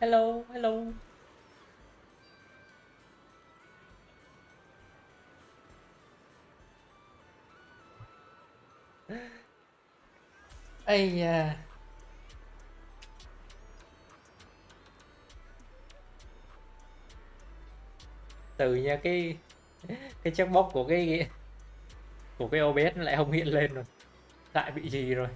Hello, hello. Ây da. Từ nha cái checkbox của cái OBS nó lại không hiện lên rồi. Tại bị gì rồi?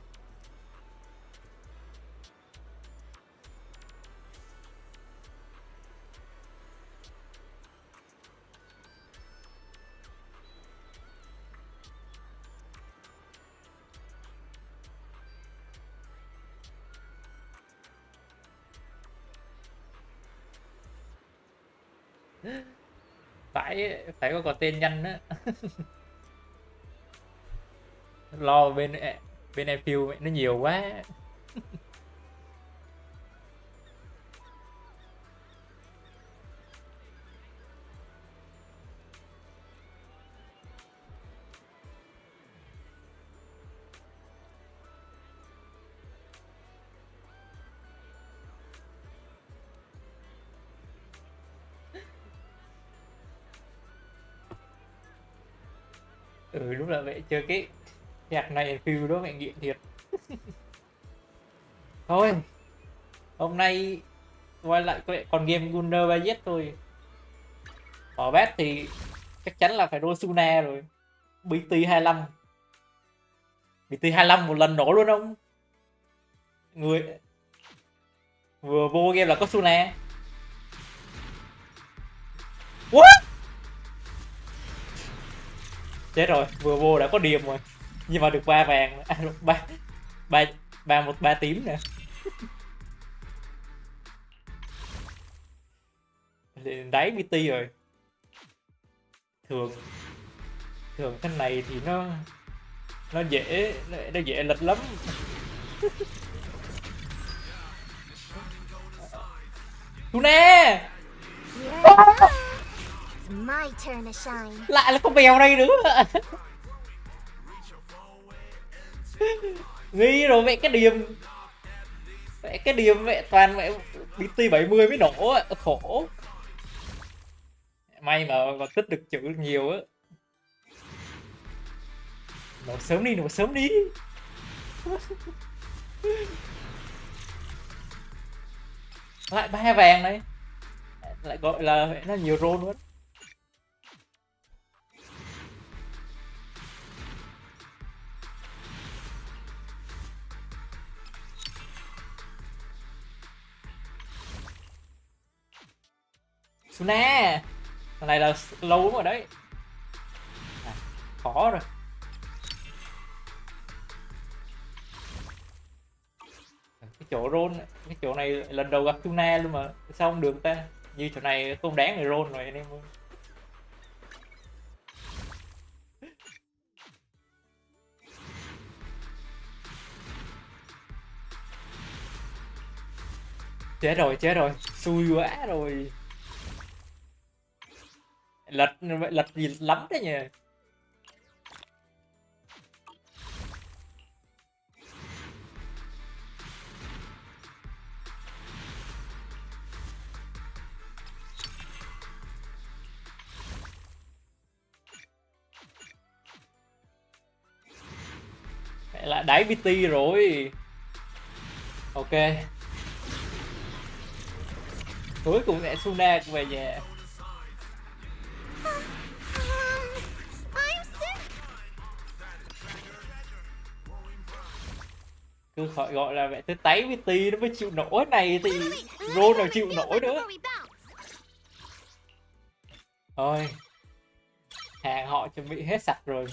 Phải phải có tên nhanh á. Lo bên em phiêu nó nhiều quá. Ừ đúng là vậy, chơi cái nhạc này em phiêu đó mẹ nghiện thiệt. Thôi, hôm nay quay lại con game Gunner Bayet thôi. Bỏ bét thì chắc chắn là phải đôi Suna rồi. BT 25. BT 25 một lần nổ luôn không? Người vừa vô game là có Suna. What? Chết rồi, vừa vô đã có điểm rồi. Nhưng mà được 3 vàng, à, 3 3 3 tím nè. Đáy BT rồi. Thường thường thế này thì nó dễ lật lắm. Tuna lại là con mèo đây nữa. Nghi rồi mẹ cái điểm mẹ toàn mẹ BT 70 mới nổ á, khổ. May mà còn tích được chữ nhiều á. Nổ sớm đi. Lại 3 vàng này, lại gọi là nó nhiều roll luôn. Suna thằng này là lâu lắm rồi đấy. À, khó rồi. Cái chỗ này lần đầu gặp Suna luôn mà sao không được ta, như chỗ này không đáng người roll rồi anh em ơi. Chết rồi xui quá rồi. Lật gì lắm đấy nhỉ. Mẹ lại đáy BT rồi. Ok, cuối cùng mẹ Suna cũng về nhà. Cứ khỏi gọi là mẹ tới táy BT nó mới chịu nổi này thì roll nào chịu nổi nữa. Thôi, hàng họ chuẩn bị hết sạch rồi.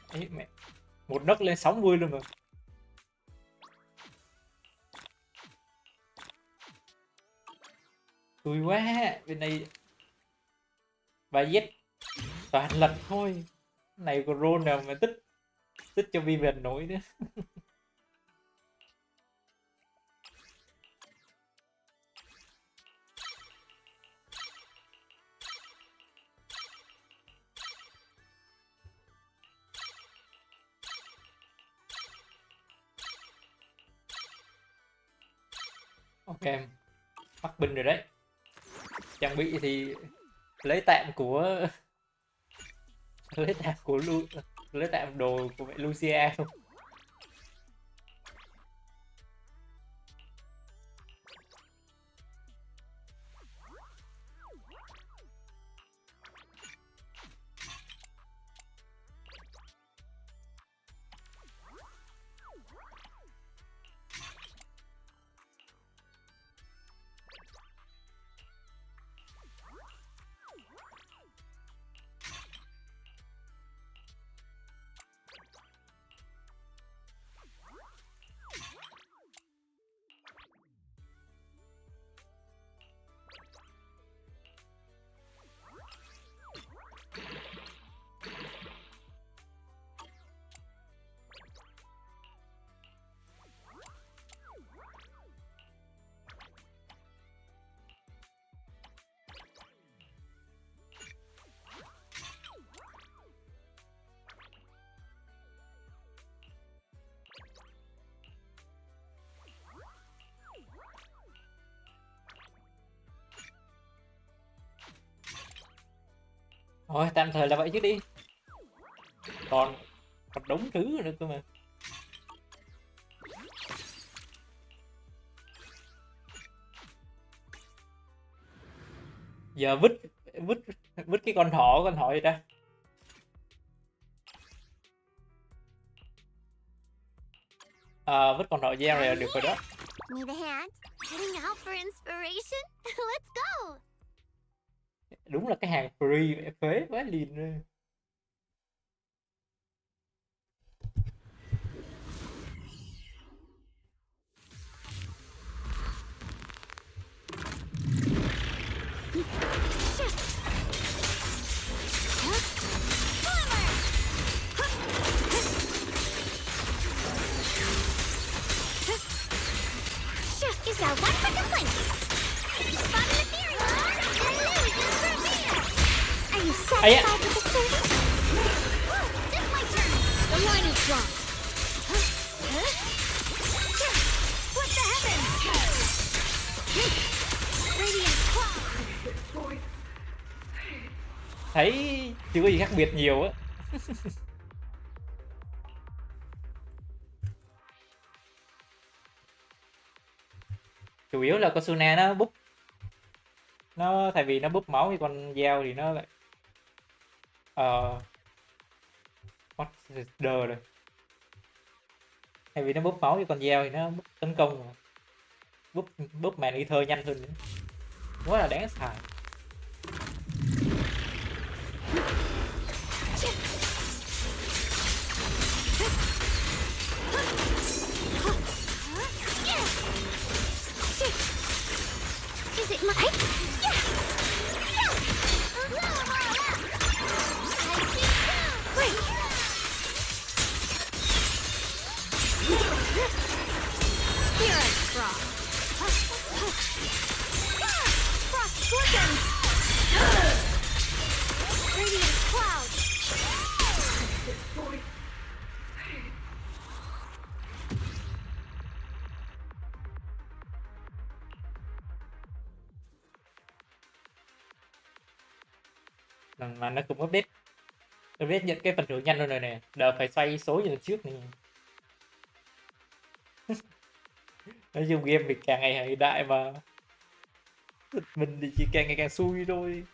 Ấy mẹ, một nấc lên 60 luôn rồi. Xui quá, bên này và Z toàn lật thôi. Này còn roll nào mà tích tích cho Vivian nổi nữa. Ok, mắc binh rồi đấy. Trang bị thì lấy tạm của lấy tạm của lấy tạm đồ của mẹ Lucia không. Thôi tạm thời là vậy chứ đi. Còn còn đống thứ nữa cơ mà. Giờ vứt vứt vứt cái con thỏ gì ta. Vứt con thỏ gieo này là được rồi đó. Need a hand? Heading out for inspiration? Let's go! Đúng là cái hàng free mẹ phế quá liền rồi. Is that one for complaints? Spotted a theory! Are you satisfied with the service? It's my turn! The line is drawn! What the heavens? Radiant cloud! Thấy chưa có gì khác biệt nhiều á. Chủ yếu là con Suna nó búp, nó thay vì nó búp máu thì con dao thì nó lại what đờ rồi. Thay vì nó búp máu thì con dao thì nó búp tấn công rồi. búp màn y thơ nhanh hơn nữa. Quá là đáng xài. Is it mine? Yeah! Great! Here I frost. Frost scorpions! Radiant clouds! Mà nó cũng update nhận cái phần thưởng nhanh hơn rồi nè, đỡ phải xoay số như lần trước này. Nói chung game thì càng ngày hiện đại mà mình thì chỉ càng ngày càng xui thôi.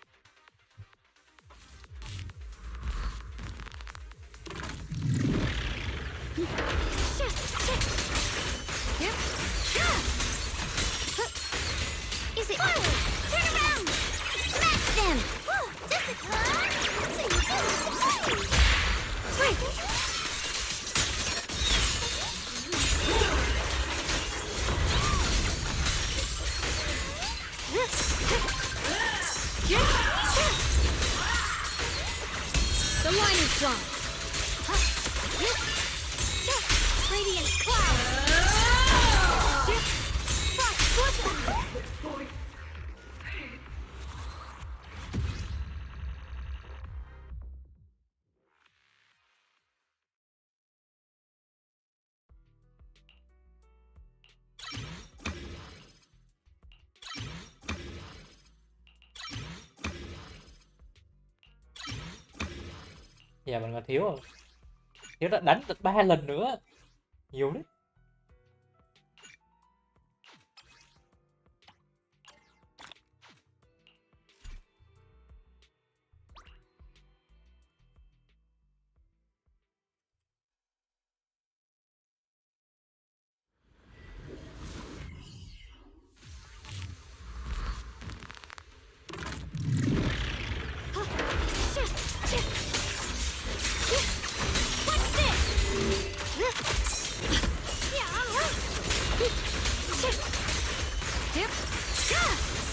Is it? Turn around! Smash them! Great! The line is drawn. Radiant cloud. Giờ mình còn thiếu rồi. Thiếu đã đánh được 3 lần nữa. Nhiều đấy.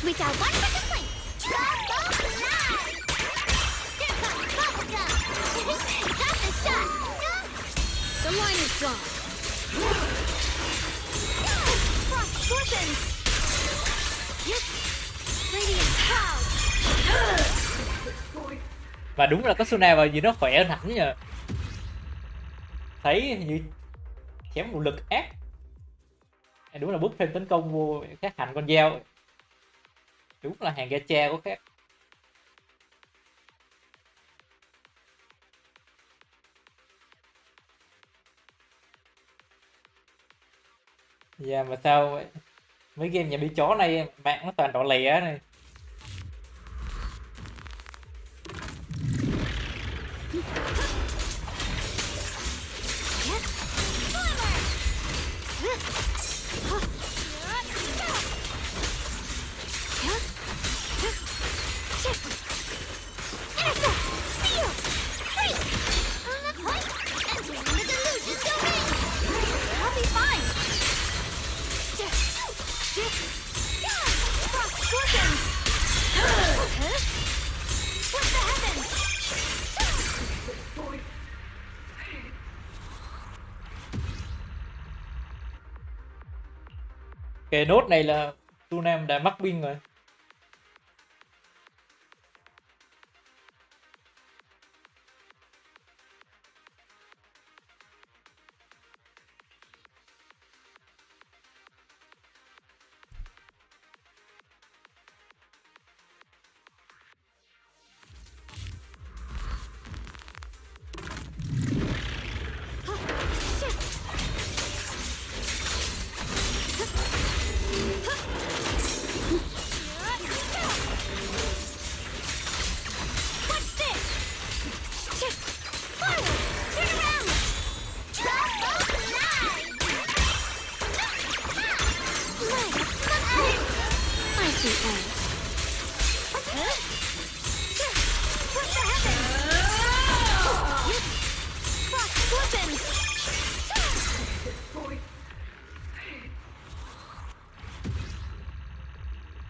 Sweet out one for complaint. Trouble live. Here comes bubblegum. Got the shot. The line is drawn. Frost scorpions. Radiant cloud. Và đúng là có Suna vào gì nó khỏe hơn hẳn nhờ. Thấy như chém một lực ác. Đúng là búp thêm tấn công vô khác hẳn con dao. Đúng là hàng gacha của khác. Dạ mà sao vậy? Mấy game nhà bị chó này mạng nó toàn đỏ lẻ này. Cái nốt này là Tu Nam đã mắc pin rồi.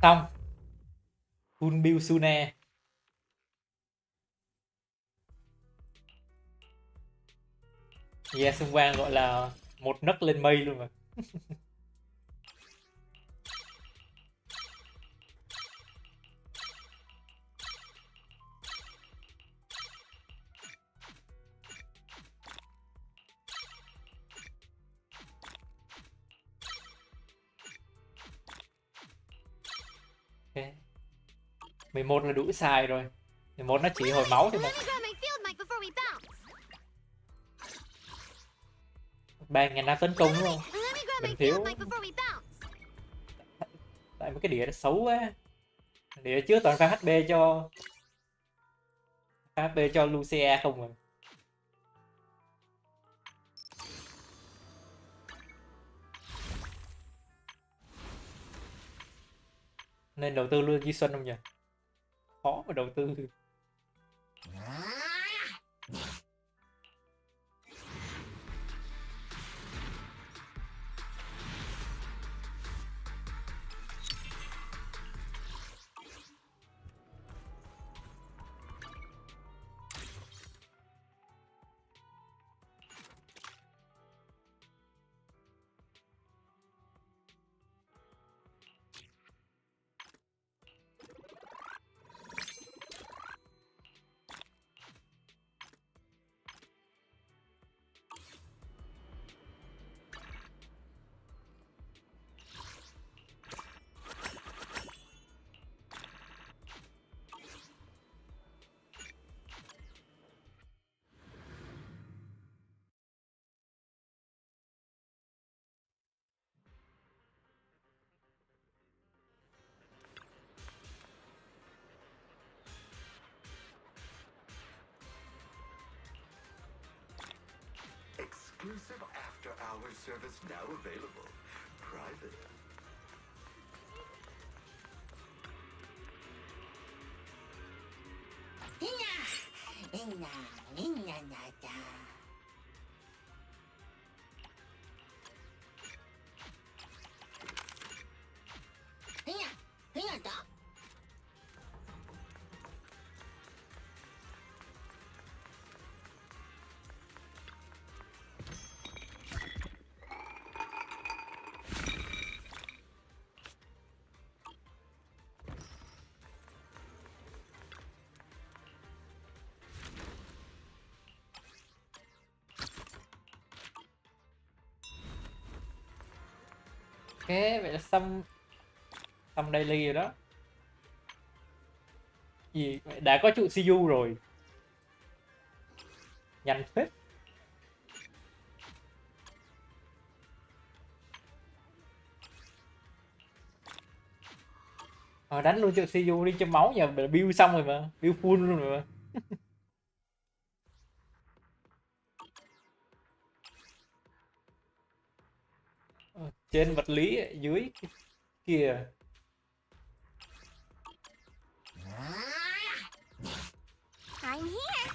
Xong. Full build Suna. Yeah, xung quanh gọi là một nấc lên mây luôn mà. Okay. 11 là đủ xài rồi. 11 nó chỉ hồi máu thôi mà. 3.000 năm tấn công đúng không? Mình thiếu. Tại mấy cái đĩa nó xấu quá. Đĩa trước toàn pha HP cho Lucia không à. Nên đầu tư luôn Di Xuân không nhỉ? Khó mà đầu tư. service now available. Private. Ok, vậy là xong daily rồi đó. Gì đã có trụ CU rồi, nhanh phết. Đánh luôn trụ CU đi cho máu, giờ build xong rồi mà, build full luôn rồi mà. Trên vật lý dưới kìa. I'm here.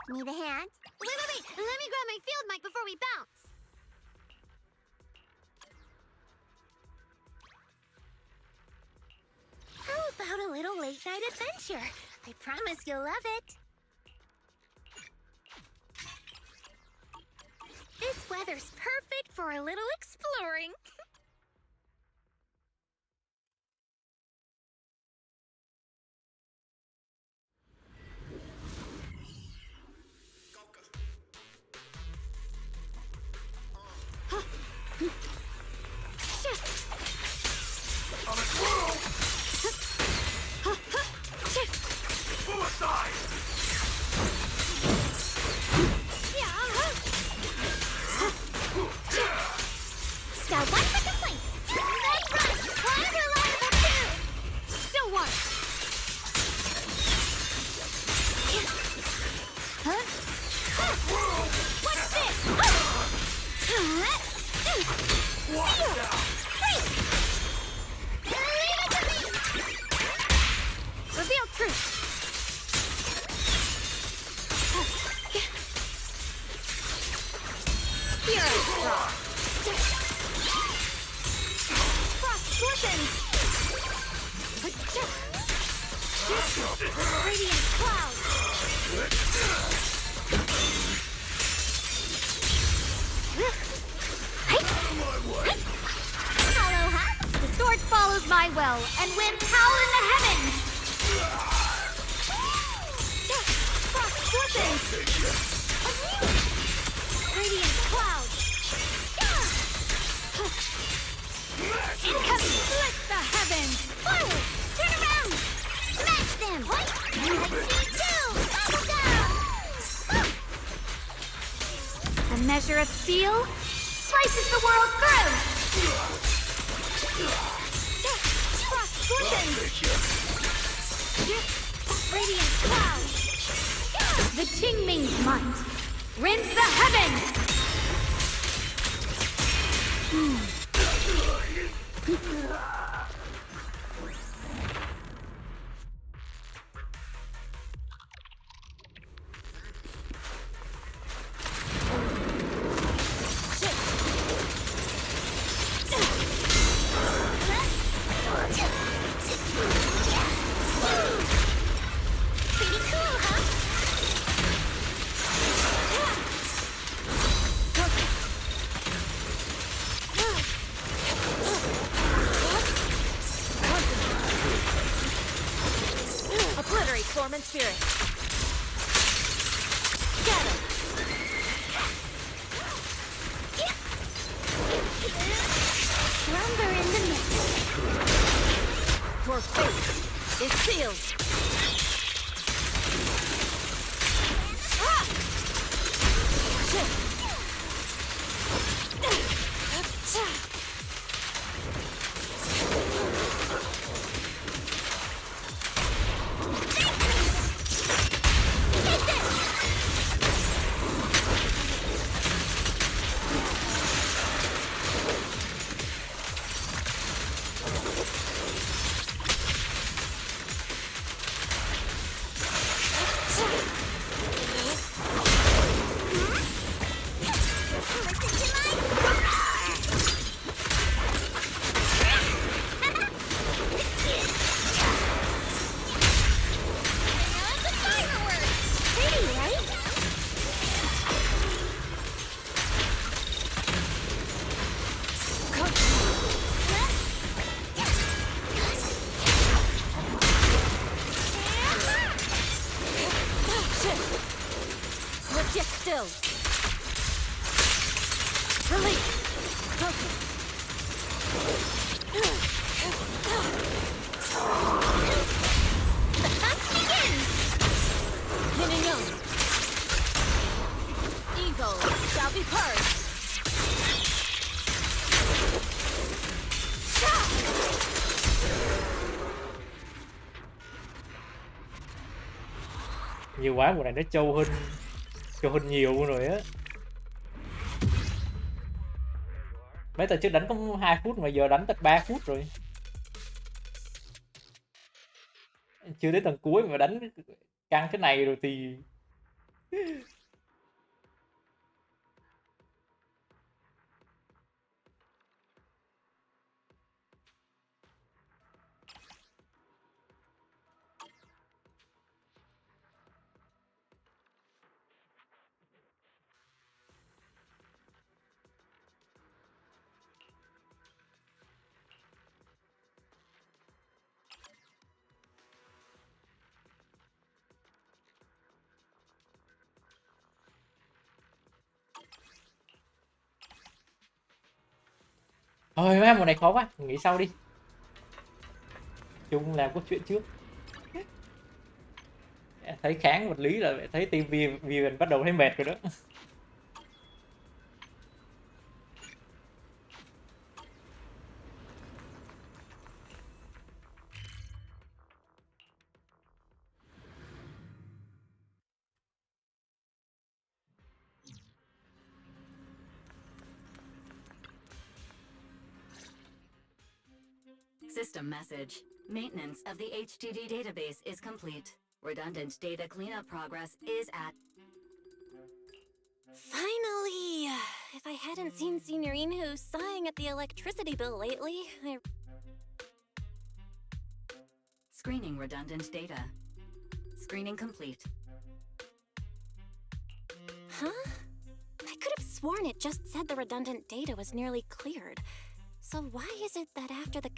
Need a hand? Wait. Let me grab my field mic before we bounce. How about a little late night adventure? I promise you'll love it. This weather's perfect for a little exploring. Star 1 second place. That's right. I'm reliable too. Still one. Huh? What's this? Reveal truth. Here I draw. Frost glistens. Radiant cloud. Aloha. The sword follows my well, and winds howl in the heavens. Frost glistens. Radiant cloud. Incoming, split the heavens. Forward, turn around, smash them. Let's see too. Bubble down. A measure of steel slices the world through. Frost glistens. Radiant cloud. The Qingming's might rends the heavens. Pretty cool, huh? Obliterate form and spirit. Scatter. Slumber in the mist. Your fate is sealed. Nhiều quá, mùa này nó trâu hơn nhiều luôn rồi á. Mấy tờ trước đánh có 2 phút mà giờ đánh tận 3 phút rồi. Chưa đến tầng cuối mà đánh căng cái này rồi thì thôi má, mùa này khó quá, nghỉ sau đi. Chung làm cốt truyện trước. Thấy kháng vật lý là thấy team Vivian bắt đầu thấy mệt rồi đó. System message. Maintenance of the HDD database is complete. Redundant data cleanup progress is at... Finally! If I hadn't seen Senior Inhu sighing at the electricity bill lately, Screening redundant data. Screening complete. Huh? I could have sworn it just said the redundant data was nearly cleared. So why is it that after the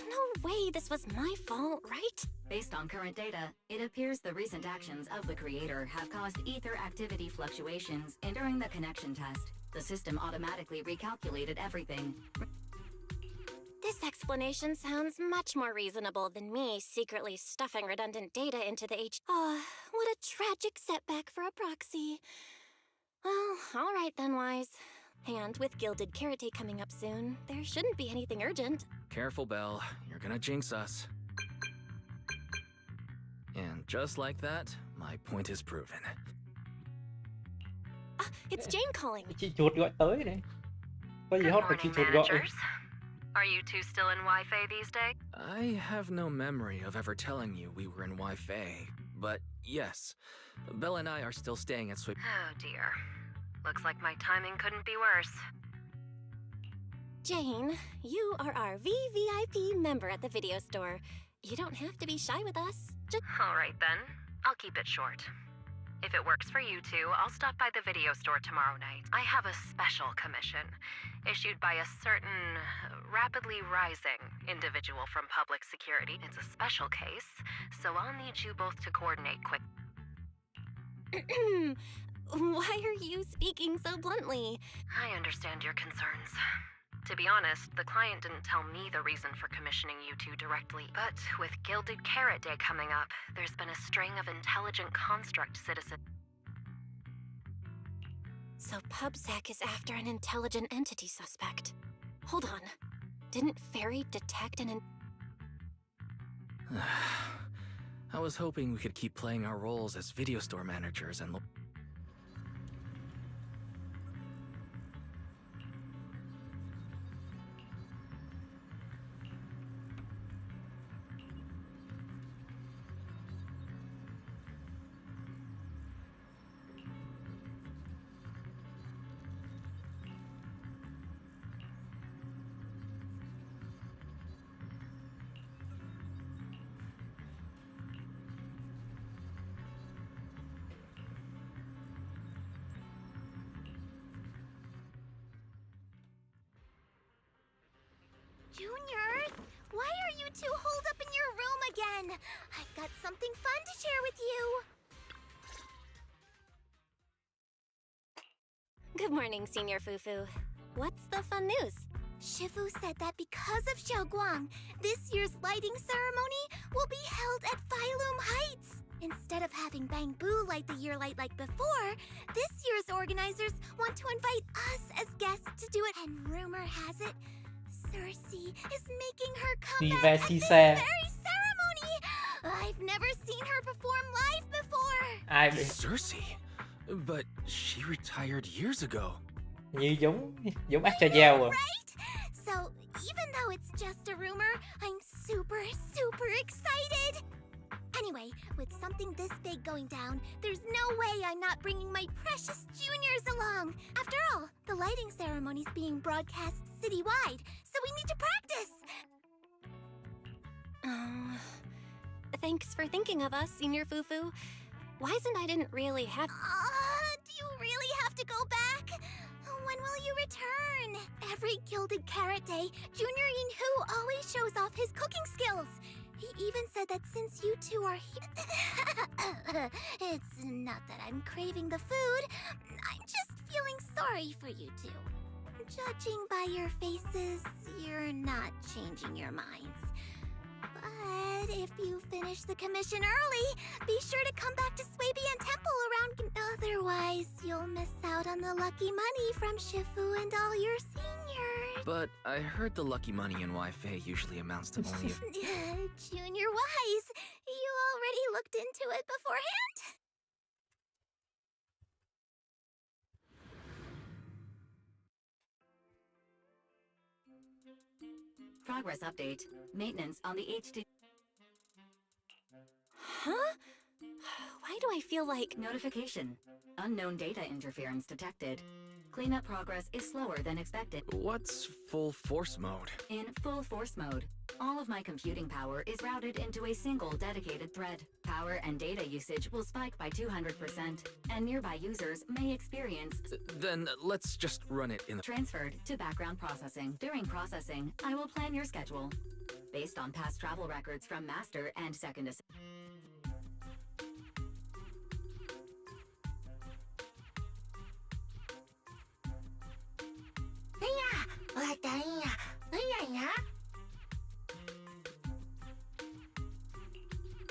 No way this was my fault, right? Based on current data, it appears the recent actions of the creator have caused ether activity fluctuations during the connection test. The system automatically recalculated everything. This explanation sounds much more reasonable than me secretly stuffing redundant data into the Oh, what a tragic setback for a proxy. Well, all right then, Wise. And with Gilded Carrot Day coming up soon, there shouldn't be anything urgent. Careful, Belle. You're gonna jinx us. And just like that, my point is proven. It's Jane calling. Chị chuột gọi tới này. Có gì hot mà chị chuột gọi. Are you two still in Wi-Fi these days? I have no memory of ever telling you we were in Wi-Fi, but yes, Belle and I are still staying at Sweet. Oh dear. Looks like my timing couldn't be worse. Jane, you are our VVIP member at the video store. You don't have to be shy with us. Just All right then. I'll keep it short. If it works for you two, I'll stop by the video store tomorrow night. I have a special commission issued by a certain rapidly rising individual from public security. It's a special case, so I'll need you both to coordinate quick. Why are you speaking so bluntly? I understand your concerns. To be honest, the client didn't tell me the reason for commissioning you two directly. But with Gilded Carrot Day coming up, there's been a string of intelligent construct citizens. So PubSec is after an intelligent entity suspect. Hold on. Didn't Fairy detect an I was hoping we could keep playing our roles as video store managers and Juniors, why are you two holed up in your room again? I've got something fun to share with you. Good morning, Senior Fufu. What's the fun news? Shifu said that because of Xiaoguang, this year's lighting ceremony will be held at Phylum Heights. Instead of having Bangbu light the year light like before, this year's organizers want to invite us as guests to do it. And rumor has it, Cersei is making her comeback at this very ceremony. I've never seen her perform live before. Ai bị Cersei? But she retired years ago. như giống Archaea rồi. Right? So, even though it's just a rumor, I'm super, super excited. Anyway, with something this big going down, there's no way I'm not bringing my precious juniors along. After all, the lighting ceremony's being broadcast citywide, so we need to practice. Thanks for thinking of us, Senior Fufu. Wise and I didn't really have... Do you really have to go back? When will you return? Every Gilded Carrot Day, Junior Yinhu always shows off his cooking skills. He even said that since you two are here... It's not that I'm craving the food. I'm just feeling sorry for you two. Judging by your faces, you're not changing your minds. But if you finish the commission early, be sure to come back to Swabian Temple around... Otherwise, you'll miss out on the lucky money from Shifu and all your seniors. But I heard the lucky money in Wi-Fi usually amounts to only Junior Wise, you already looked into it beforehand? Progress update. Maintenance on the HD. Huh? Why do I feel like... Notification. Unknown data interference detected. Cleanup progress is slower than expected. What's full force mode? In full force mode, all of my computing power is routed into a single dedicated thread. Power and data usage will spike by 200%, and nearby users may experience... Then let's just run it in the... Transferred to background processing. During processing, I will plan your schedule. Based on past travel records from Master and Second Assistant.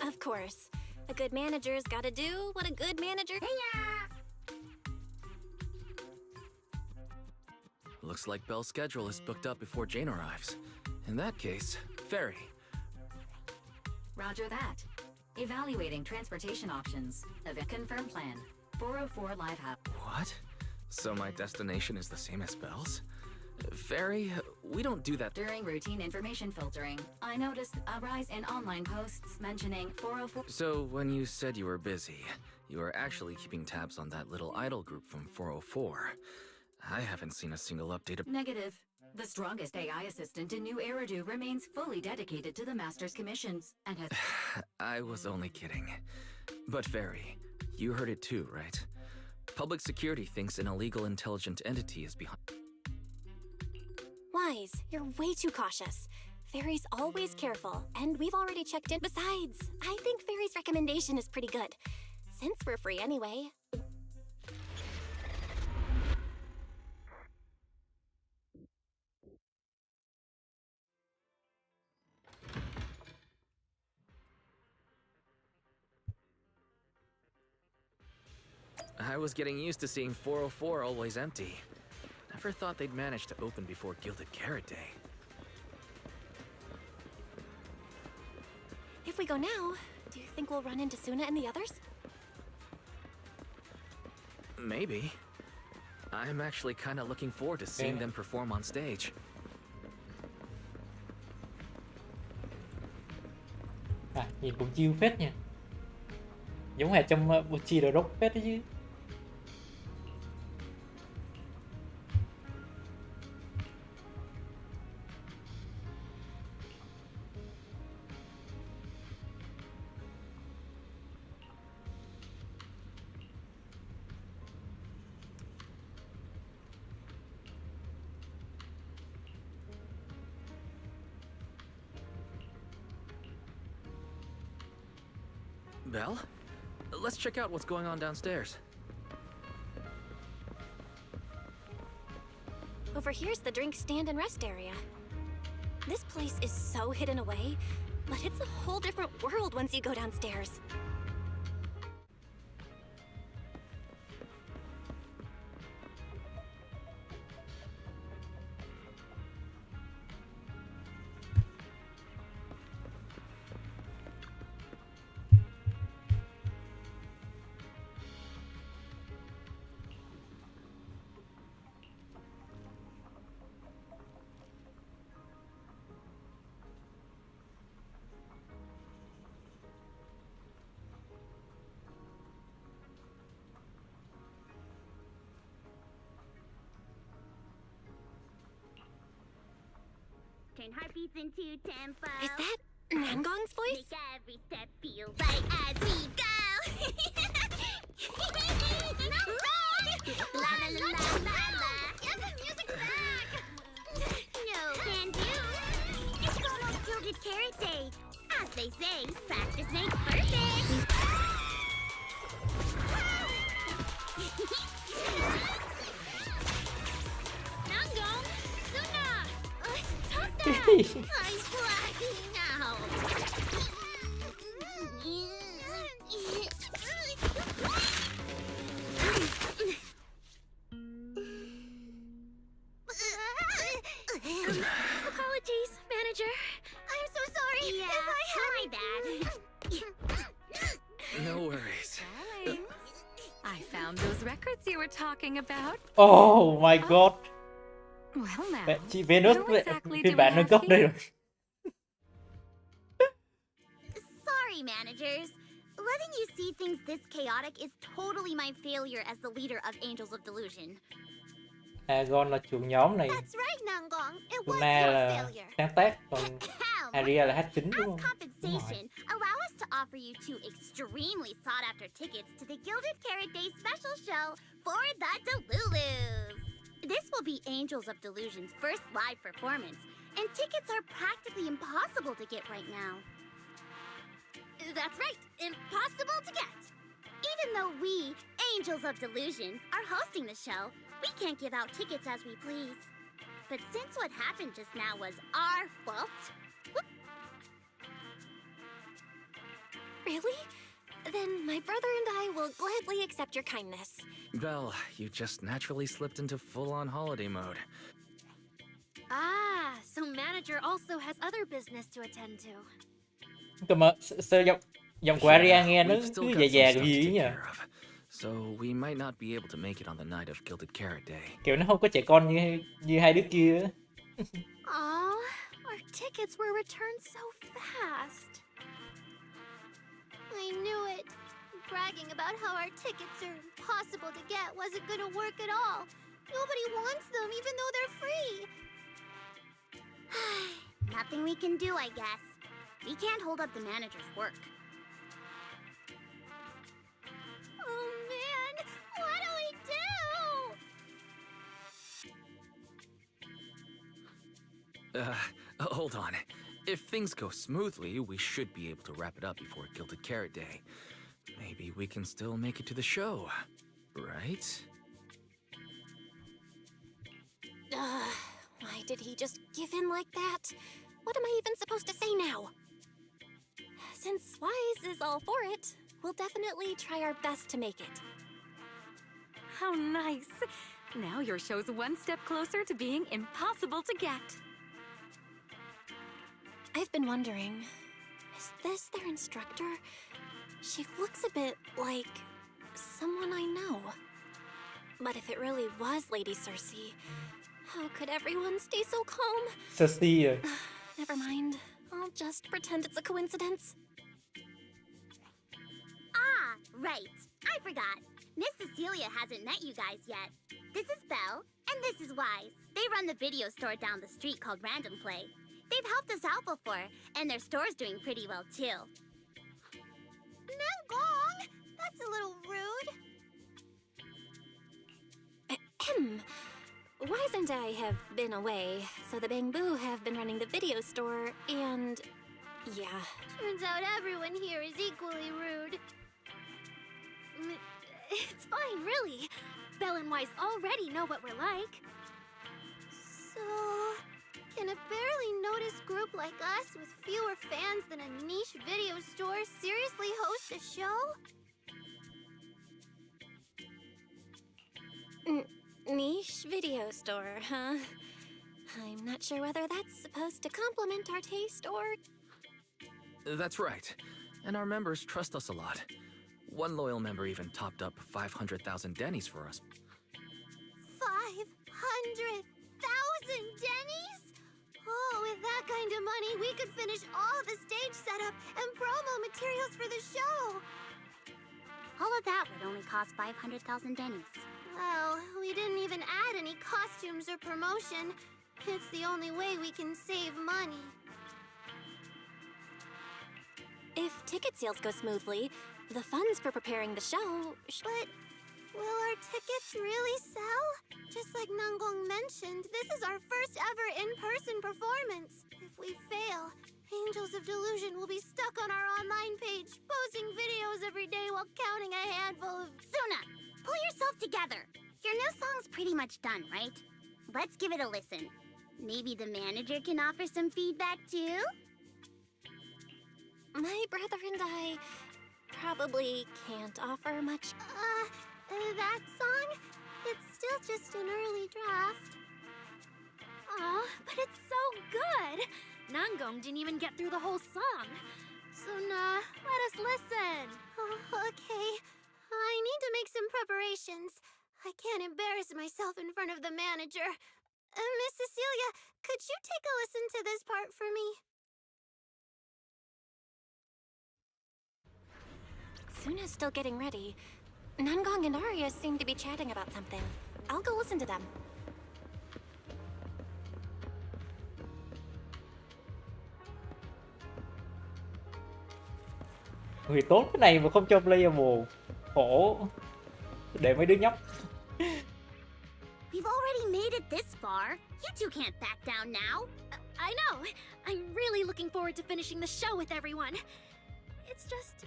Of course. A good manager's gotta do what a good manager... Looks like Belle's schedule is booked up before Jane arrives. In that case, ferry. Roger that. Evaluating transportation options. Event confirm plan. 404 Live Hub. What? So my destination is the same as Belle's? Ferry? We don't do that. During routine information filtering, I noticed a rise in online posts mentioning 404. So when you said you were busy, you were actually keeping tabs on that little idol group from 404. I haven't seen a single update of... Negative. The strongest AI assistant in New Eridu remains fully dedicated to the Master's commissions and has... I was only kidding. But Ferry, you heard it too, right? Public security thinks an illegal intelligent entity is behind... Wise, you're way too cautious. Fairy's always careful, and we've already checked in. Besides, I think Fairy's recommendation is pretty good. Since we're free anyway. I was getting used to seeing 404 always empty. Never thought they'd manage to open before Gilded Carrot Day. If we go now, do you think we'll run into Suna and the others? Maybe. I'm actually kind of looking forward to seeing them perform on stage. À, nhìn cũng chill phết nha. Giống hệt trong Bochi The Rock phết đấy chứ. Belle? Let's check out what's going on downstairs. Over here's the drink stand and rest area. This place is so hidden away, but it's a whole different world once you go downstairs. turn heartbeats into tempo. Is that Nangong's voice? Make every step feel right as we go. No, la la la la la la. Give the music back. No can do. It's almost Gilded Carrot Day. As they say, practice makes perfect. Nangong, Suna, stop that! I'm blacking out. Apologies, manager. I'm so sorry. Yeah, if I had my bad. No worries. Darling, I found those records you were talking about. Oh my god. Well now, Mẹ, chị Venus What exactly phiên do bản we nâng have cấp đây here? rồi. Sorry, managers. Letting you see things this chaotic is totally my failure as the leader of Angels of Delusion. Agon là trưởng nhóm này, That's right, Nangong. It was Luna your là failure. sáng tác, còn Ahem. Aria là hát chính đúng As không? compensation, allow us to offer you 2 extremely sought-after tickets to the Gilded Carrot Day special show for the Delulus. This will be Angels of Delusion's first live performance, and tickets are practically impossible to get right now. That's right, impossible to get. Even though we, Angels of Delusion, are hosting the show, we can't give out tickets as we please. But since what happened just now was our fault, Really? Then my brother and I will gladly accept your kindness. Well, you just naturally slipped into full-on holiday mode. Ah, so manager also has other business to attend to. Cơ mà sao giọng của Aria nghe nó we've still cứ got già some già stuff gì to ấy take nhỉ? care of. So we might not be able to make it on the night of Gilded Carrot Day. Kiểu nó không có trẻ con như hai đứa kia. Aw, our tickets were returned so fast. I knew it. Bragging about how our tickets are impossible to get wasn't gonna work at all. Nobody wants them, even though they're free. Nothing we can do, I guess. We can't hold up the manager's work. Oh man, what do we do? Hold on. If things go smoothly, we should be able to wrap it up before Gilded Carrot Day. Maybe we can still make it to the show, right? Why did he just give in like that? What am I even supposed to say now? Since Wise is all for it, we'll definitely try our best to make it. how nice. Now your show's one step closer to being impossible to get. I've been wondering, is this their instructor? She looks a bit like someone I know. But if it really was Lady Cersei, how could everyone stay so calm? Cersei rồi. Never mind. I'll just pretend it's a coincidence. Ah, right. I forgot. Miss Cecilia hasn't met you guys yet. This is Belle, and this is Wise. They run the video store down the street called Random Play. They've helped us out before, and their store's doing pretty well too. Nangong! That's a little rude. Ahem. Wise and I have been away, so the Bamboo have been running the video store, and yeah. Turns out everyone here is equally rude. It's fine, really. Belle and Wise already know what we're like. So, can a barely noticed group like us with fewer fans than a niche video store seriously host a show? Niche video store, huh? I'm not sure whether that's supposed to compliment our taste or... That's right. And our members trust us a lot. One loyal member even topped up 500,000 dennies for us. 500,000 dennies? Oh, with that kind of money, we could finish all of the stage setup and promo materials for the show. All of that would only cost 500,000 dennies. Well, we didn't even add any costumes or promotion. It's the only way we can save money. If ticket sales go smoothly, the funds for preparing the show But will our tickets really sell? Just like Nanggong mentioned, this is our first ever in-person performance. If we fail, Angels of Delusion will be stuck on our online page, posting videos every day while counting a handful of... Suna, pull yourself together. Your new song's pretty much done, right? Let's give it a listen. Maybe the manager can offer some feedback too? my brother and I probably can't offer much. That song? It's still just an early draft. Aw, but it's so good! Nanggong didn't even get through the whole song. Suna, let us listen. Oh, okay. I need to make some preparations. I can't embarrass myself in front of the manager. Miss Cecilia, could you take a listen to this part for me? Suna's still getting ready. Nanggong and Arya seem to be chatting about something. I'll go listen to them. Người tốt cái này mà không cho playable. Khổ. Để mấy đứa nhóc. We've already made it this far. You two can't back down now. I know! I'm really looking forward to finishing the show with everyone. It's just...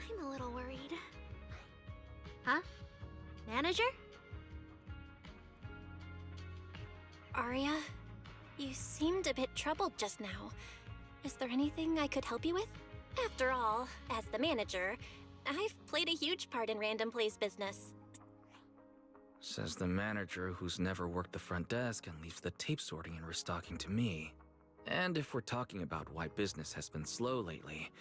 I'm a little worried. Huh? Manager? Arya, you seemed a bit troubled just now. Is there anything I could help you with? After all, as the manager, I've played a huge part in Random Play's business. Says the manager who's never worked the front desk and leaves the tape sorting and restocking to me. And if we're talking about why business has been slow lately...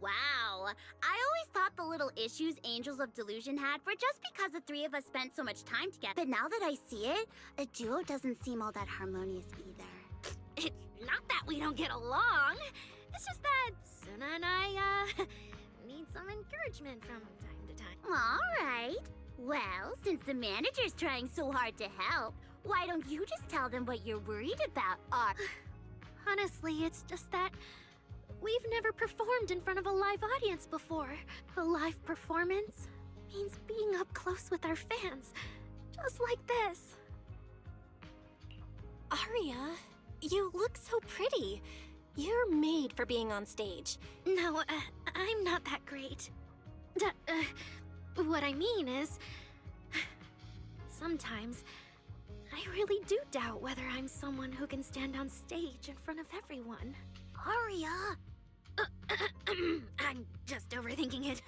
Wow. I always thought the little issues Angels of Delusion had were just because the three of us spent so much time together. But now that I see it, a duo doesn't seem all that harmonious either. It's not that we don't get along. It's just that Suna and I, need some encouragement from time to time. All right. Well, since the manager's trying so hard to help, why don't you just tell them what you're worried about? Honestly, it's just that we've never performed in front of a live audience before. A live performance means being up close with our fans, just like this. Arya, you look so pretty. You're made for being on stage. No, I'm not that great. What I mean is, sometimes I really do doubt whether I'm someone who can stand on stage in front of everyone. Arya! I'm just overthinking it.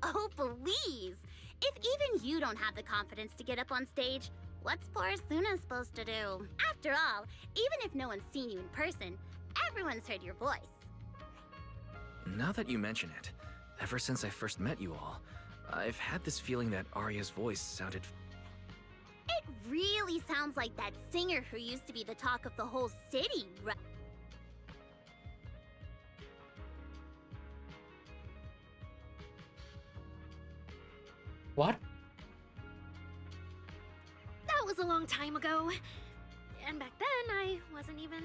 Oh, please! If even you don't have the confidence to get up on stage, what's poor Suna supposed to do? After all, even if no one's seen you in person, everyone's heard your voice. Now that you mention it, ever since I first met you all, I've had this feeling that Arya's voice sounded... It really sounds like that singer who used to be the talk of the whole city, right? What? That was a long time ago. And back then, I wasn't even...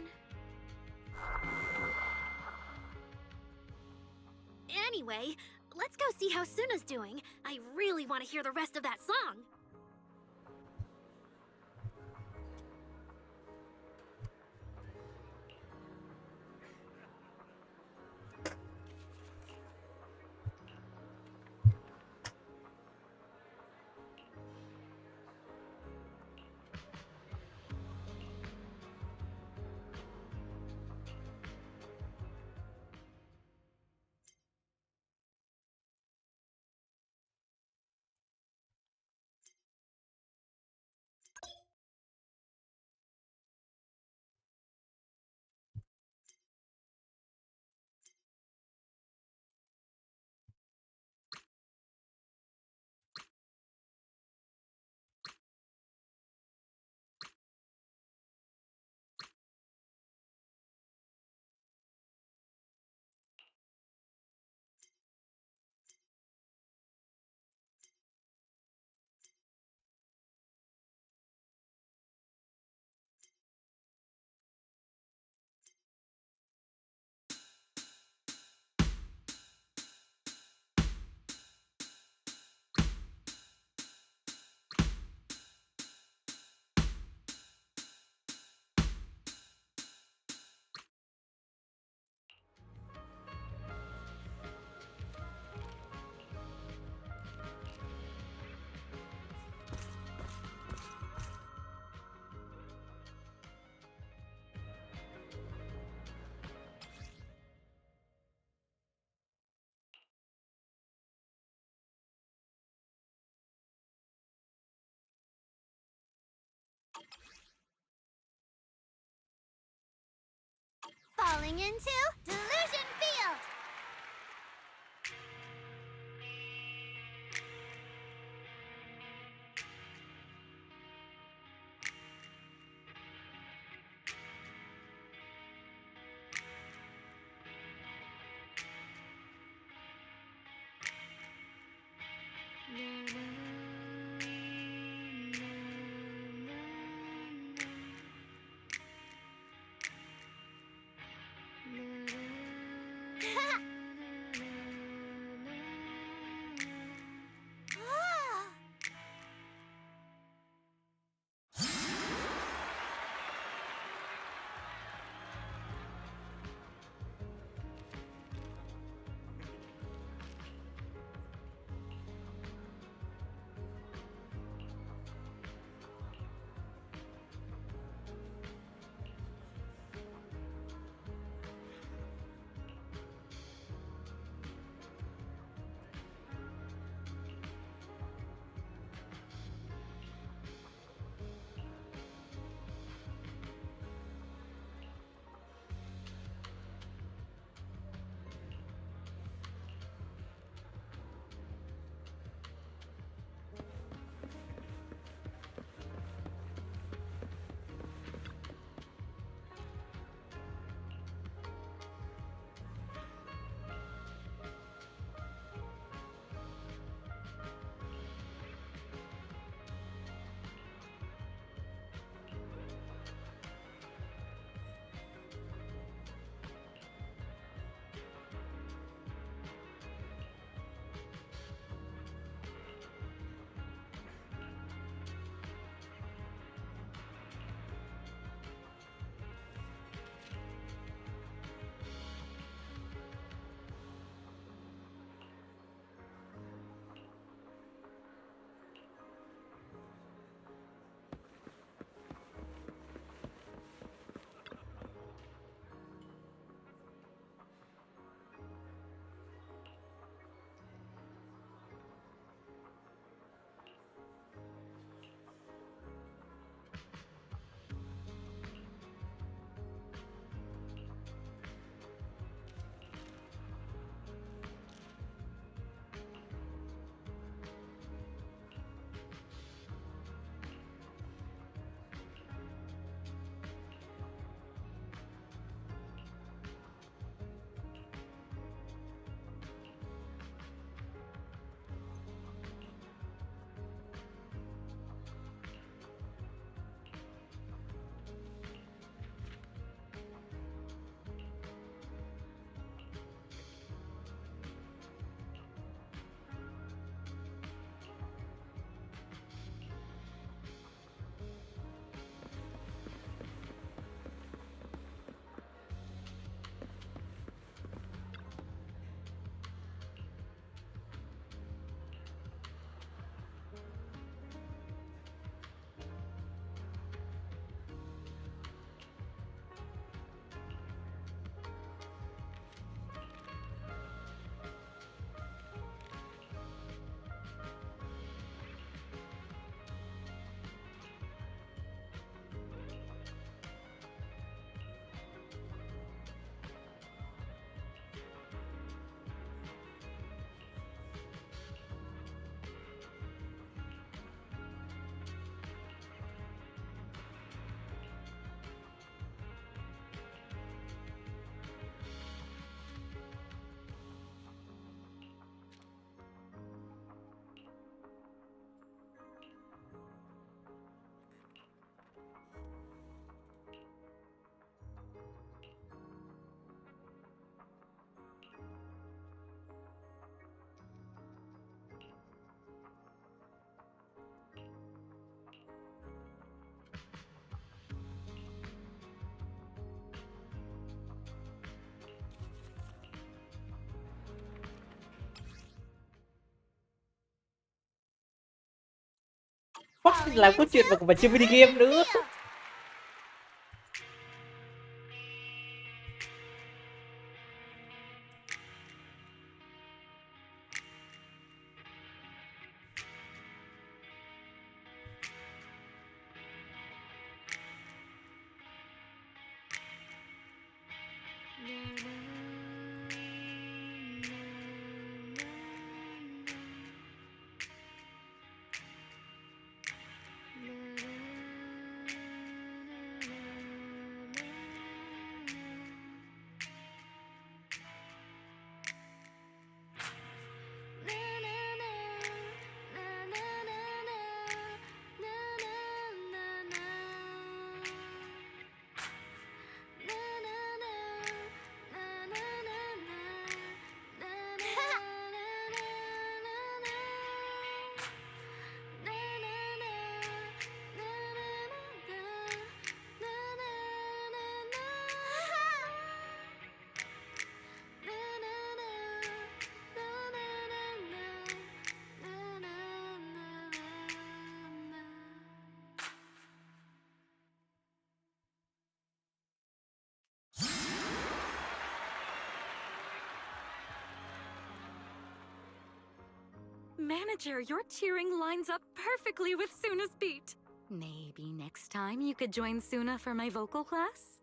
Anyway, let's go see how Suna's doing. I really want to hear the rest of that song. Falling into Delusion Field. Fuck, làm có chuyện mà còn phải chơi mini game nữa. Manager, your cheering lines up perfectly with Suna's beat. Maybe next time you could join Suna for my vocal class?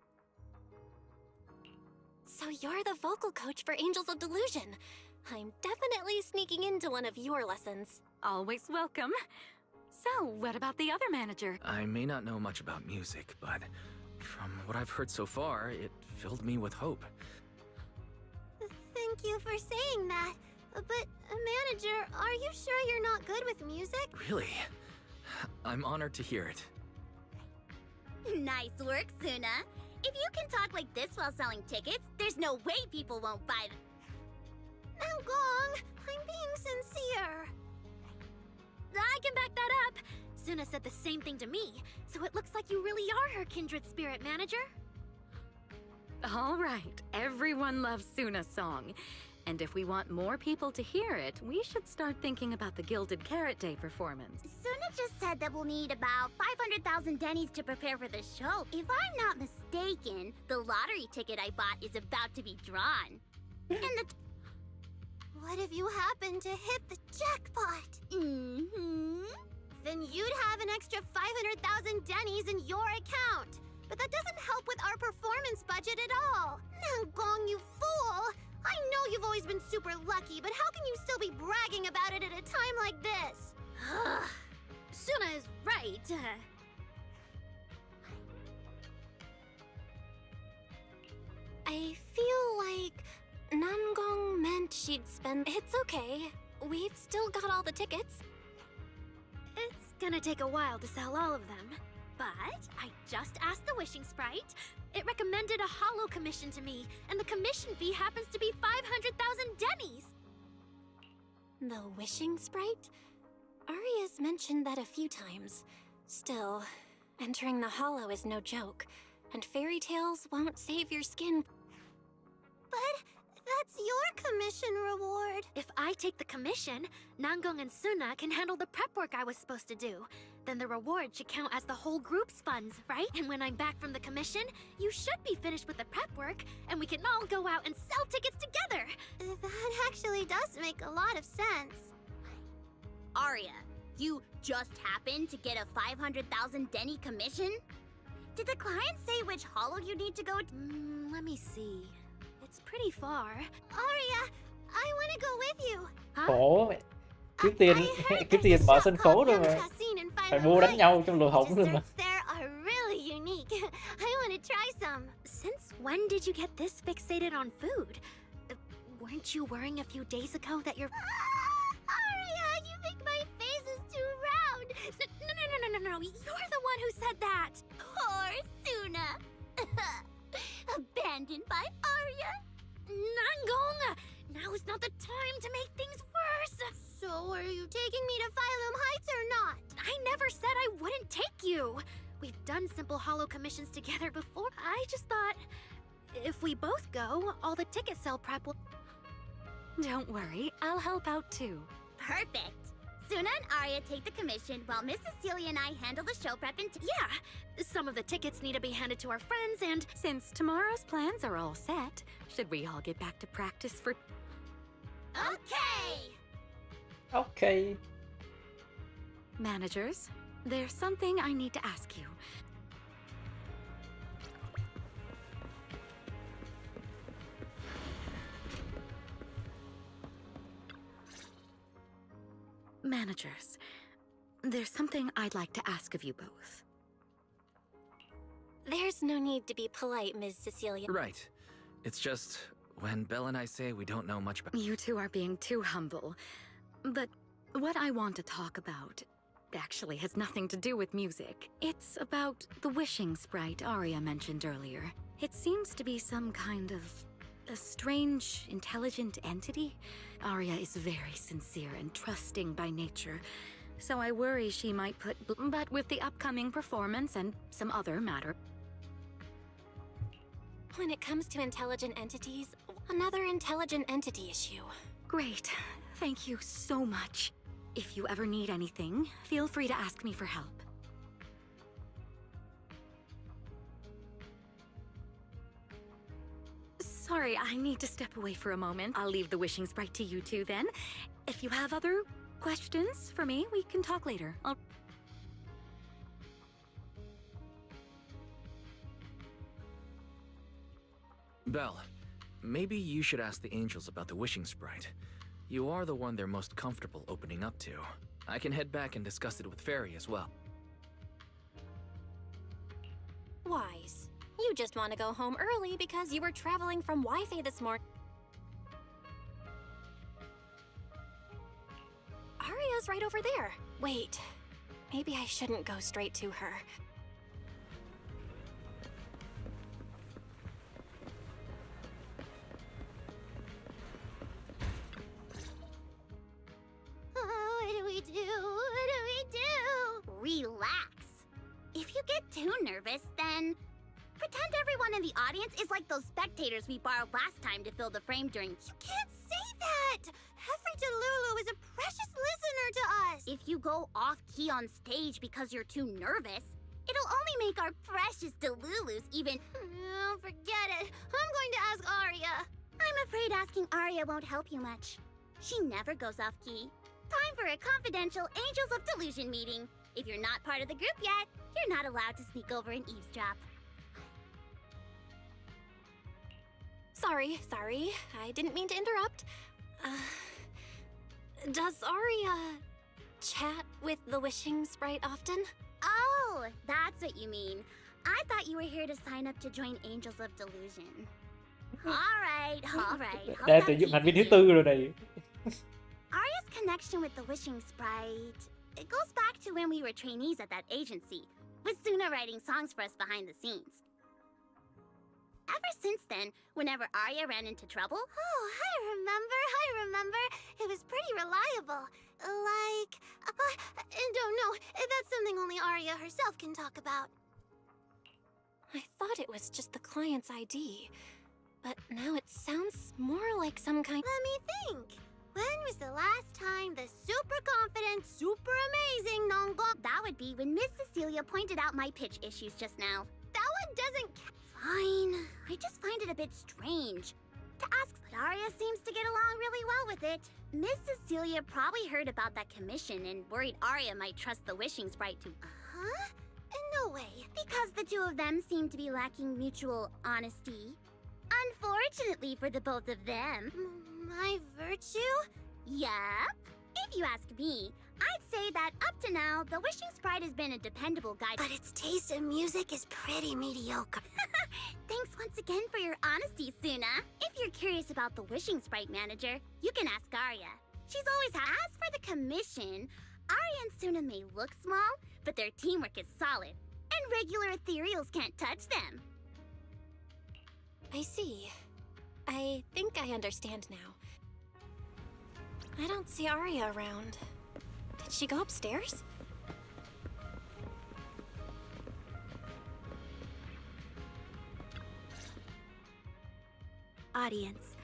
So you're the vocal coach for Angels of Delusion. I'm definitely sneaking into one of your lessons. Always welcome. So, what about the other manager? I may not know much about music, but from what I've heard so far, it filled me with hope. Thank you for saying that. But, manager, are you sure you're not good with music? Really? I'm honored to hear it. Nice work, Suna. If you can talk like this while selling tickets, there's no way people won't buy them. Gong, I'm being sincere. I can back that up. Suna said the same thing to me, so it looks like you really are her kindred spirit, manager. All right, everyone loves Suna's song. And if we want more people to hear it, we should start thinking about the Gilded Carrot Day performance. Suna just said that we'll need about 500,000 Dennies to prepare for the show. If I'm not mistaken, the lottery ticket I bought is about to be drawn. And What if you happen to hit the jackpot? Then you'd have an extra 500,000 Dennies in your account. But that doesn't help with our performance budget at all. Gong, you fool! I know you've always been super lucky, but how can you still be bragging about it at a time like this? Suna is right. I feel like Nangong meant she'd spend... It's okay. We've still got all the tickets. It's gonna take a while to sell all of them. But I just asked the Wishing Sprite. It recommended a holo commission to me, and the commission fee happens to be 500,000 Dennies. The Wishing Sprite? Aria's mentioned that a few times. Still, entering the hollow is no joke, and fairy tales won't save your skin. But that's your commission reward. If I take the commission, Nangong and Suna can handle the prep work I was supposed to do. Then the reward should count as the whole group's funds, right? And when I'm back from the commission, you should be finished with the prep work, and we can all go out and sell tickets together. That actually does make a lot of sense. Aria, you just happened to get a 500,000 Denny commission? Did the client say which holo you need to go to? Let me see. It's pretty far. Aria, I want to go with you. Khổ mẹ. Kiếm tiền mở sân khấu rồi mà. Phải mua đánh nhau trong lỗ hổng luôn mà. Desserts there are really unique. I want to try some. Since when did you get this fixated on food? Weren't you worrying a few days ago that your... Aria, you think my face is too round. No. You're the one who said that. Poor Suna. Abandoned by Aria. Nangong! Now is not the time to make things worse. So, are you taking me to Phylum Heights or not? I never said I wouldn't take you. We've done simple holo commissions together before. I just thought, if we both go, all the ticket sale prep will... Don't worry, I'll help out too. Perfect. Suna and Aria take the commission while Miss Cecilia and I handle the show prep and... Yeah, some of the tickets need to be handed to our friends and... Since tomorrow's plans are all set, should we all get back to practice for... Okay! Okay. Managers, there's something I need to ask you. Managers, there's something I'd like to ask of you both. There's no need to be polite, Ms. Cecilia. Right. It's just, when Belle and I say we don't know much about... You two are being too humble. But what I want to talk about actually has nothing to do with music. It's about the wishing sprite Arya mentioned earlier. It seems to be some kind of a strange, intelligent entity. Arya is very sincere and trusting by nature, so I worry she might put... But with the upcoming performance and some other matter... When it comes to intelligent entities, another intelligent entity issue. Great. Thank you so much. If you ever need anything, feel free to ask me for help. Sorry, I need to step away for a moment. I'll leave the wishing sprite to you two then. If you have other questions for me, we can talk later. Belle, maybe you should ask the angels about the wishing sprite. You are the one they're most comfortable opening up to. I can head back and discuss it with Fairy as well. Wise. You just want to go home early because you were traveling from Wi-Fi this morning. Arya's right over there. Wait, maybe I shouldn't go straight to her. What do we do? Relax. If you get too nervous, then pretend everyone in the audience is like those spectators we borrowed last time to fill the frame during... You can't say that! Every Delulu is a precious listener to us! If you go off-key on stage because you're too nervous, it'll only make our precious Delulus even... Oh, forget it. I'm going to ask Arya. I'm afraid asking Arya won't help you much. She never goes off-key. Time for a confidential Angels of Delusion meeting. If you're not part of the group yet, you're not allowed to sneak over and eavesdrop. Sorry. I didn't mean to interrupt. Does Arya chat with the wishing sprite often? Oh, that's what you mean. I thought you were here to sign up to join Angels of Delusion. All right. Đây tuyển dụng thành viên thứ tư rồi này. Arya's connection with the wishing sprite, it goes back to when we were trainees at that agency, with Suna writing songs for us behind the scenes. Ever since then, whenever Arya ran into trouble... Oh, I remember. It was pretty reliable. Like... don't know. That's something only Arya herself can talk about. I thought it was just the client's ID, but now it sounds more like some kind... Let me think. When was the last time the super confident, super amazing Nongok... That would be when Miss Cecilia pointed out my pitch issues just now. That one doesn't... Fine. I just find it a bit strange to ask, but Arya seems to get along really well with it. Miss Cecilia probably heard about that commission and worried Arya might trust the wishing sprite to... Huh? No way. Because the two of them seem to be lacking mutual honesty. Unfortunately for the both of them. My virtue? Yup. If you ask me, I'd say that up to now, the wishing sprite has been a dependable guide. But its taste in music is pretty mediocre. Thanks once again for your honesty, Suna. If you're curious about the wishing sprite manager, you can ask Arya. She's always As for the commission, Arya and Suna may look small, but their teamwork is solid, and regular ethereals can't touch them. I see. I think I understand now. I don't see Arya around. Did she go upstairs? Audience.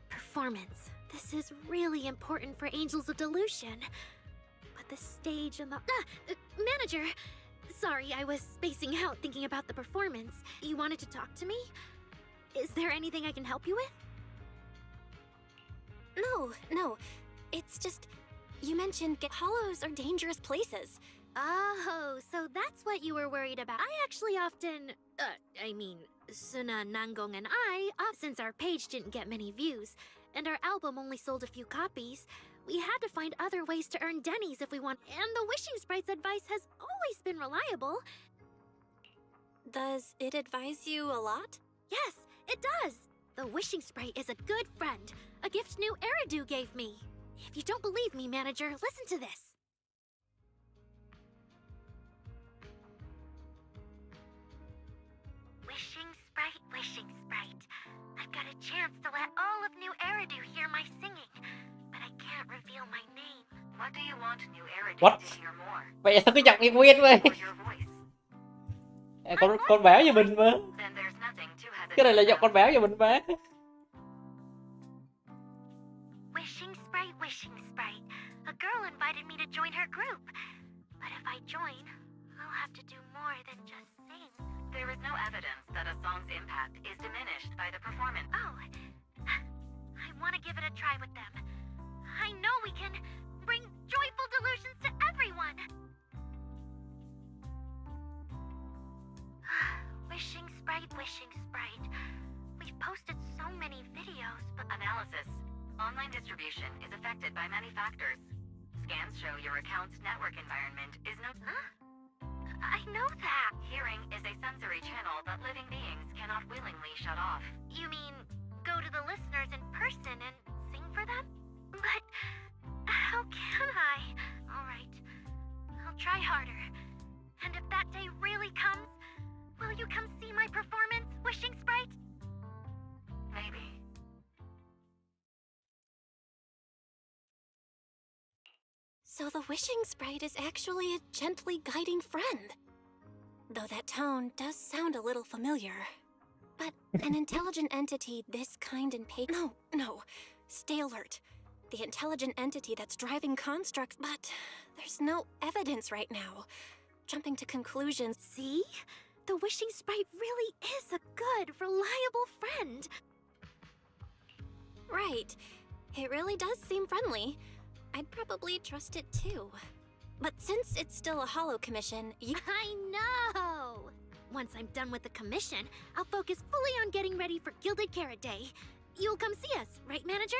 Performance. This is really important for Angels of Delusion. But the stage and the... Manager! Sorry, I was spacing out thinking about the performance. You wanted to talk to me? Is there anything I can help you with? No. It's just... You mentioned hollows are dangerous places. Oh, so that's what you were worried about. I actually often... Suna, Nangong, and I, since our page didn't get many views, and our album only sold a few copies, We had to find other ways to earn Denny's if we want, and the Wishing Sprite's advice has always been reliable. Does it advise you a lot? Yes, it does! The Wishing Sprite is a good friend, a gift new Eridu gave me. If you don't believe me, manager, listen to this. Wishing Sprite. I've got a chance to let all of New Eridu hear my singing, but I can't reveal my name. What do you want New Eridu What? to hear more? Vậy sao cứ chọn Viên vậy? Or your voice? Con béo nhà mình mà. Then there's nothing to hesitate. Cái này là giọng con béo nhà mình mà. Wishing Sprite. A girl invited me to join her group. But if I join, I'll have to do more than just sing. There is no evidence that a song's impact is diminished by the performance. Oh, I want to give it a try with them. I know we can bring joyful delusions to everyone. Wishing Sprite. We've posted so many videos, but Analysis. Online distribution is affected by many factors. Scans show your account's network environment is no... I know that. Hearing is a sensory channel that living beings cannot willingly shut off. You mean go to the listeners in person and sing for them? But how can I? All right, I'll try harder. And if that day really comes, will you come see my performance, Wishing Sprite? Maybe. So the Wishing Sprite is actually a gently guiding friend. Though that tone does sound a little familiar. But an intelligent entity this kind and No. Stay alert. The intelligent entity that's driving constructs, but there's no evidence right now. Jumping to conclusions. See? The Wishing Sprite really is a good, reliable friend. Right. It really does seem friendly. I'd probably trust it too. But since it's still a holo commission, I know! Once I'm done with the commission, I'll focus fully on getting ready for Gilded Carrot Day. You'll come see us, right, manager?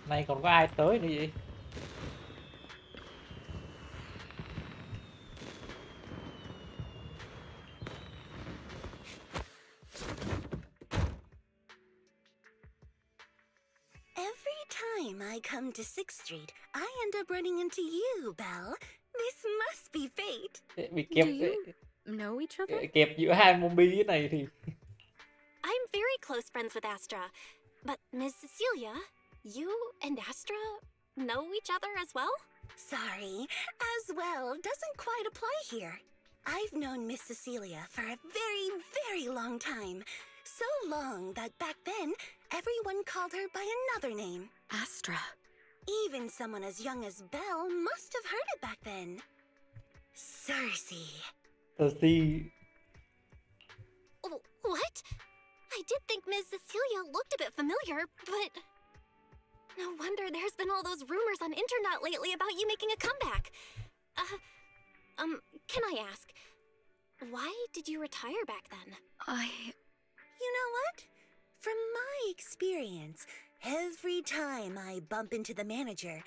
Này còn có ai tới nữa vậy? Every time I come to 6th Street, I end up running into you, Belle. This must be fate. Bị kẹp, Do you know each other? kẹp giữa hai môn bi này thì I'm very close friends with Astra. But Ms. Cecilia, you and Astra know each other as well? Sorry, as well doesn't quite apply here. I've known Miss Cecilia for a very, very long time. So long that back then, everyone called her by another name. Astra. Even someone as young as Belle must have heard it back then. Cersei. Oh, what? I did think Ms. Cecilia looked a bit familiar, but... No wonder there's been all those rumors on internet lately about you making a comeback. Can I ask, why did you retire back then? You know what? From my experience, every time I bump into the manager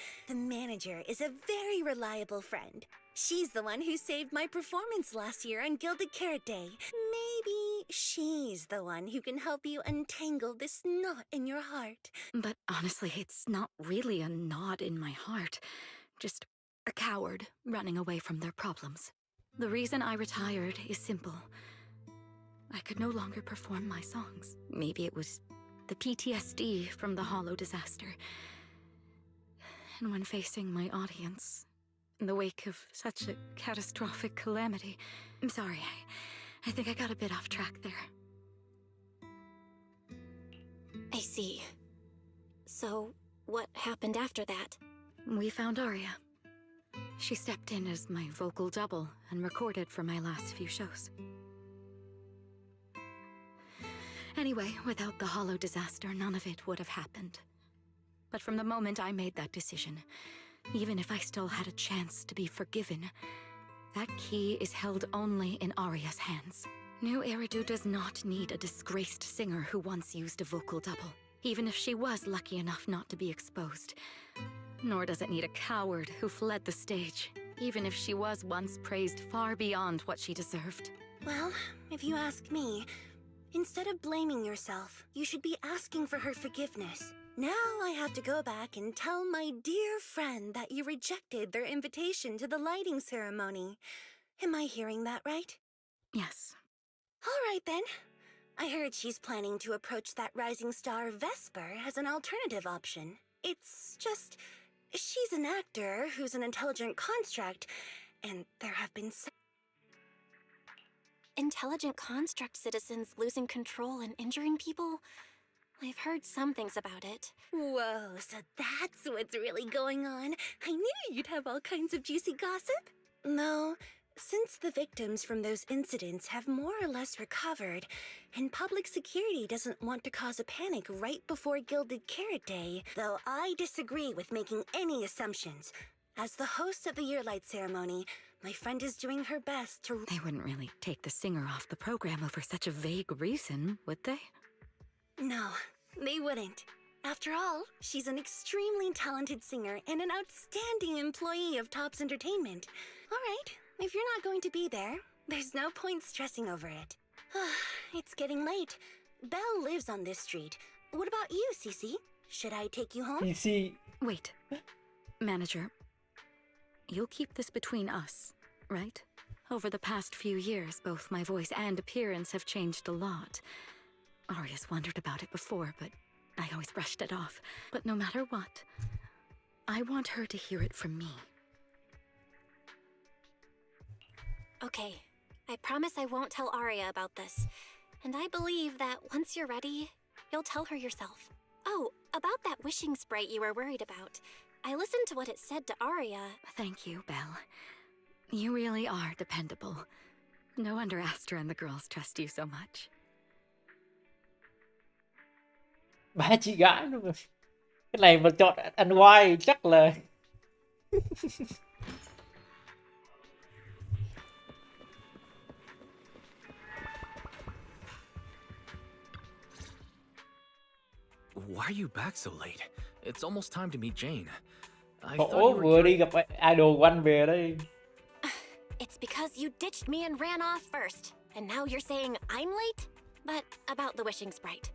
is a very reliable friend. She's the one who saved my performance last year on Gilded Carrot Day. Maybe she's the one who can help you untangle this knot in your heart. But honestly, it's not really a knot in my heart. Just a coward running away from their problems. The reason I retired is simple. I could no longer perform my songs. Maybe it was the PTSD from the Hollow disaster. And when facing my audience, in the wake of such a catastrophic calamity. I'm sorry, I think I got a bit off track there. I see. So, what happened after that? We found Aria. She stepped in as my vocal double and recorded for my last few shows. Anyway, without the Hollow disaster, none of it would have happened. But from the moment I made that decision, even if I still had a chance to be forgiven, that key is held only in Aria's hands. New Eridu does not need a disgraced singer who once used a vocal double, even if she was lucky enough not to be exposed. Nor does it need a coward who fled the stage, even if she was once praised far beyond what she deserved. Well, if you ask me, instead of blaming yourself, you should be asking for her forgiveness. Now I have to go back and tell my dear friend that you rejected their invitation to the lighting ceremony. Am I hearing that right? Yes. All right then. I heard she's planning to approach that rising star Vesper as an alternative option. It's just, she's an actor who's an intelligent construct, and there have been Intelligent construct citizens losing control and injuring people? I've heard some things about it. Whoa, so that's what's really going on. I knew you'd have all kinds of juicy gossip. No, since the victims from those incidents have more or less recovered, and public security doesn't want to cause a panic right before Gilded Carrot Day, though I disagree with making any assumptions. As the host of the Yearlight ceremony, my friend is doing her best to... They wouldn't really take the singer off the program over such a vague reason, would they? No, they wouldn't. After all, she's an extremely talented singer and an outstanding employee of Topps Entertainment. All right, if you're not going to be there, there's no point stressing over it. It's getting late. Belle lives on this street. What about you, Cece? Should I take you home? PC. Wait. Manager, you'll keep this between us, right? Over the past few years, both my voice and appearance have changed a lot. Aria's wondered about it before, but I always brushed it off. But no matter what, I want her to hear it from me. Okay, I promise I won't tell Aria about this. And I believe that once you're ready, you'll tell her yourself. Oh, about that wishing sprite you were worried about. I listened to what it said to Aria. Thank you, Belle. You really are dependable. No wonder Astra and the girls trust you so much. Ba chị gái luôn rồi. Cái này mà chọn ăn oai chắc là Why are you back so late? It's almost time to meet Jane. I thought you Ủa were vừa đi gặp idol của anh về đây. It's because you ditched me and ran off first. And now you're saying I'm late? But about the wishing sprite.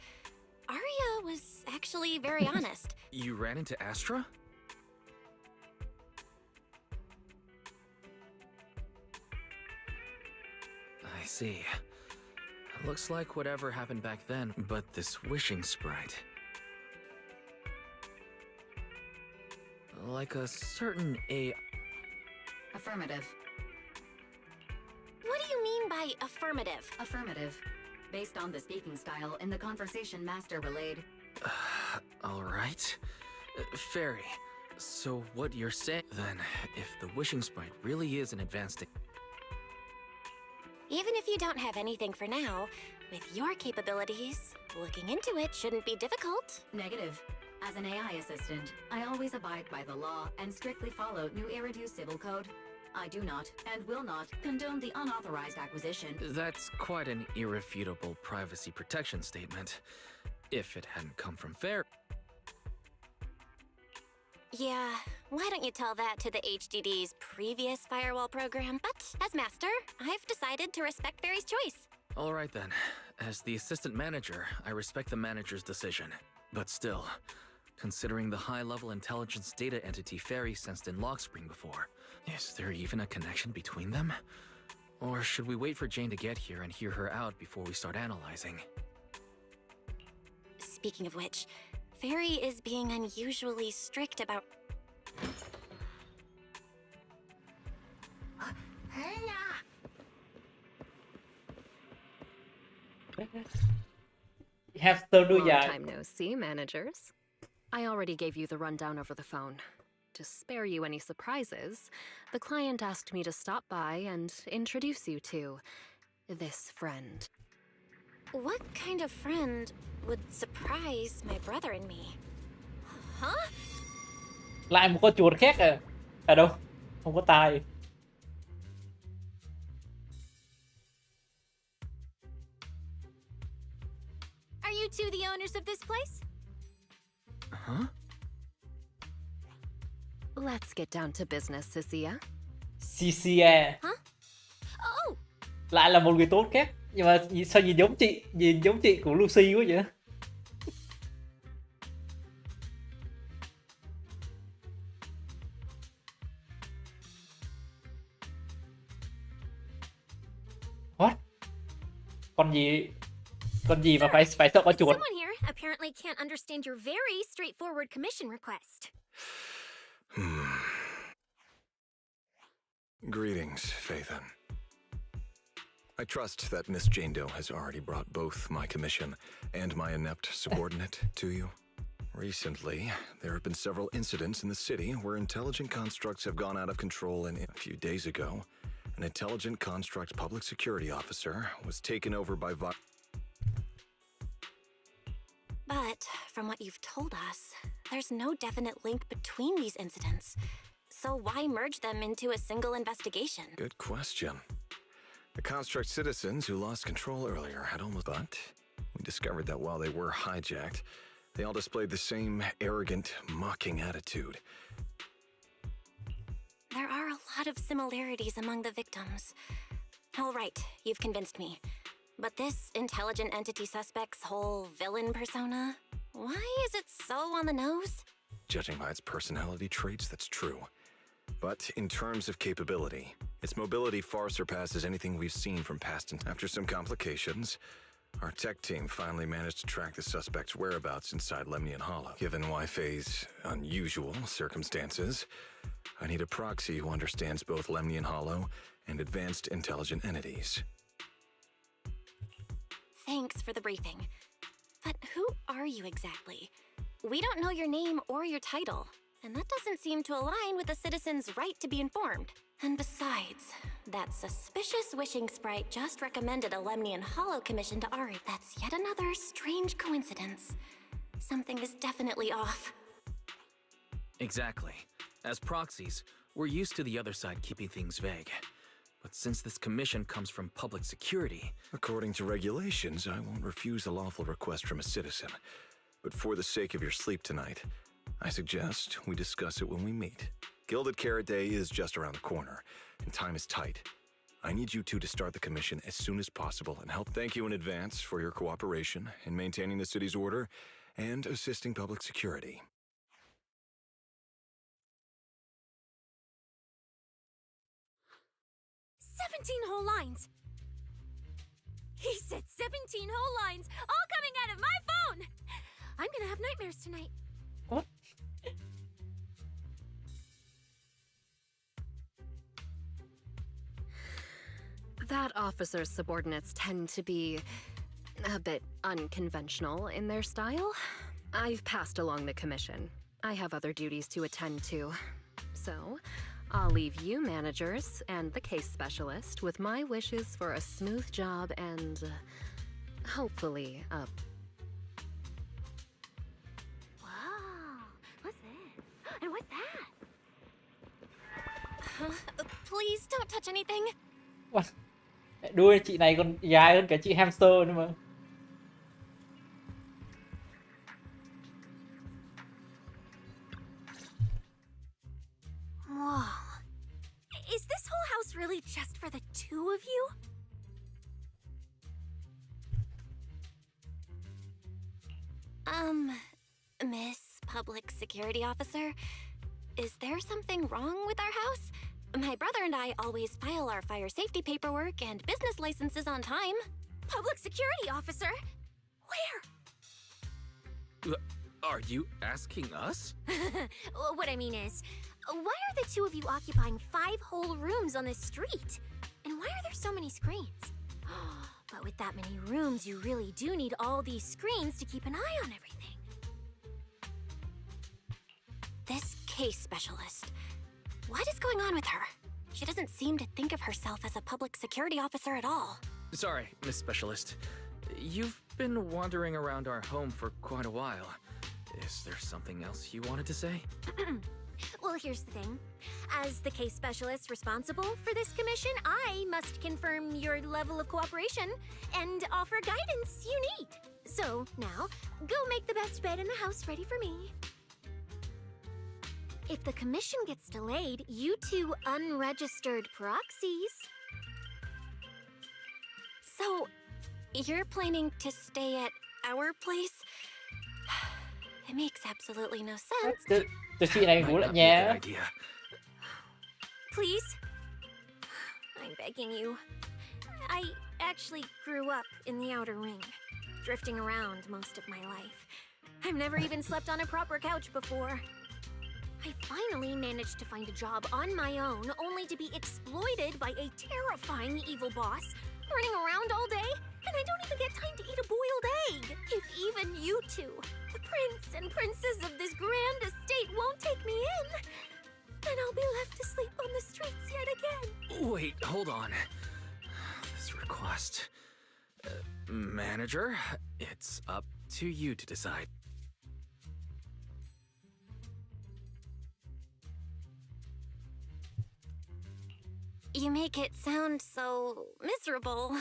Aria was actually very honest. You ran into Astra? I see. Looks like whatever happened back then, but this wishing sprite. Like a certain Affirmative. What do you mean by affirmative? Affirmative. Based on the speaking style in the conversation Master relayed. Alright. Fairy, so what you're saying then, if the wishing sprite really is an advanced... Even if you don't have anything for now, with your capabilities, looking into it shouldn't be difficult. Negative. As an AI assistant, I always abide by the law and strictly follow New Eridu Civil Code. I do not, and will not, condone the unauthorized acquisition. That's quite an irrefutable privacy protection statement. If it hadn't come from Fairy... Yeah, why don't you tell that to the HDD's previous firewall program? But as master, I've decided to respect Fairy's choice. Alright then. As the assistant manager, I respect the manager's decision. But still, considering the high-level intelligence data entity Fairy sensed in Logspring before, is there even a connection between them? Or should we wait for Jane to get here and hear her out before we start analyzing? Speaking of which, Fairy is being unusually strict about... Hamster đuôi Long dài. time no see, managers. I already gave you the rundown over the phone. To spare you any surprises, the client asked me to stop by and introduce you to this friend. What kind of friend would surprise my brother and me? Huh? Lại một con chuột khác à? À đâu? Không có tai. Are you two the owners of this place? Huh? Let's get down to business, Sisia. Ccia. Hả? Oh, Lại là một người tốt khác. Nhưng mà sao nhìn giống chị của Lucy quá vậy? What? Con gì mà phải sợ con chuột? someone here apparently can't understand your very straightforward commission request. Greetings, Phaethon. I trust that Miss Jane Doe has already brought both my commission and my inept subordinate to you. Recently, there have been several incidents in the city where intelligent constructs have gone out of control, and a few days ago, an intelligent construct public security officer was taken over by But from what you've told us, there's no definite link between these incidents. So why merge them into a single investigation? Good question. The construct citizens who lost control earlier had almost... But we discovered that while they were hijacked, they all displayed the same arrogant, mocking attitude. There are a lot of similarities among the victims. All right, you've convinced me. But this intelligent entity suspect's whole villain persona, why is it so on the nose? Judging by its personality traits, that's true. But in terms of capability, its mobility far surpasses anything we've seen from past. And after some complications, our tech team finally managed to track the suspect's whereabouts inside Lemnian Hollow. Given Wi-Fi's unusual circumstances, I need a proxy who understands both Lemnian Hollow and advanced intelligent entities. Thanks for the briefing. But who are you exactly? We don't know your name or your title, and that doesn't seem to align with the citizens' right to be informed. And besides, that suspicious wishing sprite just recommended a Lemnian Hollow commission to Ari. That's yet another strange coincidence. Something is definitely off. Exactly. As proxies, we're used to the other side keeping things vague. But since this commission comes from public security... According to regulations, I won't refuse a lawful request from a citizen. But for the sake of your sleep tonight, I suggest we discuss it when we meet. Gilded Carrot Day is just around the corner, and time is tight. I need you two to start the commission as soon as possible and help. Thank you in advance for your cooperation in maintaining the city's order and assisting public security. 17 whole lines. He said 17 whole lines, all coming out of my phone. I'm gonna have nightmares tonight. What? That officer's subordinates tend to be a bit unconventional in their style. I've passed along the commission. I have other duties to attend to. So, I'll leave you managers and the case specialist with my wishes for a smooth job and hopefully a... Wow, what's this? And what's that? Please don't touch anything. What? Đuôi chị này còn dài hơn cả chị hamster nữa mà. Whoa. Is this whole house really just for the two of you? Miss Public Security Officer, is there something wrong with our house? My brother and I always file our fire safety paperwork and business licenses on time. Public Security Officer? Where? Are you asking us? What I mean is, why are the two of you occupying 5 whole rooms on this street? And why are there so many screens? But with that many rooms, you really do need all these screens to keep an eye on everything. This case specialist. What is going on with her? She doesn't seem to think of herself as a public security officer at all. Sorry, Miss Specialist. You've been wandering around our home for quite a while. Is there something else you wanted to say? Well, here's the thing. As the case specialist responsible for this commission, I must confirm your level of cooperation and offer guidance you need. So, now, go make the best bed in the house ready for me. If the commission gets delayed, you two unregistered proxies. So, you're planning to stay at our place? It makes absolutely no sense. Từ khi này ngủ Might lại not be a nhà. good idea. Please? I'm begging you. I actually grew up in the outer ring, drifting around most of my life. I've never even slept on a proper couch before. I finally managed to find a job on my own, only to be exploited by a terrifying evil boss, running around all day, and I don't even get time to eat a boiled egg. If even you two, the prince and princess of this grand estate, won't take me in, then I'll be left to sleep on the streets yet again. Wait, hold on. This request... manager, it's up to you to decide. You make it sound so miserable.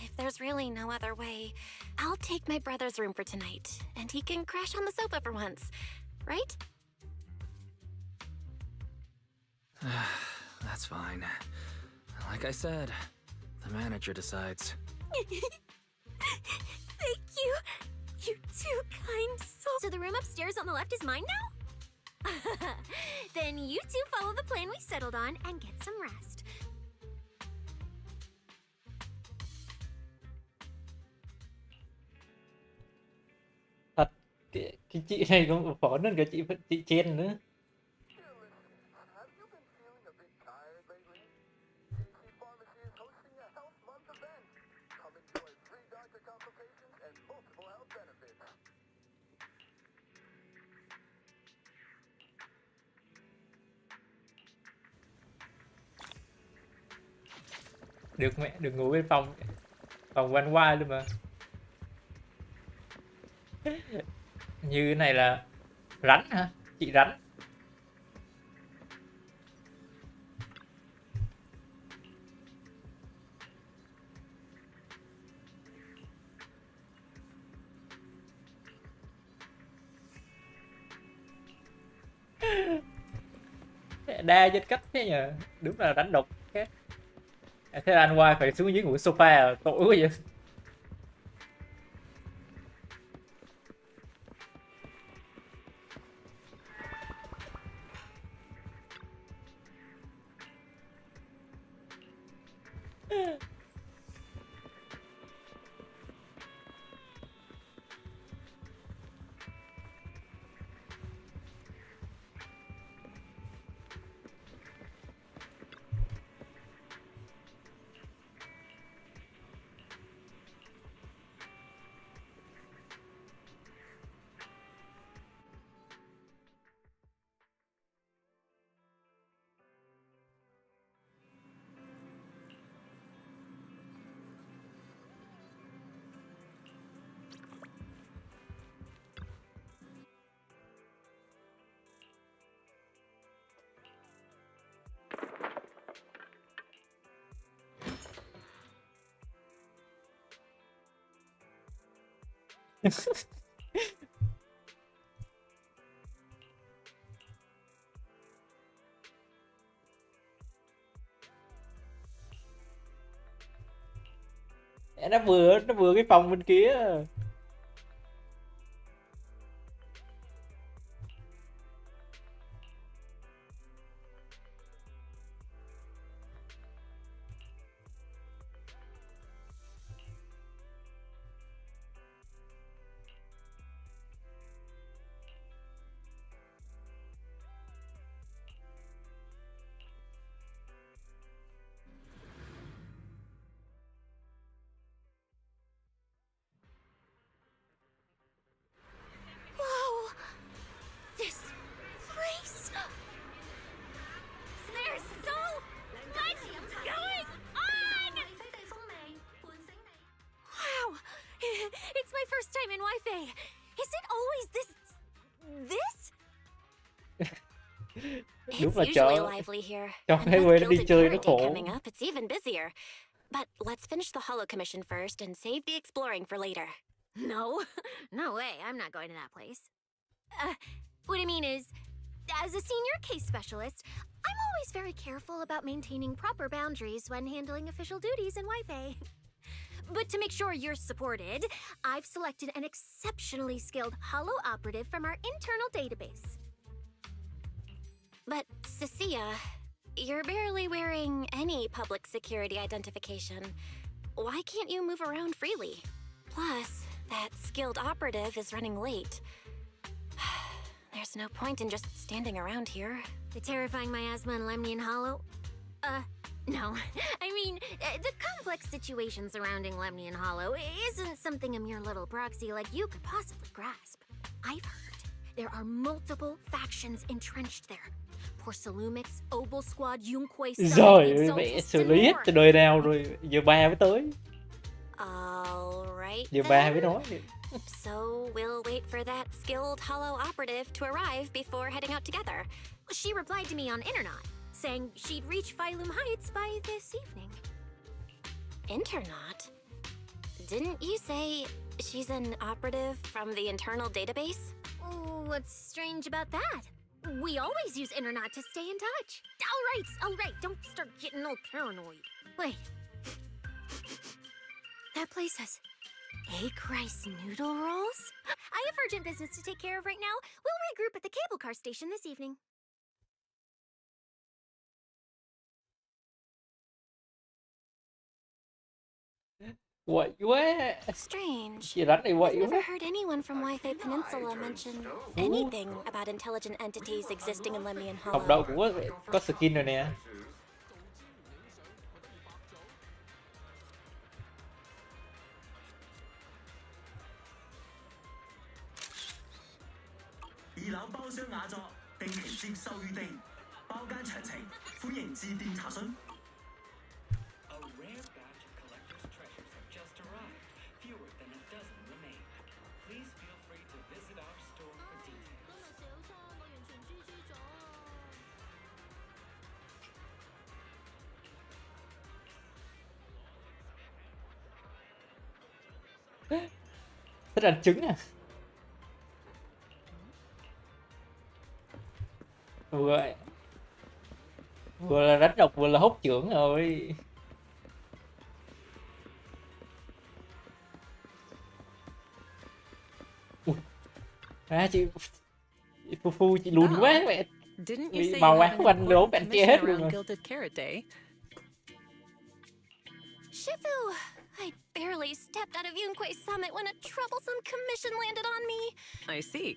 If there's really no other way, I'll take my brother's room for tonight, and he can crash on the sofa for once, right? That's fine. Like I said, the manager decides. Thank you. You two kind souls. So the room upstairs on the left is mine now? Then you two follow the plan we settled on and get some rest. Thật, cái chị này cũng khó hơn cả chị trên nữa. Have you been feeling a bit tired lately? AC Pharmacy is hosting a Health Month event. Come enjoy free doctor consultations and multiple health benefits. Được mẹ, được ngủ bên phòng văn hoa luôn mà. Như cái này là rắn hả? Chị rắn. Đa chất cách thế nhờ. Đúng là rắn độc. Thế là anh White phải xuống dưới ngủ sofa à? Tội quá vậy. Nó vừa cái phòng bên kia. way! Is it always this? Đúng It's là usually chợ lively here. trong And cái with quê nó đi Gilded chơi nó Carrot Day khổ. coming up, it's even busier. But let's finish the Hollow Commission first and save the exploring for later. No, no way, I'm not going to that place. What I mean is, as a senior case specialist, I'm always very careful about maintaining proper boundaries when handling official duties in Wi-Fi. But to make sure you're supported, I've selected an exceptionally skilled holo operative from our internal database. But, Cecilia, you're barely wearing any public security identification. Why can't you move around freely? Plus, that skilled operative is running late. There's no point in just standing around here. The terrifying miasma in Lemnian Hollow? No. I mean, the complex situation surrounding Lemnian Hollow isn't something a mere little proxy like you could possibly grasp. I've heard there are multiple factions entrenched there. Porcelumix, Obel Squad, Yunquay, Rồi mẹ xử lý hết từ đời nào rồi, giờ ba mới tới. Alright Giờ ba mới then. nói. So we'll wait for that skilled hollow operative to arrive before heading out together. She replied to me on Internet, saying she'd reach Phylum Heights by this evening. Internaut? Didn't you say she's an operative from the internal database? What's strange about that? We always use Internet to stay in touch. All right, don't start getting all paranoid. Wait. That place has egg rice noodle rolls? I have urgent business to take care of right now. We'll regroup at the cable car station this evening. Quậy quá. Strange. Chị đánh này I've quậy never quá. heard anyone from Wi-Fi Peninsula mention anything about intelligent entities existing in Lemnian Học Hollow. đâu cũng có skin rồi nè. Thích ăn trứng à? Vừa là đánh độc vừa là hốt trưởng rồi. Chị Phu chị lùn quá mẹ. Bị màu áo của anh đố bạn che hết luôn rồi. Shifu! I barely stepped out of Yunquay's summit when a troublesome commission landed on me. I see.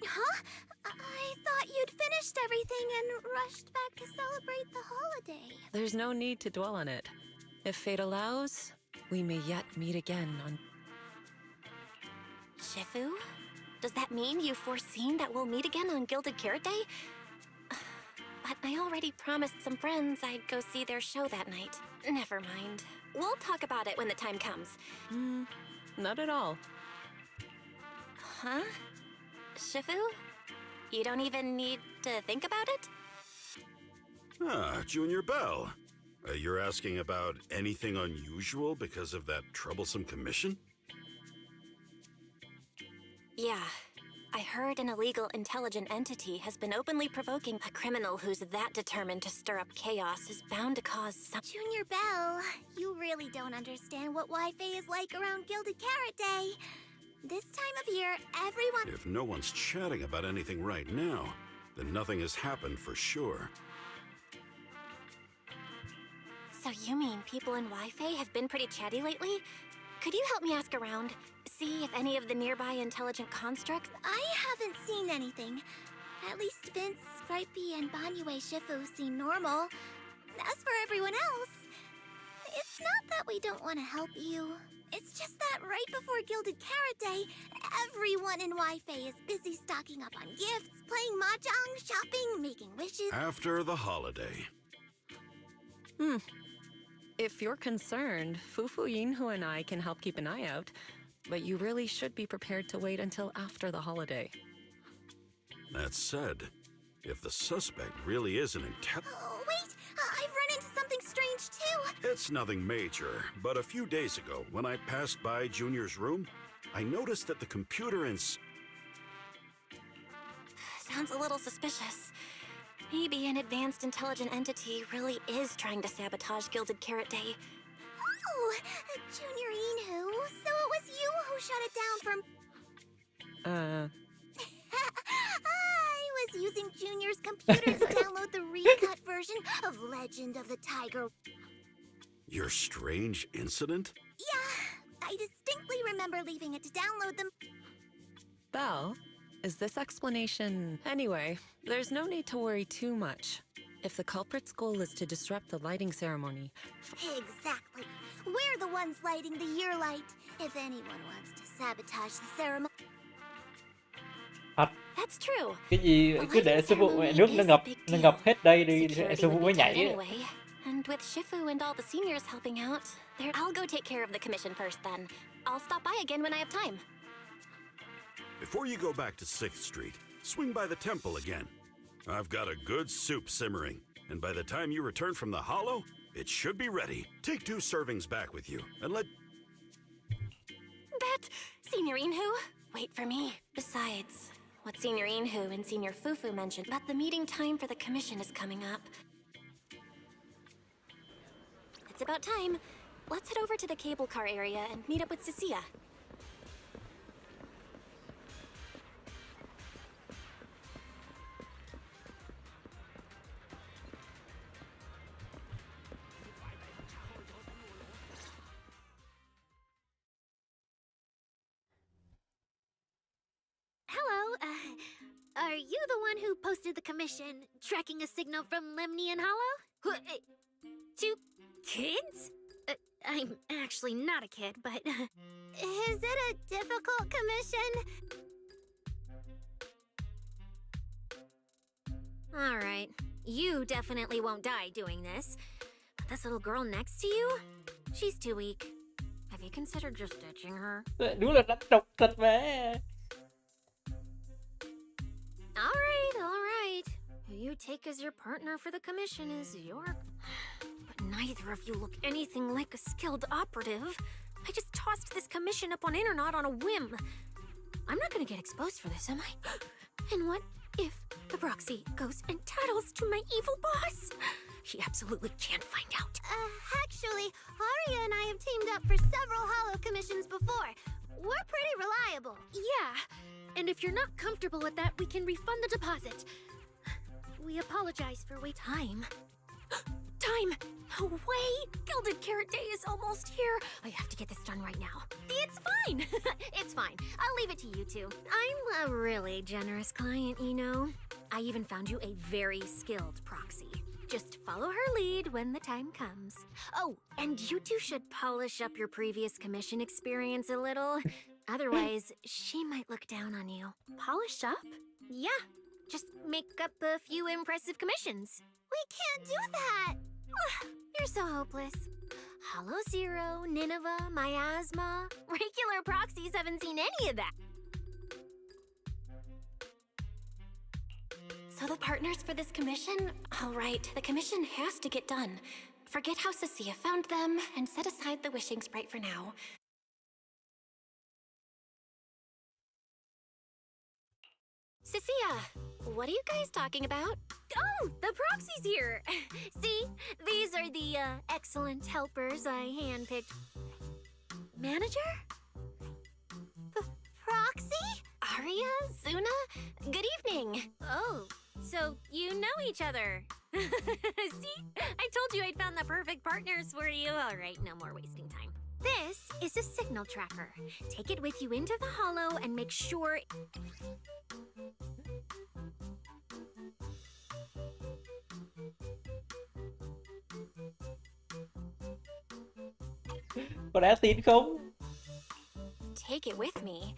Huh? I thought you'd finished everything and rushed back to celebrate the holiday. There's no need to dwell on it. If fate allows, we may yet meet again on... Shifu? Does that mean you've foreseen that we'll meet again on Gilded Carrot Day? But I already promised some friends I'd go see their show that night. Never mind. We'll talk about it when the time comes. Not at all. Huh? Shifu? You don't even need to think about it? Ah, Junior Bell. You're asking about anything unusual because of that troublesome commission? Yeah. I heard an illegal intelligent entity has been openly provoking a criminal who's that determined to stir up chaos is bound to cause some... Junior Bell, you really don't understand what Wi-Fi is like around Gilded Carrot Day. This time of year, everyone... If no one's chatting about anything right now, then nothing has happened for sure. So you mean people in Wi-Fi have been pretty chatty lately? Could you help me ask around? See if any of the nearby intelligent constructs... I haven't seen anything. At least Vince, Stripey, and Banyue Shifu seem normal. As for everyone else, it's not that we don't want to help you. It's just that right before Gilded Carrot Day, everyone in Wi-Fi is busy stocking up on gifts, playing mahjong, shopping, making wishes. After the holiday. If you're concerned, Fufu Yinhu and I can help keep an eye out. but you really should be prepared to wait until after the holiday. That said, if the suspect really is an Oh, wait! I've run into something strange too! It's nothing major, but a few days ago, when I passed by Junior's room, I noticed that the computer Sounds a little suspicious. Maybe an advanced intelligent entity really is trying to sabotage Gilded Carrot Day. Oh, Junior Inhu, so it was you who shut it down from... I was using Junior's computer to download the recut version of Legend of the Tiger. Your strange incident? Yeah, I distinctly remember leaving it to download them. Belle, is this explanation... Anyway, there's no need to worry too much. If the culprit's goal is to disrupt the lighting ceremony... Exactly. We're the ones lighting the year light. If anyone wants to sabotage the ceremony... That's true. Cái gì cứ để sư phụ mẹ nước nó ngập hết đây đi để sư phụ mới nhảy ấy. Anyway, and with Shifu and all the seniors helping out, I'll go take care of the commission first then. I'll stop by again when I have time. Before you go back to 6th Street, swing by the temple again. I've got a good soup simmering, and by the time you return from the hollow, it should be ready. Take 2 servings back with you, and let... That... Senior Inhu, wait for me. Besides, what Senior Inhu and Senior Fufu mentioned about the meeting time for the commission is coming up. It's about time. Let's head over to the cable car area and meet up with Cecilia. Hello, are you the one who posted the commission, tracking a signal from Lemny and Hollow? 2 kids? I'm actually not a kid, but... Is it a difficult commission? Alright, you definitely won't die doing this. But this little girl next to you? She's too weak. Have you considered just ditching her? Đúng là đánh độc thật mà. Alright. Who you take as your partner for the commission is your... But neither of you look anything like a skilled operative. I just tossed this commission up on internet on a whim. I'm not gonna get exposed for this, am I? And what if the proxy goes and tattles to my evil boss? He absolutely can't find out. Actually, Arya and I have teamed up for several Hollow commissions before. We're pretty reliable. Yeah, and if you're not comfortable with that, we can refund the deposit. We apologize for wait time. Time! No way! Gilded Carrot Day is almost here. I have to get this done right now. It's fine. It's fine. I'll leave it to you two. I'm a really generous client, you know. I even found you a very skilled proxy. Just follow her lead when the time comes. Oh, and you two should polish up your previous commission experience a little. Otherwise, she might look down on you. Polish up? Yeah, just make up a few impressive commissions. We can't do that. You're so hopeless. Hollow Zero, Nineveh, Miasma. Regular proxies haven't seen any of that. So the partners for this commission? All right, the commission has to get done. Forget how Cecilia found them and set aside the wishing sprite for now. Cecilia, what are you guys talking about? Oh, the proxy's here. See, these are the excellent helpers I handpicked. Manager? Proxy? Arya, Zuna, good evening. Oh, so you know each other. See, I told you I'd found the perfect partners for you. All right, no more wasting time. This is a signal tracker. Take it with you into the hollow and make sure... Có đáng tin không? Take it with me?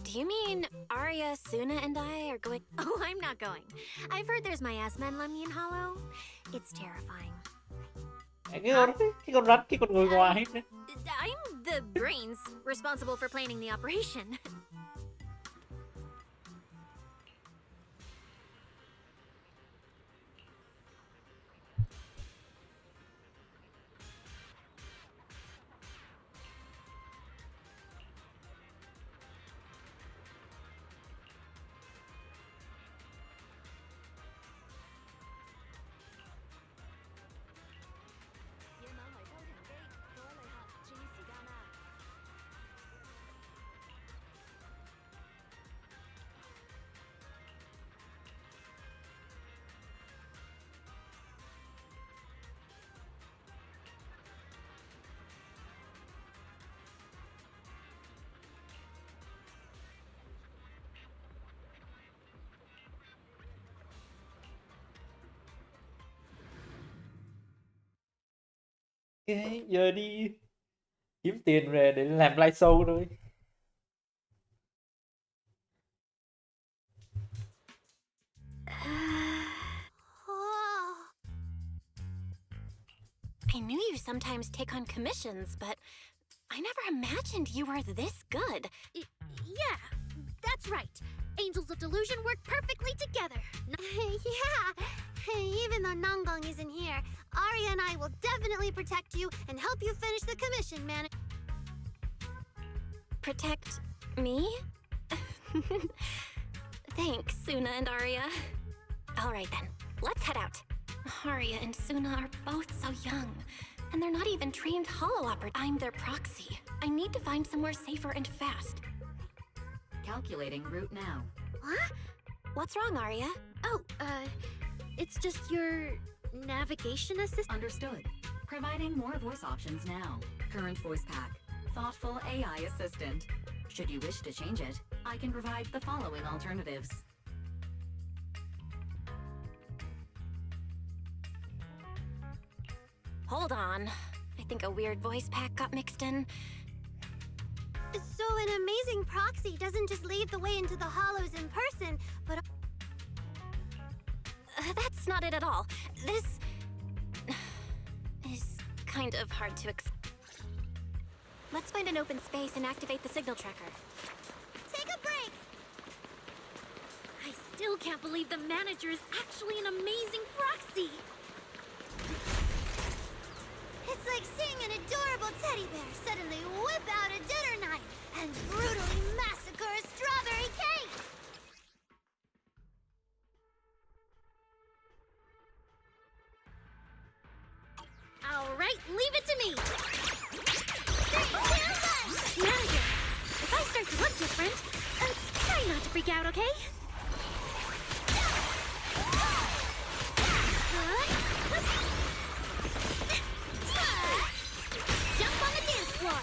Do you mean Arya, Suna, and I are going... Oh, I'm not going. I've heard there's miasma in Lemnian Hollow. It's terrifying. Cái con rắn, cái con người ngoài hết đấy. I'm the brains responsible for planning the operation. Ok, giờ đi kiếm tiền về để làm live show thôi. I knew you sometimes take on commissions, but I never imagined you were this good. Yeah, that's right. Angels of Delusion work perfectly together. Yeah, even though Nanggong isn't here, Arya and I will definitely protect you and help you finish the commission, man. Protect me? Thanks, Suna and Arya. All right then, let's head out. Arya and Suna are both so young, and they're not even trained holo operators. I'm their proxy. I need to find somewhere safer and fast. Calculating route now. What? What's wrong, Arya? Oh, it's just your navigation assist. Understood. Providing more voice options now. Current voice pack. Thoughtful AI assistant. Should you wish to change it, I can provide the following alternatives. Hold on. I think a weird voice pack got mixed in. So an amazing proxy doesn't just lead the way into the hollows in person, but... That's not it at all. This... is kind of hard to explain. Let's find an open space and activate the signal tracker. Take a break! I still can't believe the manager is actually an amazing proxy. It's like seeing an adorable teddy bear suddenly whip out a dinner knife and brutally massacre a strawberry cake! All right, leave it to me. Manager, If I start to look different, try not to freak out, okay? jump on the dance floor!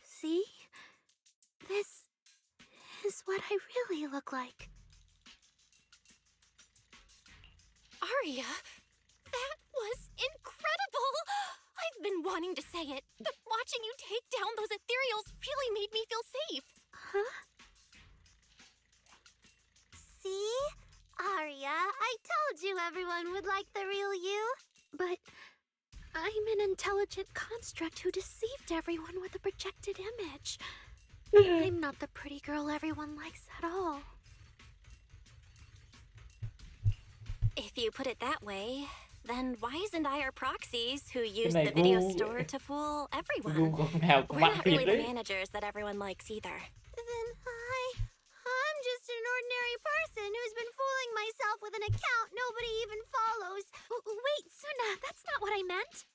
See? This is what I really look like. Arya, that was incredible! I've been wanting to say it, but watching you take down those ethereals really made me feel safe. Huh? See? Arya, I told you everyone would like the real you. But I'm an intelligent construct who deceived everyone with a projected image. I'm not the pretty girl everyone likes at all. If you put it that way, then Wise and I are proxies who use này the video ngu store vậy. to fool everyone. Ngu con nào cũng We're mắc not tiền really the đấy. managers that everyone likes either. Then I'm just an ordinary person who's been fooling myself with an account nobody even follows. Wait, Suna, that's not what I meant.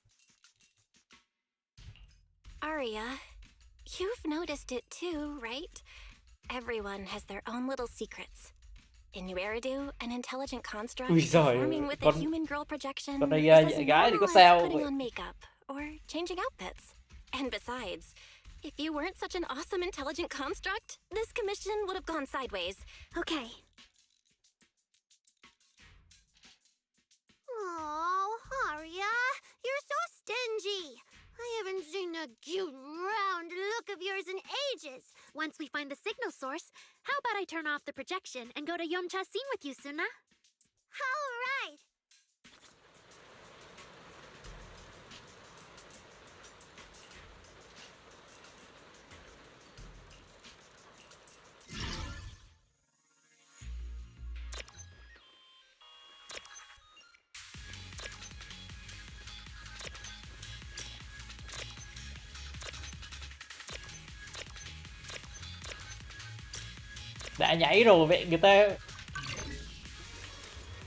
Arya, you've noticed it too, right? Everyone has their own little secrets. In Nueridu, an intelligent construct Ui giời, forming with a con human girl projection con này is as dạy gái thì có normal as sao putting vậy? on makeup or changing outfits. And besides, if you weren't such an awesome intelligent construct, this commission would have gone sideways. Okay. Oh, Arya, you're so stingy. I haven't seen that cute round look of yours in ages. Once we find the signal source, how How about I turn off the projection and go to Yomcha scene with you, Suna? Alright! Đã nhảy rồi vậy người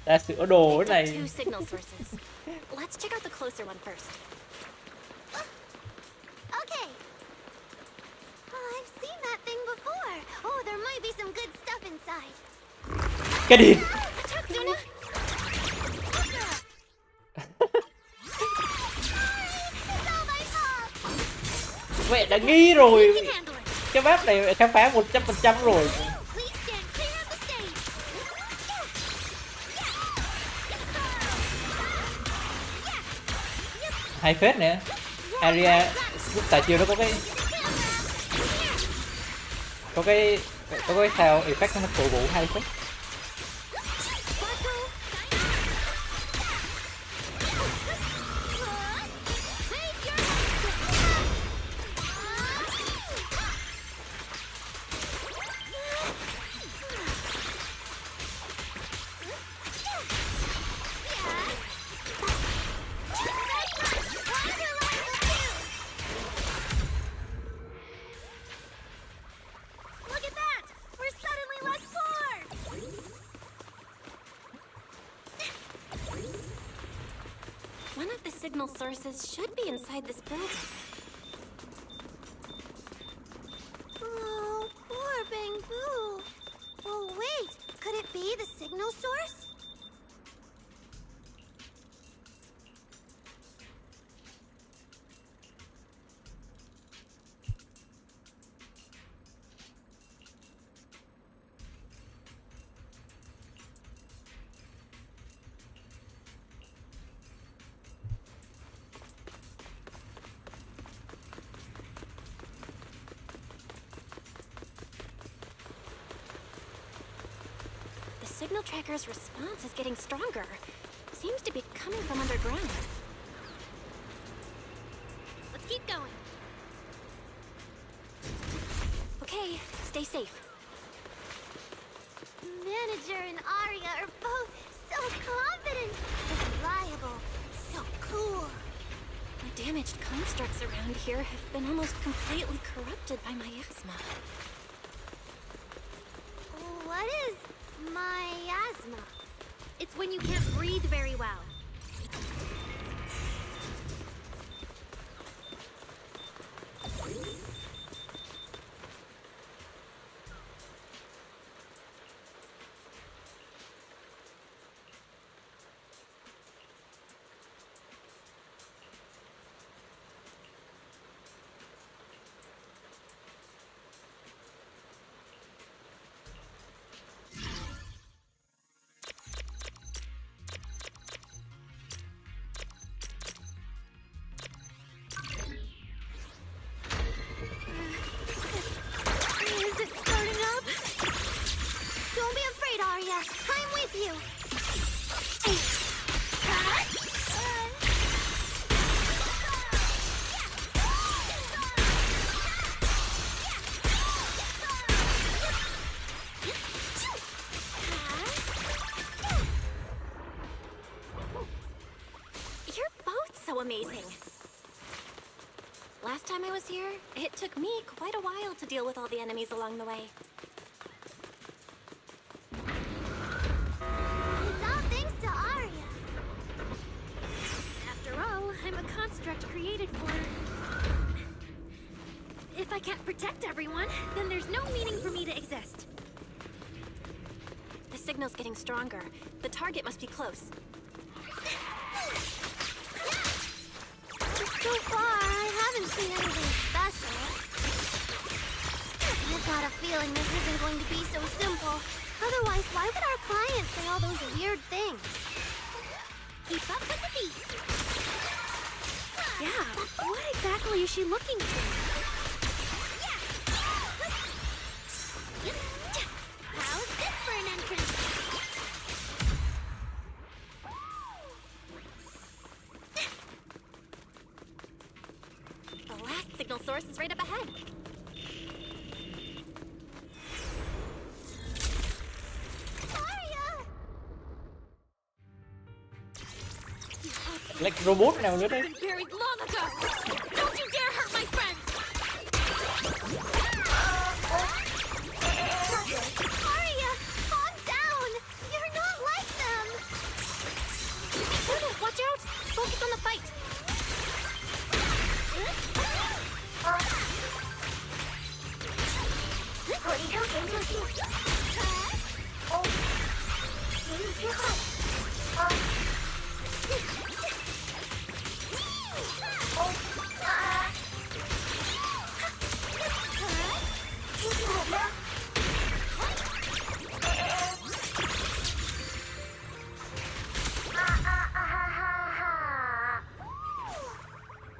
ta sửa đồ cái này. Two signal sources. Let's check out the closer one first. Okay. Oh, I've seen that thing before. Oh, there might be some good stuff inside. Cái gì? Attack, Suna! It's all my fault. Mẹ đã nghi rồi. You can handle it. Cái map này khám phá 100% rồi. Please stand clear of the stage. Hay phết nè. Area lúc tài chiều nó có cái sao effect nó cổ vũ hay phết. Look at that! We're suddenly less poor! One of the signal sources should be inside this building. Oh, poor Bangbu. Oh, wait. Could it be the signal source? The signal tracker's response is getting stronger. Seems to be coming from underground. Let's keep going. Okay, stay safe. Manager and Arya are both so confident, so reliable, so cool. The damaged constructs around here have been almost completely corrupted by miasma. What is miasma? It's when you can't breathe very well. Is it starting up? Don't be afraid, Arya. I'm with you. You're both so amazing. Last time I was here, it took me quite a while to deal with all the enemies along the way. It's all thanks to Arya. After all, I'm a construct created for... If I can't protect everyone, then there's no meaning for me to exist. The signal's getting stronger. The target must be close. So far, I haven't seen anything special. I've got a feeling this isn't going to be so simple. Otherwise, why would our client say all those weird things? Keep up with the beat. Yeah, what exactly is she looking for? source is right up ahead. Aria! Like robot nào nữa đấy. Been buried long ago. Don't you dare hurt my friends. Aria, calm down! You're not like them! Suna, watch out. Focus on the fight.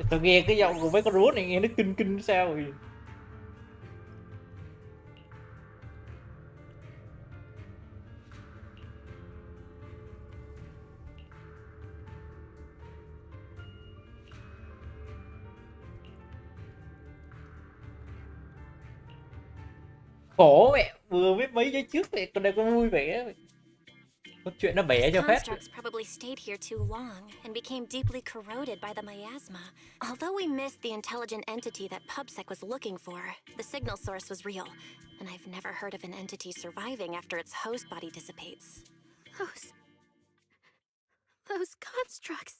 Tôi nghe cái giọng của mấy con rú này nghe nó kinh kinh sao rồi. Khổ mẹ, vừa viết mấy giây trước thì còn đây có vui vẻ. Có chuyện nó bẻ cho phép. Constructs probably stayed here too long and became deeply corroded by the miasma. Although we missed the intelligent entity that PubSec was looking for, the signal source was real, and I've never heard of an entity surviving after its host body dissipates. Those constructs.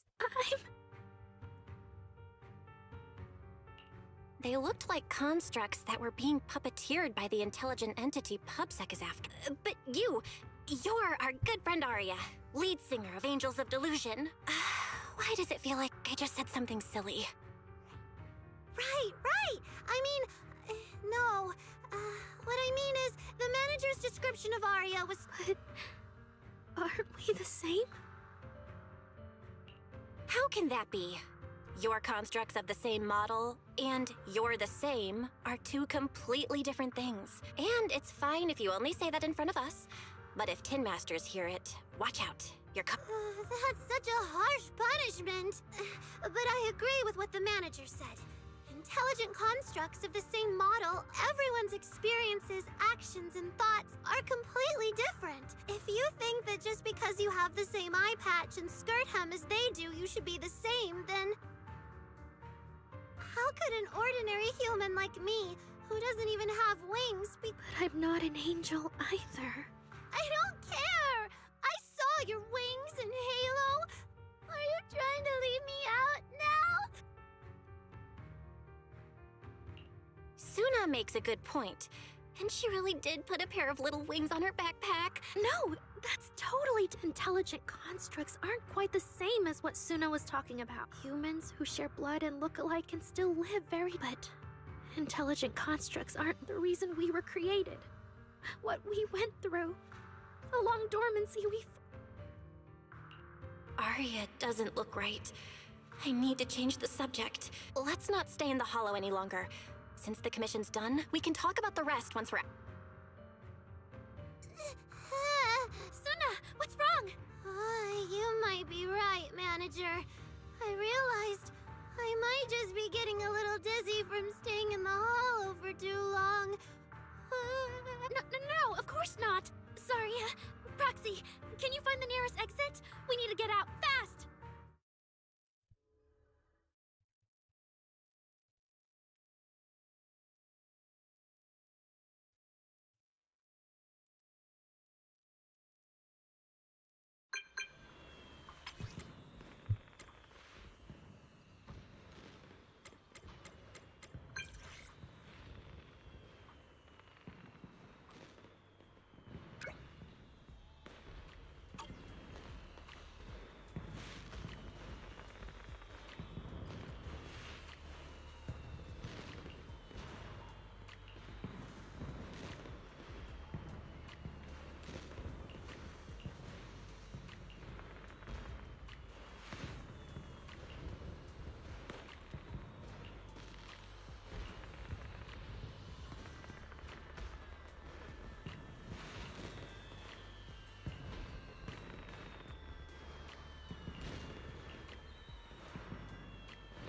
They looked like constructs that were being puppeteered by the intelligent entity PubSec is after. But you're our good friend Aria, lead singer of Angels of Delusion. Why does it feel like I just said something silly? Right! I mean, no. What I mean is, the manager's description of Aria was... But aren't we the same? How can that be? Your constructs of the same model and you're the same are two completely different things. And it's fine if you only say that in front of us. But if Tin Masters hear it, watch out. That's such a harsh punishment. But I agree with what the manager said. Intelligent constructs of the same model, everyone's experiences, actions, and thoughts are completely different. If you think that just because you have the same eye patch and skirt hem as they do, you should be the same, then... How could an ordinary human like me, who doesn't even have wings, be... But I'm not an angel either. I don't care! I saw your wings and halo! Are you trying to leave me out now? Suna makes a good point. And she really did put a pair of little wings on her backpack. No, that's totally... Intelligent constructs aren't quite the same as what Suna was talking about. Humans who share blood and look alike can still live very... But intelligent constructs aren't the reason we were created. What we went through, the long dormancy we've... Aria doesn't look right. I need to change the subject. Let's not stay in the hollow any longer. Since the commission's done, we can talk about the rest once we're... Suna, what's wrong? You might be right, manager. I realized I might just be getting a little dizzy from staying in the hollow for too long. No, of course not. Sorry, Proxy, can you find the nearest exit? We need to get out, fast!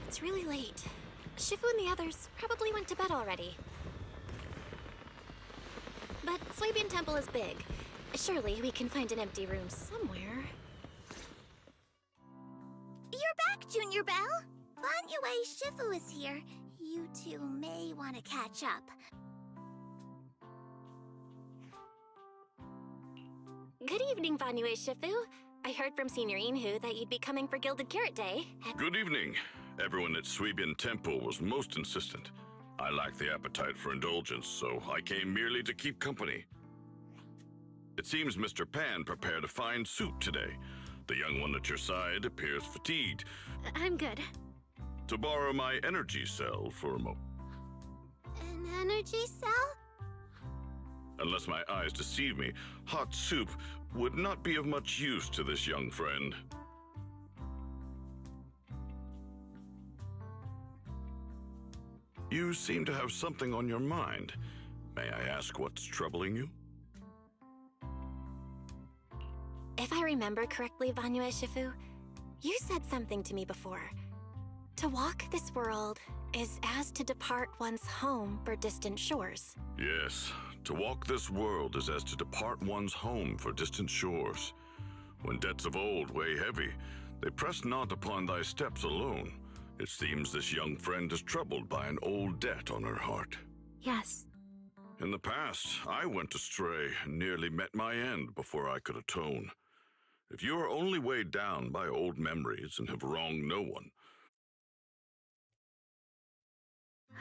It's really late. Shifu and the others probably went to bed already. But Suibian Temple is big. Surely we can find an empty room somewhere. You're back, Junior Belle. Vĩnh Shifu is here. You two may want to catch up. Good evening, Vĩnh Shifu. I heard from Senior Inhu that you'd be coming for Gilded Carrot Day. Good evening. Everyone at Suibian Temple was most insistent. I lack the appetite for indulgence, so I came merely to keep company. It seems Mr. Pan prepared a fine soup today. The young one at your side appears fatigued. I'm good. To borrow my energy cell for a moment. An energy cell? Unless my eyes deceive me, hot soup would not be of much use to this young friend. You seem to have something on your mind. May I ask what's troubling you? If I remember correctly, Vĩnh Shifu, you said something to me before. To walk this world is as to depart one's home for distant shores. Yes, to walk this world is as to depart one's home for distant shores. When debts of old weigh heavy, they press not upon thy steps alone. It seems this young friend is troubled by an old debt on her heart. Yes. In the past, I went astray and nearly met my end before I could atone. If you are only weighed down by old memories and have wronged no one,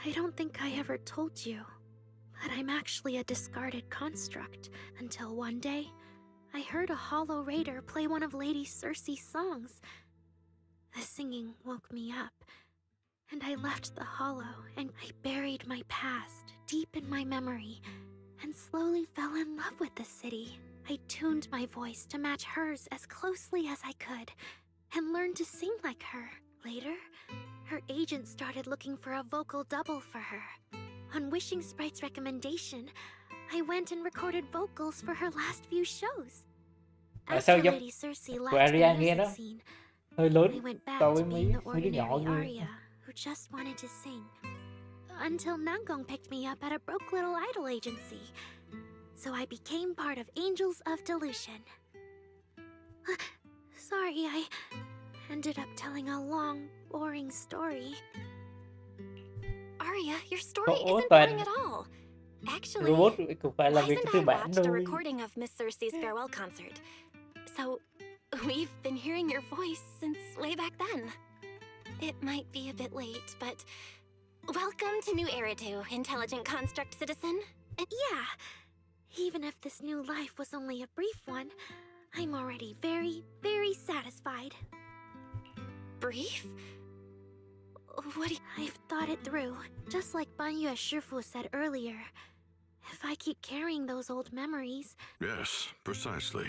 I don't think I ever told you, but I'm actually a discarded construct. Until one day, I heard a hollow raider play one of Lady Circe's songs. The singing woke me up, and I left the hollow, and I buried my past deep in my memory, and slowly fell in love with the city. I tuned my voice to match hers as closely as I could, and learned to sing like her. Later, her agent started looking for a vocal double for her. On Wishing Sprite's recommendation, I went and recorded vocals for her last few shows. Sao After giống Lady Circe của left the Aria nghe music nó scene, hơi I lớn went back so với to mấy being the mấy đứa nhỏ ordinary kia. Aria who just wanted to sing. Until Nangong picked me up at a broke little idol agency. So I became part of Angels of Delusion. Sorry, I ended up telling a long, boring story. Aria, your story Ủa, isn't toàn boring at all. Actually, robot cũng phải làm Wise việc and cho I tư bản watched a thôi. recording of Miss Circe's farewell concert. So, we've been hearing your voice since way back then. It might be a bit late, but welcome to New Eridu, intelligent construct citizen. Yeah, even if this new life was only a brief one, I'm already very, very satisfied. Brief? What do you... I've thought it through, just like Banya Shifu said earlier. If I keep carrying those old memories... yes, precisely.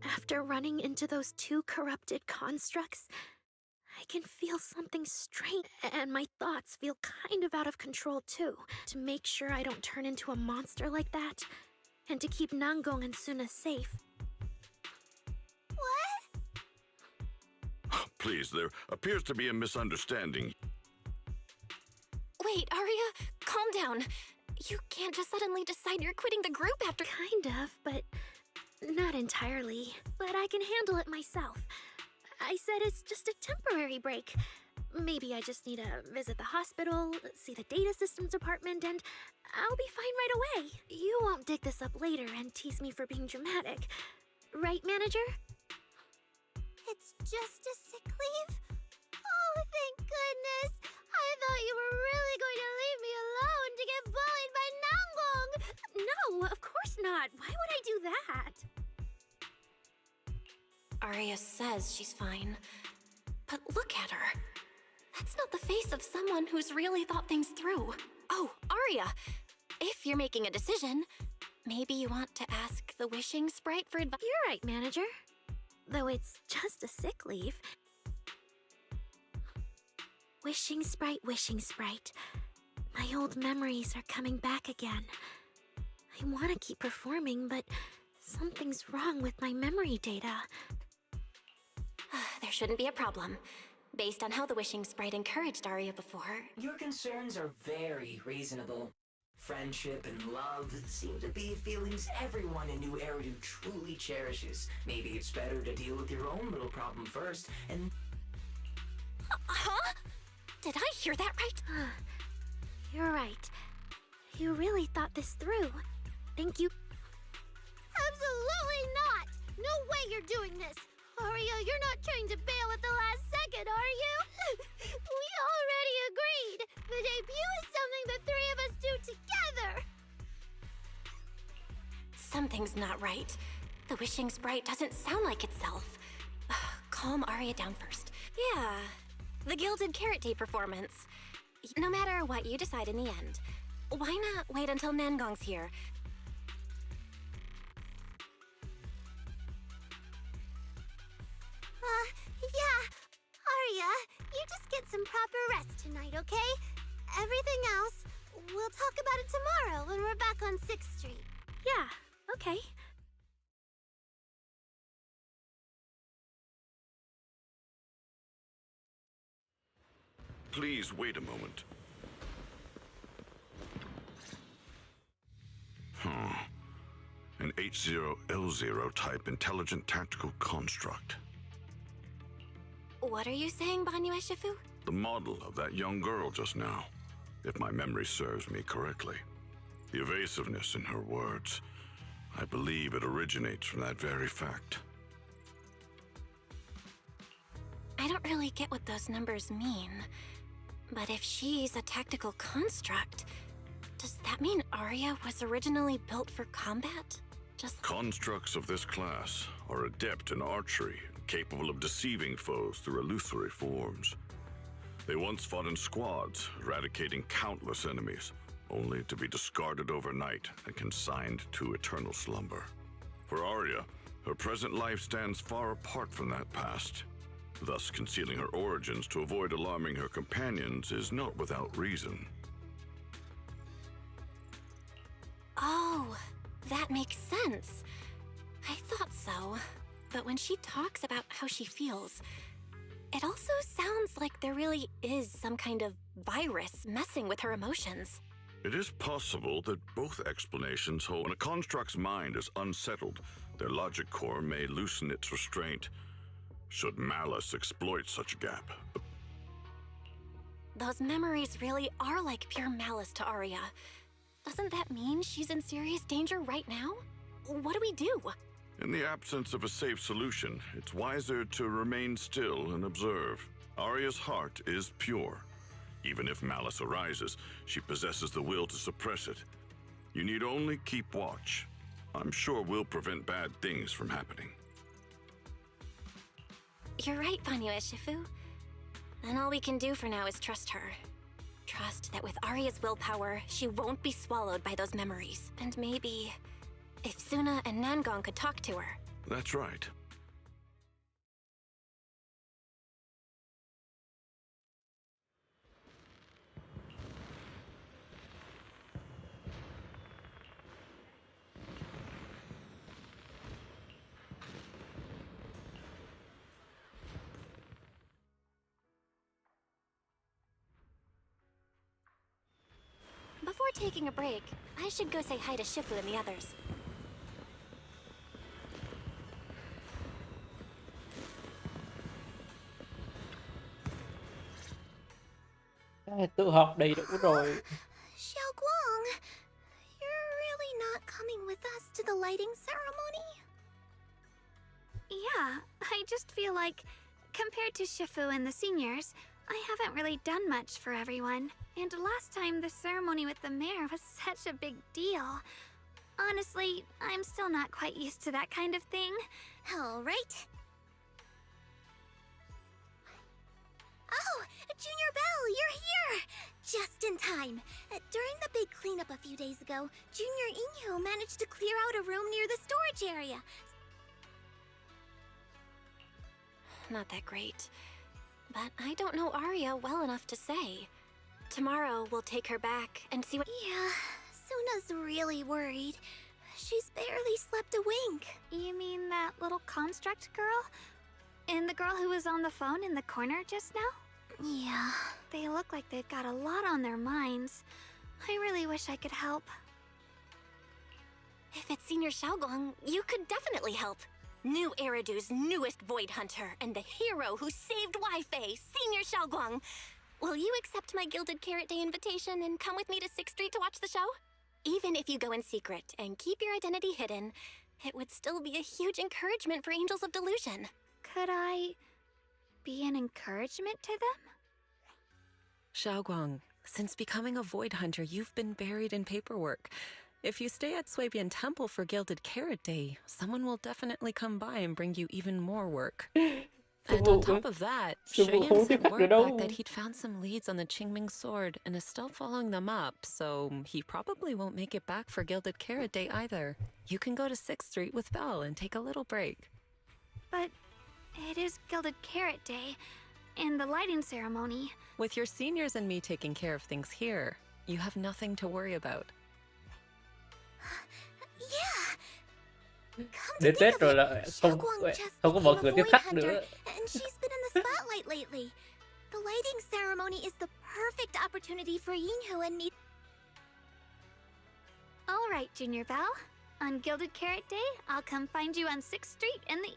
After running into those two corrupted constructs, I can feel something strange, and my thoughts feel kind of out of control too. To make sure I don't turn into a monster like that, and to keep Nangong and Suna safe. What? Please, there appears to be a misunderstanding. Wait, Aria, calm down. You can't just suddenly decide you're quitting the group after... Kind of, but not entirely. But I can handle it myself. I said it's just a temporary break. Maybe I just need to visit the hospital, see the data systems department, and I'll be fine right away. You won't dig this up later and tease me for being dramatic. Right, manager? It's just a sick leave? Oh, thank goodness! I thought you were really going to leave me alone to get bullied by Nangong! No, of course not. Why would I do that? Aria says she's fine. But look at her. That's not the face of someone who's really thought things through. Oh, Aria, if you're making a decision, maybe you want to ask the Wishing Sprite for advice. You're right, manager. Though it's just a sick leave. Wishing Sprite, Wishing Sprite. My old memories are coming back again. I want to keep performing, but something's wrong with my memory data. There shouldn't be a problem. based on how the wishing sprite encouraged Arya before. Your concerns are very reasonable. Friendship and love seem to be feelings everyone in New Eridu truly cherishes. Maybe it's better to deal with your own little problem first, and... Huh? Did I hear that right? You're right. You really thought this through. Thank you. Absolutely not! No way you're doing this! Arya, you're not trying to bail at the last second, are you? We already agreed! The debut is something the three of us do together! Something's not right. The wishing sprite doesn't sound like itself. Calm Arya down first. Yeah, the Gilded Carrot Day performance. No matter what you decide in the end, why not wait until Nangong's here? Yeah. Arya, you just get some proper rest tonight, okay? Everything else, we'll talk about it tomorrow when we're back on 6th Street. Yeah, okay. Please wait a moment. An H0L0 type intelligent tactical construct. What are you saying, Banyue Shifu? The model of that young girl just now, if my memory serves me correctly. The evasiveness in her words, I believe it originates from that very fact. I don't really get what those numbers mean. But if she's a tactical construct, does that mean Arya was originally built for combat? Constructs of this class are adept in archery, capable of deceiving foes through illusory forms. They once fought in squads, eradicating countless enemies, only to be discarded overnight and consigned to eternal slumber. For Arya, her present life stands far apart from that past. Thus, concealing her origins to avoid alarming her companions is not without reason. Oh, that makes sense. I thought so. But when she talks about how she feels, it also sounds like there really is some kind of virus messing with her emotions. It is possible that both explanations hold. When a construct's mind is unsettled, their logic core may loosen its restraint. Should malice exploit such a gap. Those memories really are like pure malice to Arya. Doesn't that mean she's in serious danger right now? What do we do? In the absence of a safe solution, it's wiser to remain still and observe. Arya's heart is pure. Even if malice arises, she possesses the will to suppress it. You need only keep watch. I'm sure we'll prevent bad things from happening. You're right, Banyue Shifu. And all we can do for now is trust her. Trust that with Arya's willpower, she won't be swallowed by those memories. And maybe, if Suna and Nangong could talk to her. That's right. Before taking a break, I should go say hi to Shifu and the others. Tự học đầy đủ rồi. Xiaoguang, you're really not coming with us to the lighting ceremony? Yeah, I just feel like, compared to Shifu and the seniors, I haven't really done much for everyone. And last time, the ceremony with the mayor was such a big deal. Honestly, I'm still not quite used to that kind of thing. All right. Oh, Junior Belle, you're here! Just in time. During the big cleanup a few days ago, Junior Inyo managed to clear out a room near the storage area. Not that great. But I don't know Arya well enough to say. Tomorrow, we'll take her back and see what— Yeah, Suna's really worried. She's barely slept a wink. You mean that little construct girl? And the girl who was on the phone in the corner just now? Yeah. They look like they've got a lot on their minds. I really wish I could help. If it's Senior Xiaoguang, you could definitely help. New Eridu's newest Void Hunter and the hero who saved Wi-Fi, Senior Xiaoguang. Will you accept my Gilded Carrot Day invitation and come with me to 6th Street to watch the show? Even if you go in secret and keep your identity hidden, it would still be a huge encouragement for Angels of Delusion. Could I be an encouragement to them? Xiaoguang, since becoming a Void Hunter, you've been buried in paperwork. If you stay at Swabian Temple for Gilded Carrot Day, someone will definitely come by and bring you even more work. And on top of that, Shuyan sent word back that he'd found some leads on the Qingming sword and is still following them up, so he probably won't make it back for Gilded Carrot Day either. You can go to 6th Street with Belle and take a little break. But it is Gilded Carrot Day, and the lighting ceremony. With your seniors and me taking care of things here, you have nothing to worry about. Đến Tết rồi là không có mở cửa tiếp khách nữa. And she's been in the spotlight lately. The lighting ceremony is the perfect opportunity for Yinhu and me. All right, Junior Belle. On Gilded Carrot Day, I'll come find you on 6th Street in the...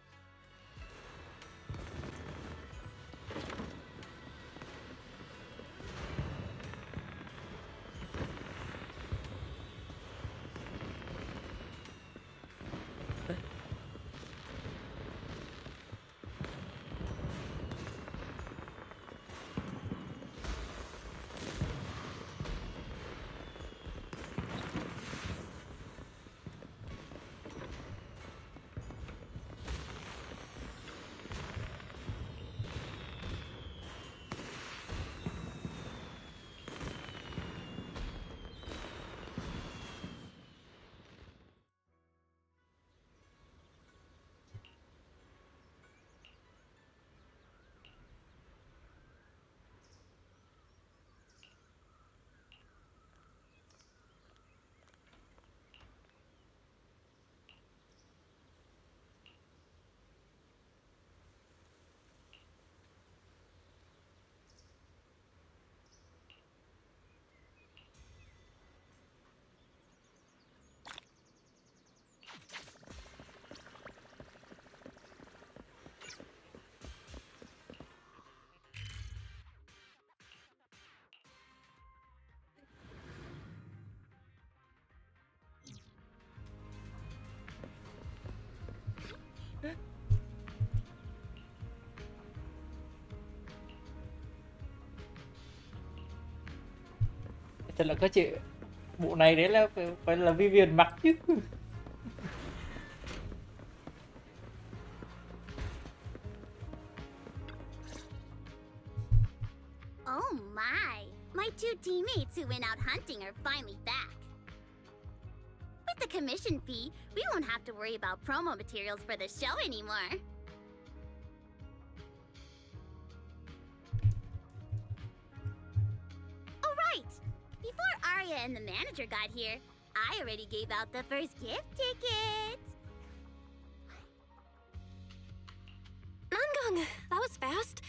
Thật là có chị bộ này đấy là phải là Vivian mặc chứ. Oh my two teammates who went out hunting are finally back. With the commission fee, we won't have to worry about promo materials for the show anymore. Oh right! Before Arya and the manager got here, I already gave out the first gift ticket. Nangang, that was fast.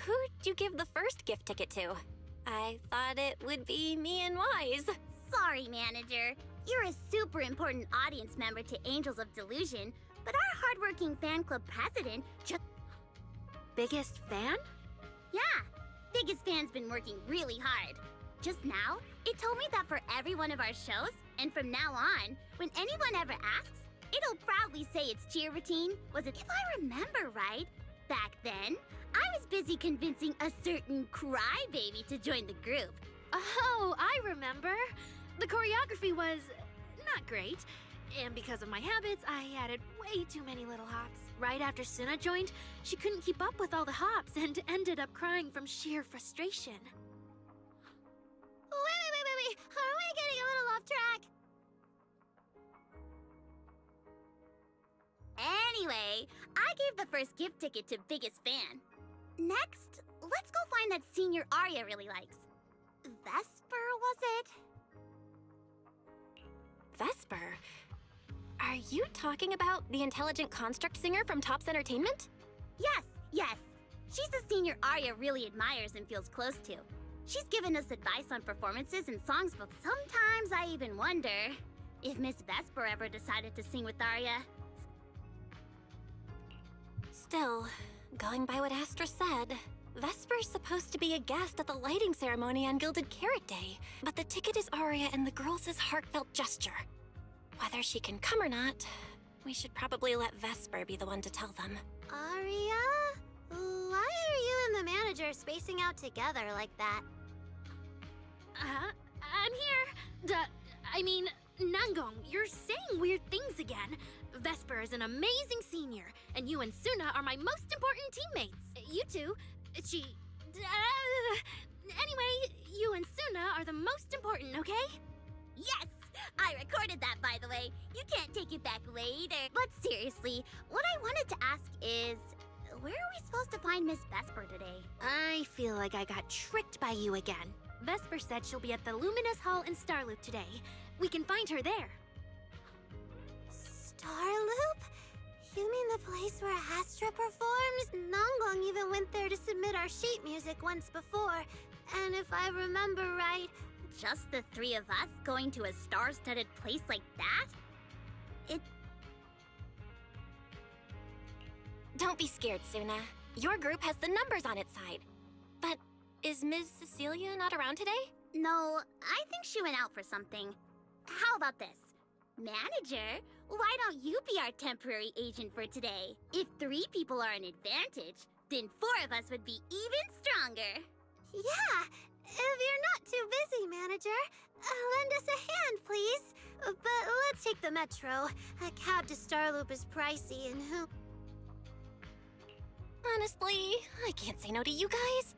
Who'd you give the first gift ticket to? I thought it would be me and Wise. Sorry, manager. You're a super important audience member to Angels of Delusion, but our hardworking fan club president just... Biggest fan? Yeah, biggest fan's been working really hard. Just now, it told me that for every one of our shows, and from now on, when anyone ever asks, it'll proudly say its cheer routine was it. If I remember right, back then, I was busy convincing a certain crybaby to join the group. Oh, I remember. The choreography was not great, and because of my habits, I added way too many little hops. Right after Suna joined, she couldn't keep up with all the hops and ended up crying from sheer frustration. Wait. Are we getting a little off track? Anyway, I gave the first gift ticket to biggest fan. Next, let's go find that senior Arya really likes. Vesper, was it? Vesper? Are you talking about the intelligent construct singer from Topps Entertainment? Yes, Yes, she's a senior Arya really admires and feels close to. She's given us advice on performances and songs, but sometimes I even wonder if Miss Vesper ever decided to sing with Arya. Still, going by what Astra said, Vesper's supposed to be a guest at the lighting ceremony on Gilded Carrot Day, but the ticket is Arya and the girls' heartfelt gesture. Whether she can come or not, we should probably let Vesper be the one to tell them. Arya? Why are you and the manager spacing out together like that? I'm here. I mean, Nangong, you're saying weird things again. Vesper is an amazing senior, and you and Suna are my most important teammates. You two, anyway, you and Suna are the most important, okay? Yes! I recorded that, by the way. You can't take it back later. But seriously, what I wanted to ask is, where are we supposed to find Miss Vesper today? I feel like I got tricked by you again. Vesper said she'll be at the Luminous Hall in Starloop today. We can find her there. Starloop? You mean the place where Astra performs? Nangong even went there to submit our sheet music once before. And if I remember right... Just the three of us going to a star-studded place like that? Don't be scared, Suna. Your group has the numbers on its side. But is Ms. Cecilia not around today? No, I think she went out for something. How about this? Manager, why don't you be our temporary agent for today? If 3 people are an advantage, then 4 of us would be even stronger. Yeah, if you're not too busy, manager, lend us a hand, please. But let's take the metro. A cab to Starloop is pricey, and who... Honestly, I can't say no to you guys.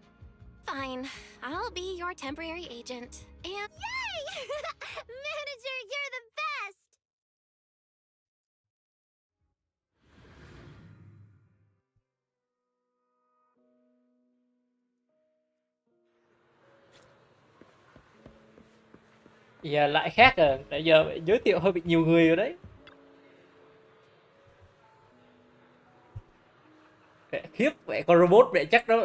Fine, I'll be your temporary agent. And... Yay! Manager, you're the best! Giờ lại khác rồi, nãy giờ giới thiệu hơi bị nhiều người rồi đấy. Mẹ khiếp, mẹ con robot mẹ chắc nó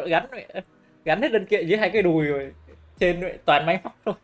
gắn hết linh kiện dưới 2 cái đùi rồi. Trên mẹ toàn máy móc thôi.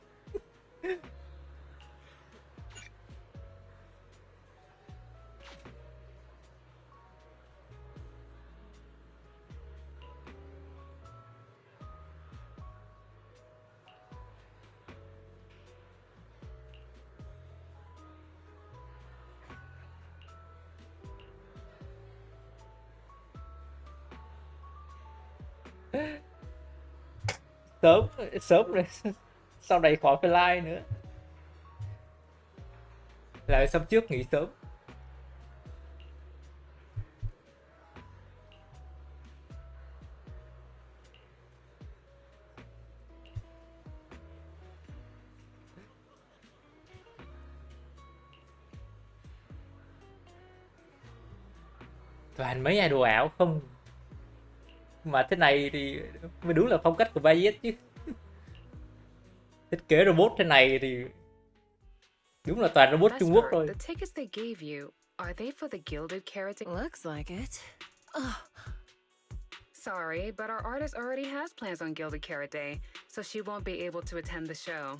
Sớm rồi, sau này khỏi phải like nữa, lại xong trước nghỉ sớm. Toàn mấy idol ảo không, mà thế này thì mới đúng là phong cách của Bayet chứ. Thiết kế robot thế này thì đúng là toàn robot Trung Quốc thôi. The tickets they gave you, are they for the Gilded Carrot? Looks like it. Sorry, but our artist already has plans on Gilded Carrot Day, so she won't be able to attend the show.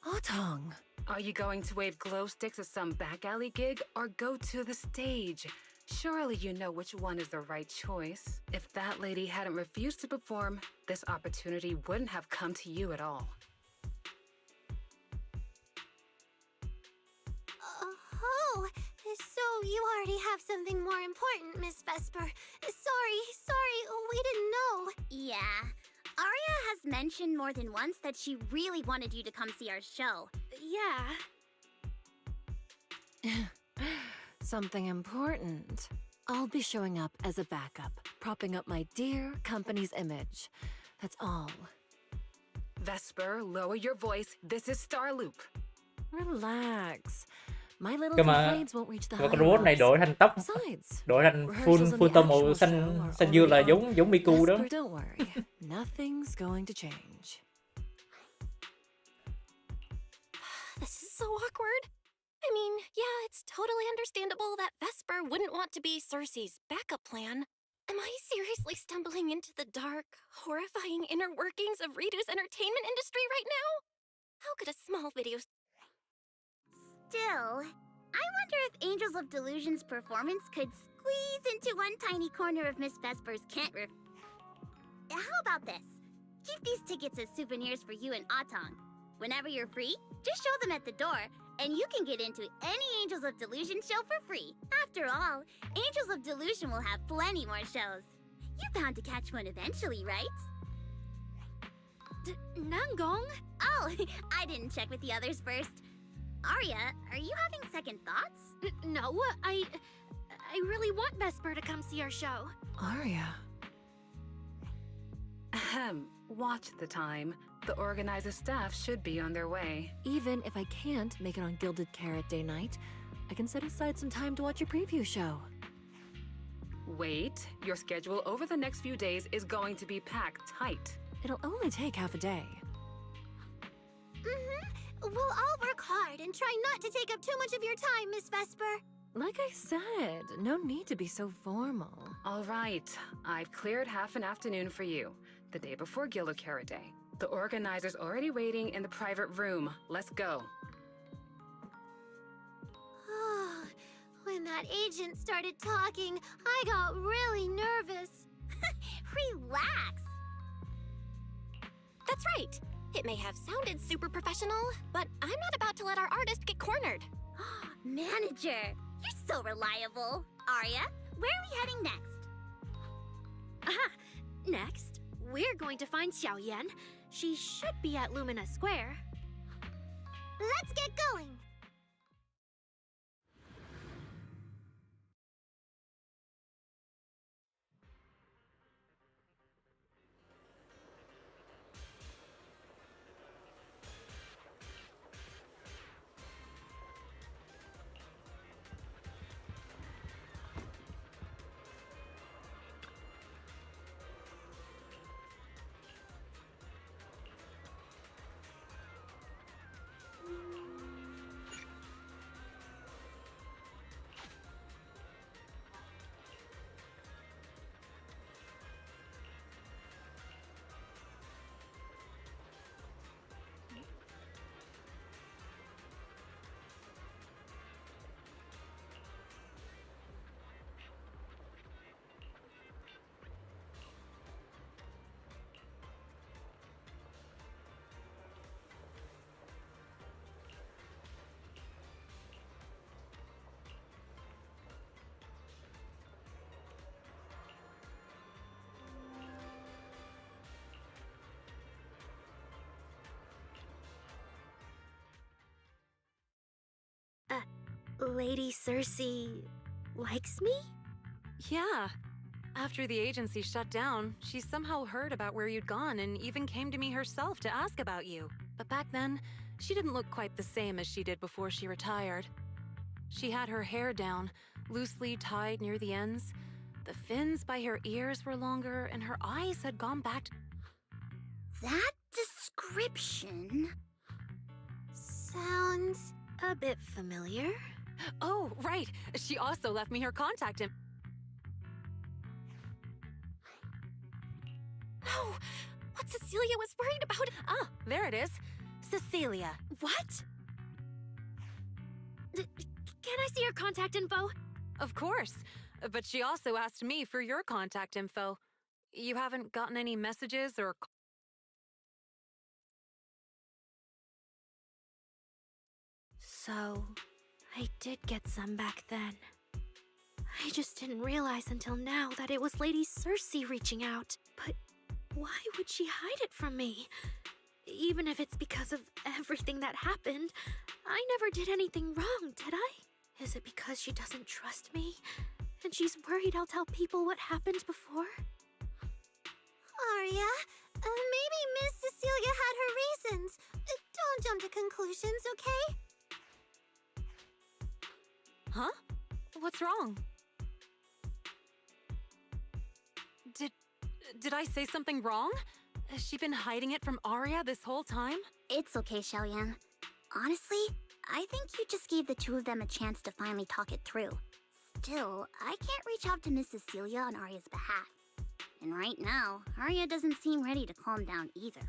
Otong. Are you going to wave glow sticks at some back alley gig or go to the stage? Surely you know which one is the right choice. If that lady hadn't refused to perform, this opportunity wouldn't have come to you at all. Oh, so you already have something more important, Miss Vesper. Sorry, we didn't know. Yeah, Arya has mentioned more than once that she really wanted you to come see our show. Yeah. Something important. I'll be showing up as a backup, propping up my dear company's image. That's all. Vesper, lower your voice. This is Starloop. Relax. My little Cơ mà complaints won't reach the con high robot này đổi thành tóc, đổi thành full tông màu xanh dương là giống Miku đó. Vesper, don't worry. Nothing's going to change. This is so awkward. I mean, yeah, it's totally understandable that Vesper wouldn't want to be Cersei's backup plan. Am I seriously stumbling into the dark, horrifying inner workings of Ridu's entertainment industry right now? How could a small video... Still, I wonder if Angels of Delusion's performance could squeeze into one tiny corner of Miss Vesper's How about this? Keep these tickets as souvenirs for you and Atong. Whenever you're free, just show them at the door, and you can get into any Angels of Delusion show for free. After all, Angels of Delusion will have plenty more shows. You're bound to catch one eventually, right? Nangong? Oh, I didn't check with the others first. Aria, are you having second thoughts? No, I really want Vesper to come see our show. Aria. Ahem. Watch the time. The organizer staff should be on their way. Even if I can't make it on Gilded Carrot Day night, I can set aside some time to watch a preview show. Wait, your schedule over the next few days is going to be packed tight. It'll only take half a day. We'll all work hard and try not to take up too much of your time, Miss Vesper. Like I said, no need to be so formal. All right, I've cleared half an afternoon for you, the day before Gilded Carrot Day. The organizer's already waiting in the private room. Let's go. When that agent started talking, I got really nervous. Relax. That's right. It may have sounded super professional, but I'm not about to let our artist get cornered. Manager, you're so reliable. Aria, where are we heading next? Next, we're going to find Xiaoyan. She should be at Lumina Square. Let's get going. Lady Cersei likes me? Yeah. After the agency shut down, she somehow heard about where you'd gone and even came to me herself to ask about you. But back then, she didn't look quite the same as she did before she retired. She had her hair down, loosely tied near the ends. The fins by her ears were longer, and her eyes had gone back to... That description... sounds a bit familiar. Oh, right. She also left me her contact info. No! What Cecilia was worried about... Ah, there it is. Cecilia. What? Can I see your contact info? Of course. But she also asked me for your contact info. You haven't gotten any messages or... So, I did get some back then. I just didn't realize until now that it was Lady Cersei reaching out. But why would she hide it from me? Even if it's because of everything that happened, I never did anything wrong, did I? Is it because she doesn't trust me? And she's worried I'll tell people what happened before? Aria, maybe Miss Cecilia had her reasons. Don't jump to conclusions, okay? Huh? What's wrong? Did I say something wrong? Has she been hiding it from Aria this whole time? It's okay, Xiaoyan. Honestly, I think you just gave the two of them a chance to finally talk it through. Still, I can't reach out to Miss Cecilia on Arya's behalf. And right now, Arya doesn't seem ready to calm down either.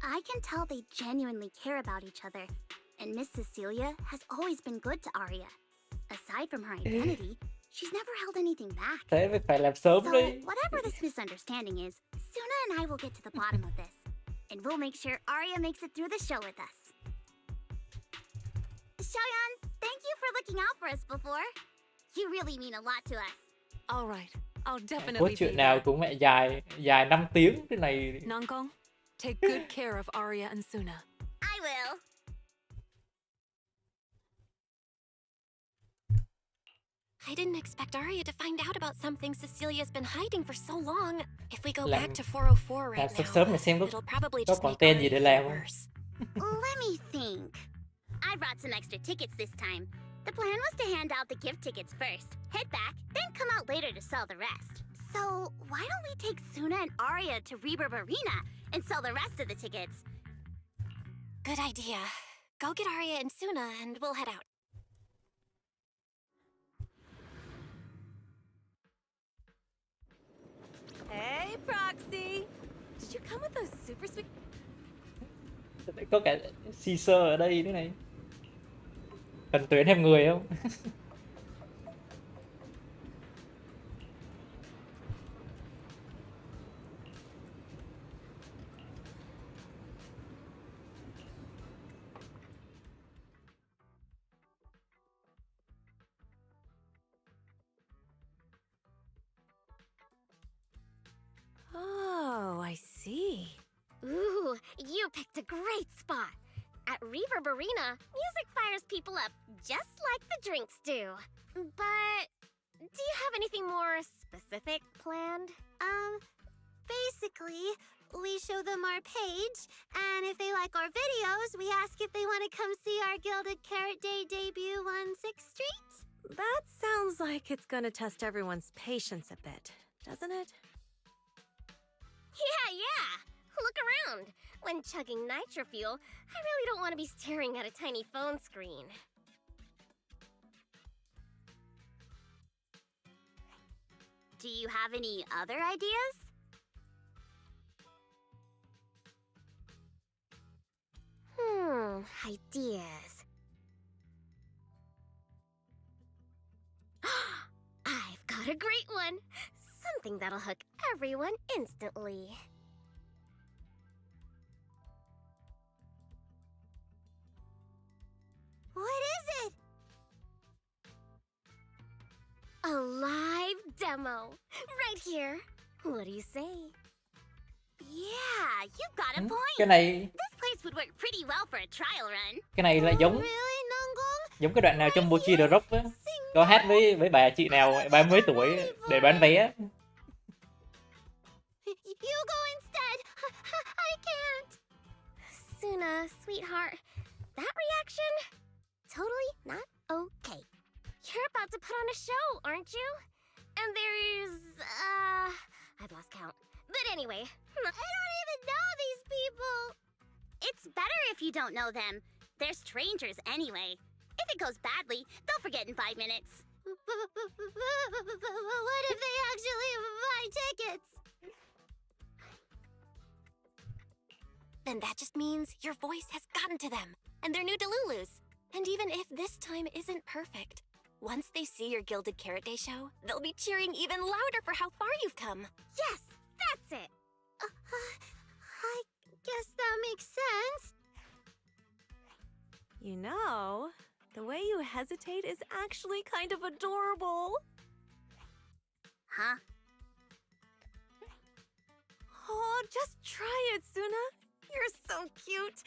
I can tell they genuinely care about each other, and Miss Cecilia has always been good to Arya. Aside from her identity, she's never held anything back. Thế phải làm sớm So, đi. whatever this misunderstanding is, Suna and I will get to the bottom of this. And we'll make sure Arya makes it through the show with us. Xiaoyan, thank you for looking out for us before. You really mean a lot to us. All right, I'll Có definitely be chuyện nào there. cũng mẹ dài 5 tiếng thế này. Nankong, take good care of Arya and Suna. I will. I didn't expect Arya to find out about something Cecilia's been hiding for so long. If we go Làm- back to 404 Làm right sớm now, sớm để xem it'll probably có just còn make tên gì Arya để feel làm không. worse. Let me think. I brought some extra tickets this time. The plan was to hand out the gift tickets first, head back, then come out later to sell the rest. So, why don't we take Suna and Arya to Reverb Arena and sell the rest of the tickets? Good idea. Go get Arya and Suna and we'll head out. Hey, Proxy! Did you come with those super sweet... Có cả Caesar ở đây nữa này. Cần tuyển thêm người không? Oh, I see. Ooh, you picked a great spot. At Reverb Arena, music fires people up just like the drinks do. But do you have anything more specific planned? Basically, we show them our page, and if they like our videos, we ask if they want to come see our Gilded Carrot Day debut on 6th Street. That sounds like it's gonna test everyone's patience a bit, doesn't it? Yeah. Look around. When chugging nitro fuel, I really don't want to be staring at a tiny phone screen. Do you have any other ideas? Ideas. I've got a great one. Something that'll hook everyone instantly. What is it? A live demo. Right here. What do you say? Yeah, you got a point. Cái này This place would work pretty well for a trial run. cái này là giống cái đoạn nào trong Mochi The Rock á. Có hát với bà chị nào 30 tuổi để bán vé. You go instead. I can't. Suna, sweetheart, that reaction? Totally not okay. You're about to put on a show, aren't you? And there's, I've lost count. But anyway, I don't even know these people. It's better if you don't know them. They're strangers anyway. If it goes badly, they'll forget in 5 minutes. What if they actually buy tickets? Then that just means your voice has gotten to them, and they're new Delulus. And even if this time isn't perfect, once they see your Gilded Carrot Day show, they'll be cheering even louder for how far you've come. yes, that's it. I guess that makes sense. You know, the way you hesitate is actually kind of adorable. Huh? Oh, just try it, Suna. You're so cute.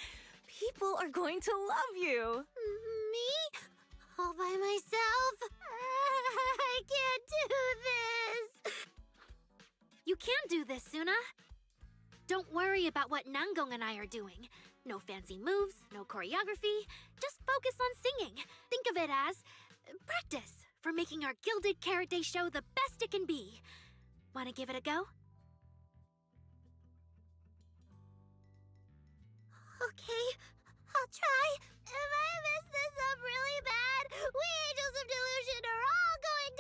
People are going to love you. Me? All by myself? I can't do this. You can do this, Suna. Don't worry about what Nangong and I are doing. No fancy moves, no choreography. Just focus on singing. Think of it as practice for making our Gilded Carrot Day show the best it can be. Want to give it a go? Okay, I'll try. If I mess this up really bad, we Angels of Delusion are all going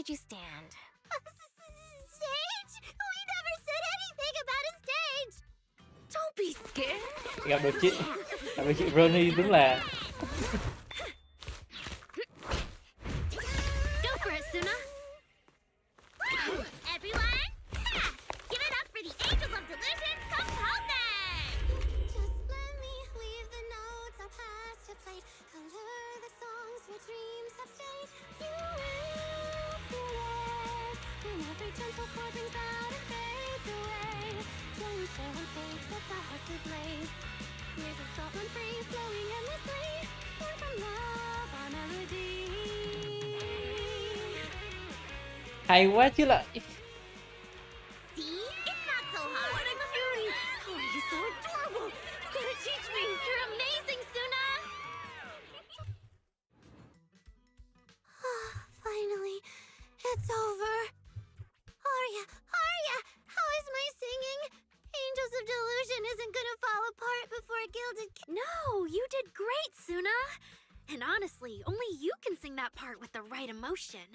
would you stand? Stage? We never said anything about a stage. Don't be scared. Gặp được chị Ronnie đúng là Go for it, Suna. Everyone, give it up for the Angels of Delusion composing. Just let me leave the notes our past have played. Color the songs where dreams have stayed. You will feel it when every gentle chord rings out and fades away. When we share one stage sets our hearts ablaze. Years of thought run free, flowing endlessly. Born from love, our melody. hay quá chứ lại. See? It's not so hard. What a cutie! Oh, you're so adorable. You gotta teach me. You're amazing, Suna. Finally, it's over. Arya, how is my singing? Angels of Delusion isn't gonna fall apart before Gilded. No, you did great, Suna. And honestly, only you can sing that part with the right emotion.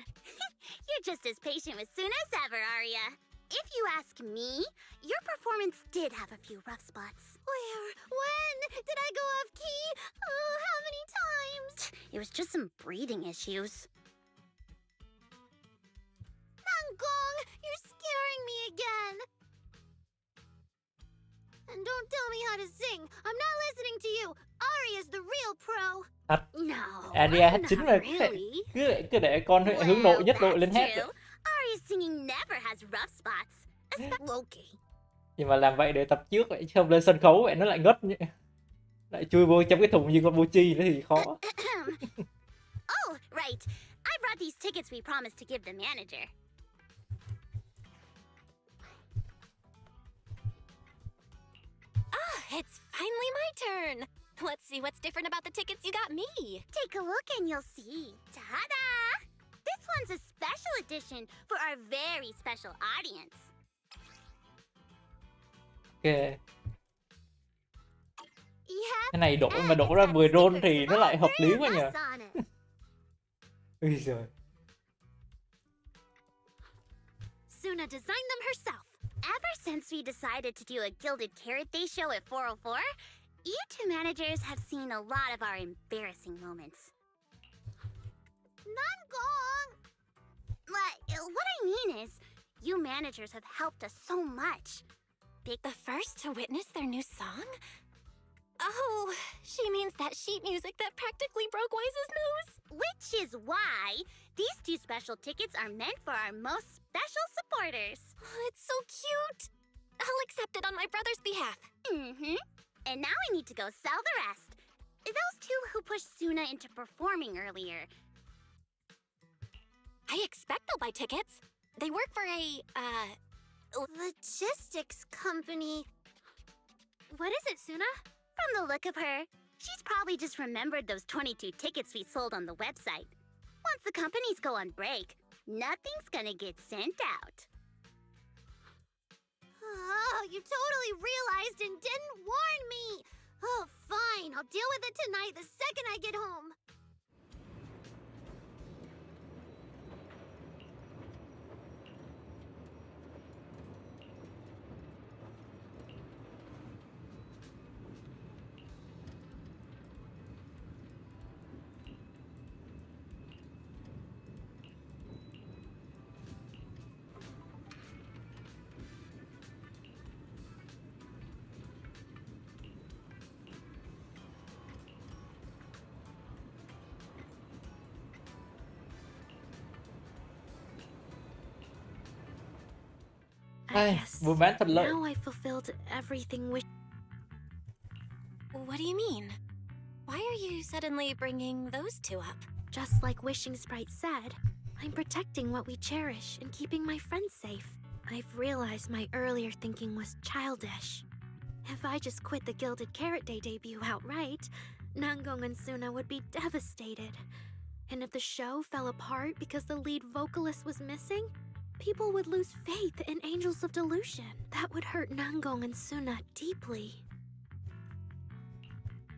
You're just as patient with Suna as ever, Arya. If you ask me, your performance did have a few rough spots. Where? When? Did I go off key? Oh, how many times? It was just some breathing issues. Nangong, you're scaring me again. And don't tell me how to sing. I'm not listening to you. Arya's the real pro. Thật. No, Aria hát chính là really. cứ để con hướng nội nhất đội lên That's hát. true. Arya's singing never has rough spots. Okay. Nhưng mà làm vậy để tập trước vậy chứ không lên sân khấu vậy nó lại ngất nhỉ. Lại chui vô trong cái thùng như con Mochi nữa thì khó. Oh, right. I brought these tickets we promised to give the manager. It's finally my turn. Let's see what's different about the tickets you got me. Take a look and you'll see. Ta-da! This one's a special edition for our very special audience. Ok. Yep. Cái này đổ mà đổ ra 10 roll thì nó lại hợp lý quá nhỉ. Ui giời. Suna designed them herself. Ever since we decided to do a Gilded Carrot Day show at 404, you two managers have seen a lot of our embarrassing moments. Nangong! What I mean is, you managers have helped us so much. The first to witness their new song? Oh, she means that sheet music that practically broke Wise's nose. Which is why these two special tickets are meant for our most special supporters. Oh, it's so cute. I'll accept it on my brother's behalf. Mm-hmm. And now I need to go sell the rest. Those two who pushed Suna into performing earlier. I expect they'll buy tickets. They work for a, logistics company. What is it, Suna? From the look of her, she's probably just remembered those 22 tickets we sold on the website. Once the companies go on break, nothing's gonna get sent out. Oh, you totally realized and didn't warn me. Oh, fine. I'll deal with it tonight the second I get home. Buôn bán thuận lợi. Now I fulfilled everything with. What do you mean? Why are you suddenly bringing those two up? Just like Wishing Sprite said, I'm protecting what we cherish and keeping my friends safe. I've realized my earlier thinking was childish. If I just quit the Gilded Carrot Day debut outright, Nangong and Suna would be devastated. And if the show fell apart because the lead vocalist was missing, people would lose faith in Angels of Delusion. That would hurt Nangong and Suna deeply.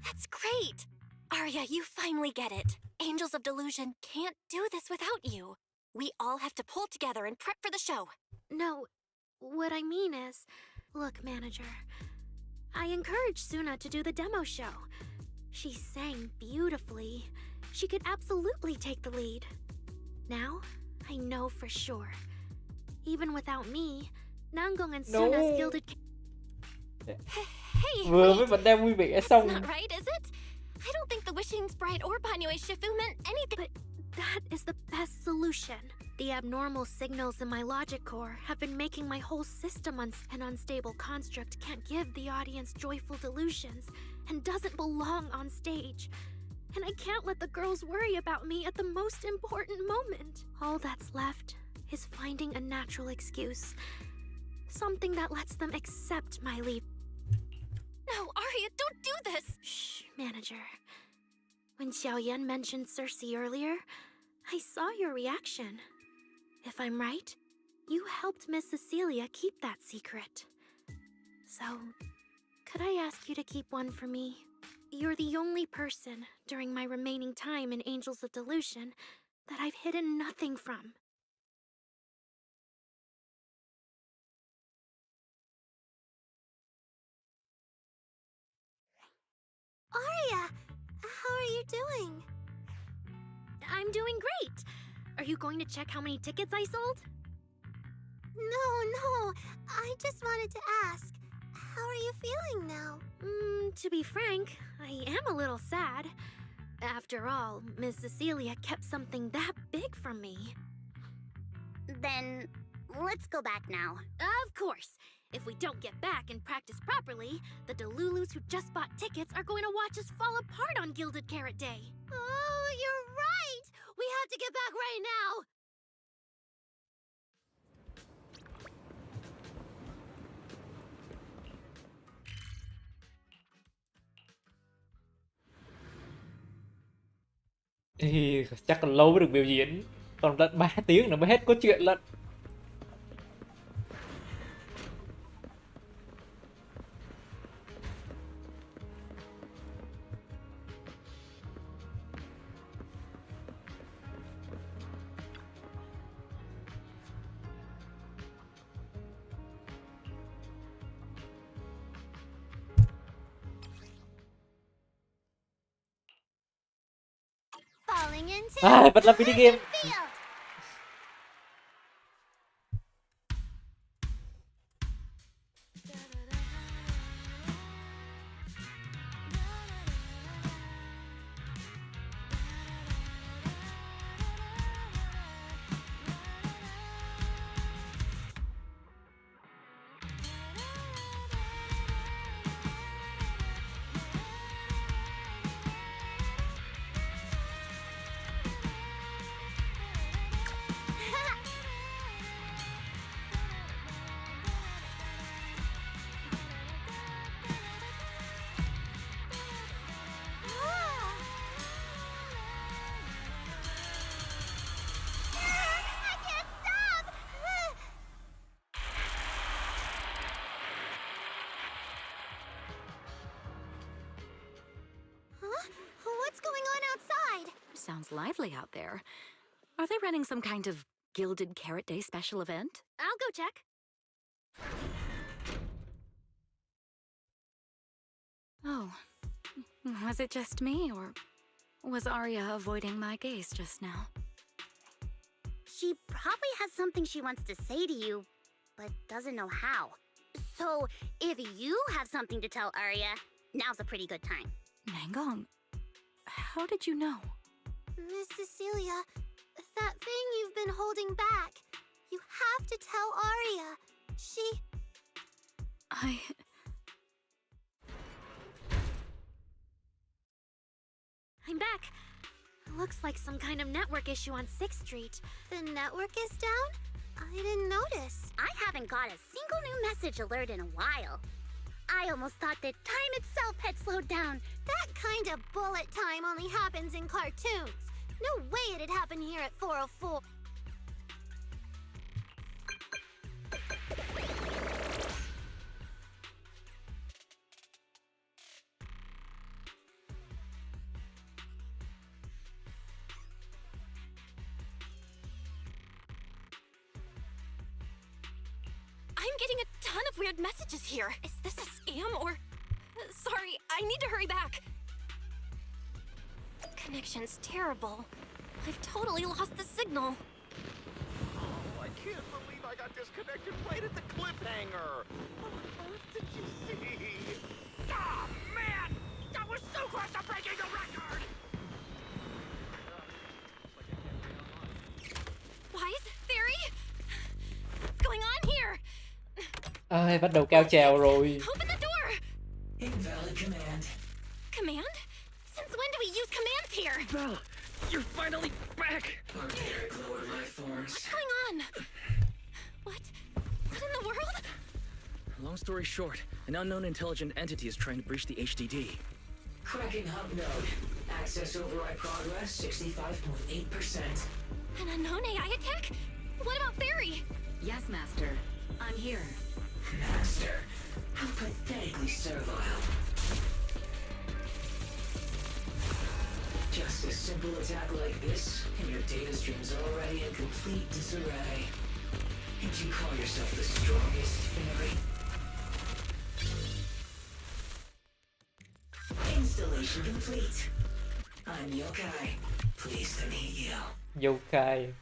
That's great! Arya, you finally get it. Angels of Delusion can't do this without you. We all have to pull together and prep for the show. No, what I mean is, look, manager, I encouraged Suna to do the demo show. She sang beautifully. She could absolutely take the lead. Now, I know for sure. Even without me, Nanggong and Suna's gilded... Hey, Vừa mới bật đem vui vẻ xong. Not right, is it? I don't think the Wishing Sprite or Banyue Shifu meant anything. But that is the best solution. The abnormal signals in my logic core have been making my whole system an unstable construct can't give the audience joyful delusions and doesn't belong on stage. And I can't let the girls worry about me at the most important moment. All that's left is finding a natural excuse. Something that lets them accept my leap. No, Aria, don't do this! Shh, manager. When Xiaoyan mentioned Cersei earlier, I saw your reaction. If I'm right, you helped Miss Cecilia keep that secret. So, could I ask you to keep one for me? You're the only person during my remaining time in Angels of Delusion that I've hidden nothing from. Aria, how are you doing? I'm doing great. Are you going to check how many tickets I sold? No, I just wanted to ask, how are you feeling now? To be frank, I am a little sad. After all, Miss Cecilia kept something that big from me. Then, let's go back now. Of course. If we don't get back and practice properly, the Delulus who just bought tickets are going to watch us fall apart on Gilded Carrot Day. Oh, you're right! We have to get back right now! Thì chắc còn lâu mới được biểu diễn. Còn tận 3 tiếng nữa mới hết có chuyện lận. Falling into Vẫn là mini game. field. What's going on outside? Sounds lively out there. Are they running some kind of Gilded Carrot Day special event? I'll go check. Oh, was it just me, or was Arya avoiding my gaze just now? She probably has something she wants to say to you, but doesn't know how. So, if you have something to tell Arya, now's a pretty good time. Nanggong, how did you know? Miss Cecilia, that thing you've been holding back. You have to tell Arya. I'm back. Looks like some kind of network issue on 6th Street. The network is down? I didn't notice. I haven't got a single new message alert in a while. I almost thought that time itself had slowed down. That kind of bullet time only happens in cartoons. No way it'd happen here at 404. getting a ton of weird messages here. Is this a scam or... Sorry, I need to hurry back. Connection's terrible. I've totally lost the signal. Oh, I can't believe I got disconnected right at the cliffhanger. What on earth did you see? Ah, man! That was so close to breaking the record! Wise? Fairy? What's going on here? Ai, bắt đầu cao trào rồi. Open the door! Invalid command. Command? Since when do we use commands here? Belle, you're finally back! Barbaric lower life forms. What's going on? What? What in the world? Long story short, an unknown intelligent entity is trying to breach the HDD. Cracking hub node. Access override progress 65.8%. An unknown AI attack? What about Fairy? Yes, Master. I'm here. Master, how pathetically servile. Just a simple attack like this, and your data stream's already in complete disarray. And you call yourself the strongest fairy? Installation complete. I'm Yokai. Pleased to meet you. Yokai.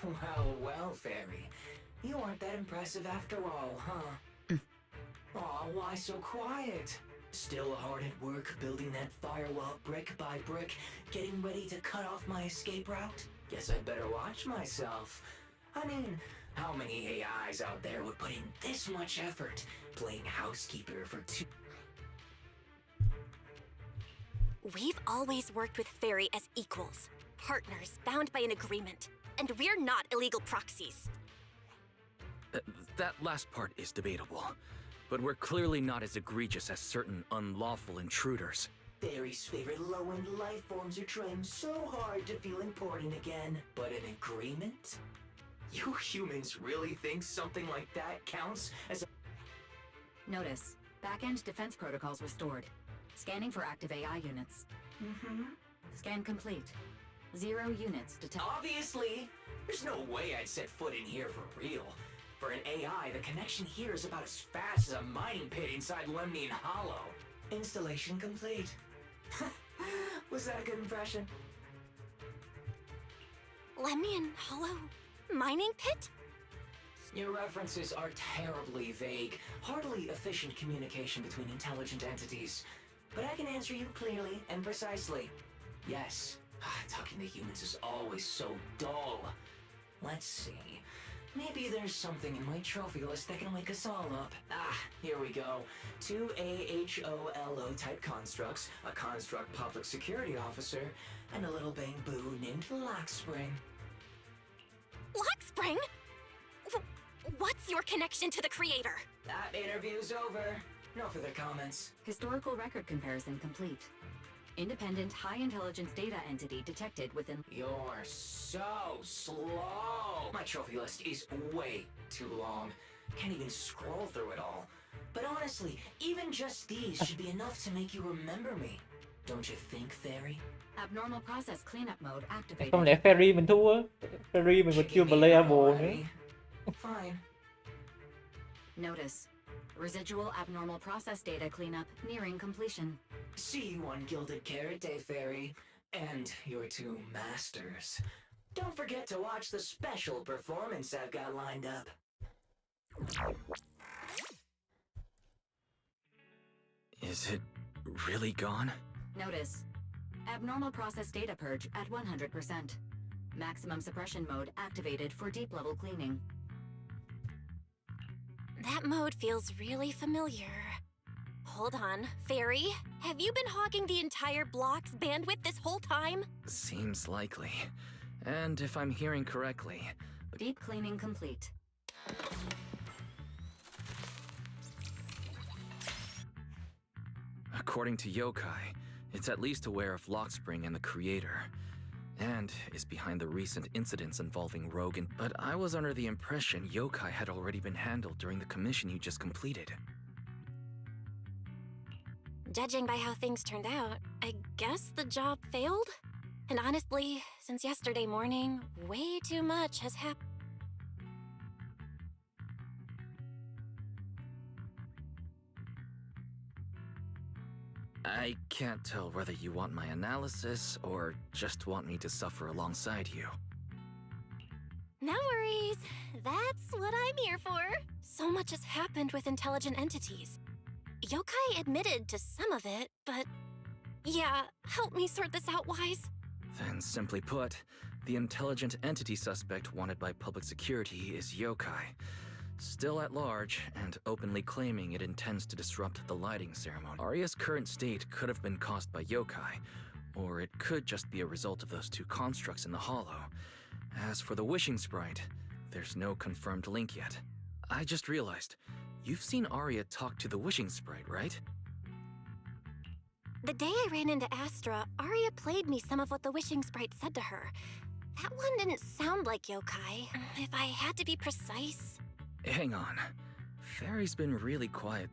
Well, well, fairy. You aren't that impressive after all, huh? Aw, why so quiet? Still hard at work building that firewall brick by brick, getting ready to cut off my escape route? Guess I'd better watch myself. I mean, how many AIs out there would put in this much effort playing housekeeper for 2... We've always worked with Fairy as equals, partners bound by an agreement, and we're not illegal proxies. That last part is debatable, but we're clearly not as egregious as certain unlawful intruders. Fairy's favorite low-end life forms are trying so hard to feel important again. But an agreement? You humans really think something like that counts as a... Notice, back-end defense protocols restored. Scanning for active AI units. Scan complete. 0 units detected. Obviously! There's no way I'd set foot in here for real. For an AI, the connection here is about as fast as a mining pit inside Lemnian Hollow. Installation complete. Was that a good impression? Lemnian Hollow? Mining pit? Your references are terribly vague, hardly efficient communication between intelligent entities. But I can answer you clearly and precisely. Yes, talking to humans is always so dull. Let's see. Maybe there's something in my trophy list that can wake us all up. Here we go. 2 AHOLO type constructs, a construct public security officer, and a little bang-boo named Lockspring. Lockspring? What's your connection to the creator? That interview's over. No further comments. Historical record comparison complete. Independent high-intelligence data entity detected within... You're so slow! My trophy list is way too long. Can't even scroll through it all. But honestly, even just these should be enough to make you remember me. Don't you think, Fairy? Abnormal process cleanup mode activated. Không lẽ Fairy mình thua? Fairy mình còn chưa playable nữa. Fine. Notice. Residual abnormal process data cleanup nearing completion. See you on Gilded Carrot Day, Fairy. And your 2 masters. Don't forget to watch the special performance I've got lined up. Is it really gone? Notice. Abnormal process data purge at 100%. Maximum suppression mode activated for deep level cleaning. That mode feels really familiar. Hold on, Fairy, have you been hogging the entire block's bandwidth this whole time? Seems likely. And if I'm hearing correctly... Deep cleaning complete. According to Yokai, it's at least aware of Lockspring and the creator, and is behind the recent incidents involving Rogan. But I was under the impression Yokai had already been handled during the commission you just completed. Judging by how things turned out, I guess the job failed? And honestly, since yesterday morning, way too much has happened. I can't tell whether you want my analysis or just want me to suffer alongside you. No worries. That's what I'm here for. So much has happened with intelligent entities. Yokai admitted to some of it, but... Yeah, help me sort this out, Wise. Then, simply put, the intelligent entity suspect wanted by public security is Yokai, still at large and openly claiming it intends to disrupt the lighting ceremony. Arya's current state could have been caused by Yokai, or it could just be a result of those two constructs in the hollow. As for the wishing sprite, there's no confirmed link yet. I just realized, you've seen Arya talk to the wishing sprite, right? The day I ran into Astra, Arya played me some of what the wishing sprite said to her. That one didn't sound like Yokai, if I had to be precise. Hang on. Fairy's been really quiet.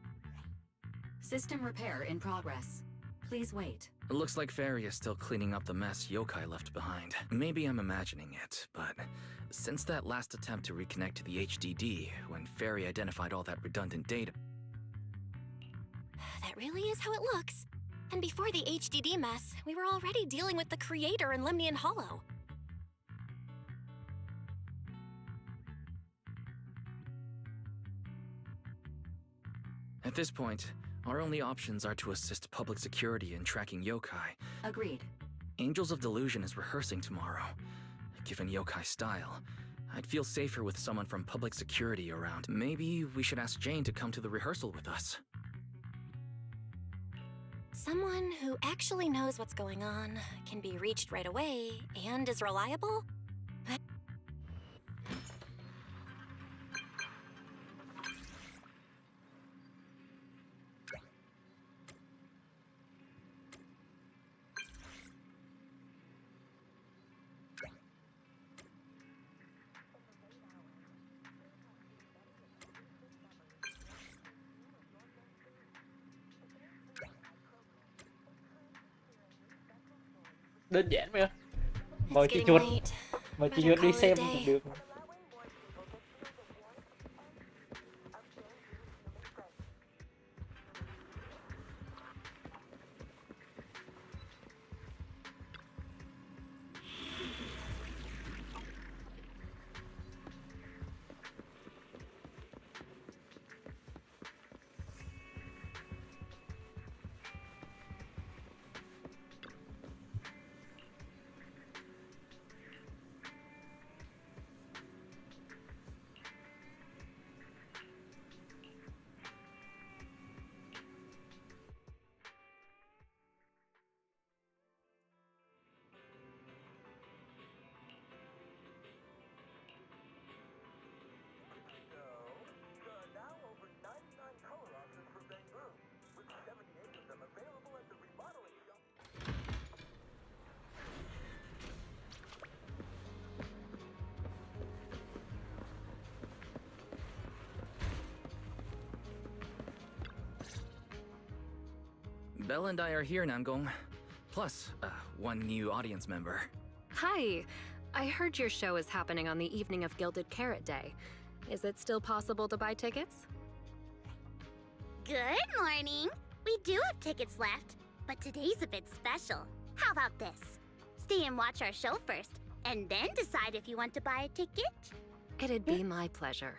System repair in progress. Please wait. It looks like Fairy is still cleaning up the mess Yokai left behind. Maybe I'm imagining it, but since that last attempt to reconnect to the HDD, when Fairy identified all that redundant data... That really is how it looks. And before the HDD mess, we were already dealing with the Creator in Lemnian Hollow. At this point, our only options are to assist public security in tracking Yokai. Agreed. Angels of Delusion is rehearsing tomorrow. Given Yokai's style, I'd feel safer with someone from public security around. Maybe we should ask Jane to come to the rehearsal with us. Someone who actually knows what's going on, can be reached right away, and is reliable? Đơn giản vậy. Mời chị chuột. Mời chị chuột đi xem cũng được. Belle and I are here, Nangong. Plus, one new audience member. Hi. I heard your show is happening on the evening of Gilded Carrot Day. Is it still possible to buy tickets? Good morning. We do have tickets left, but today's a bit special. How about this? Stay and watch our show first, and then decide if you want to buy a ticket. It'd be my pleasure.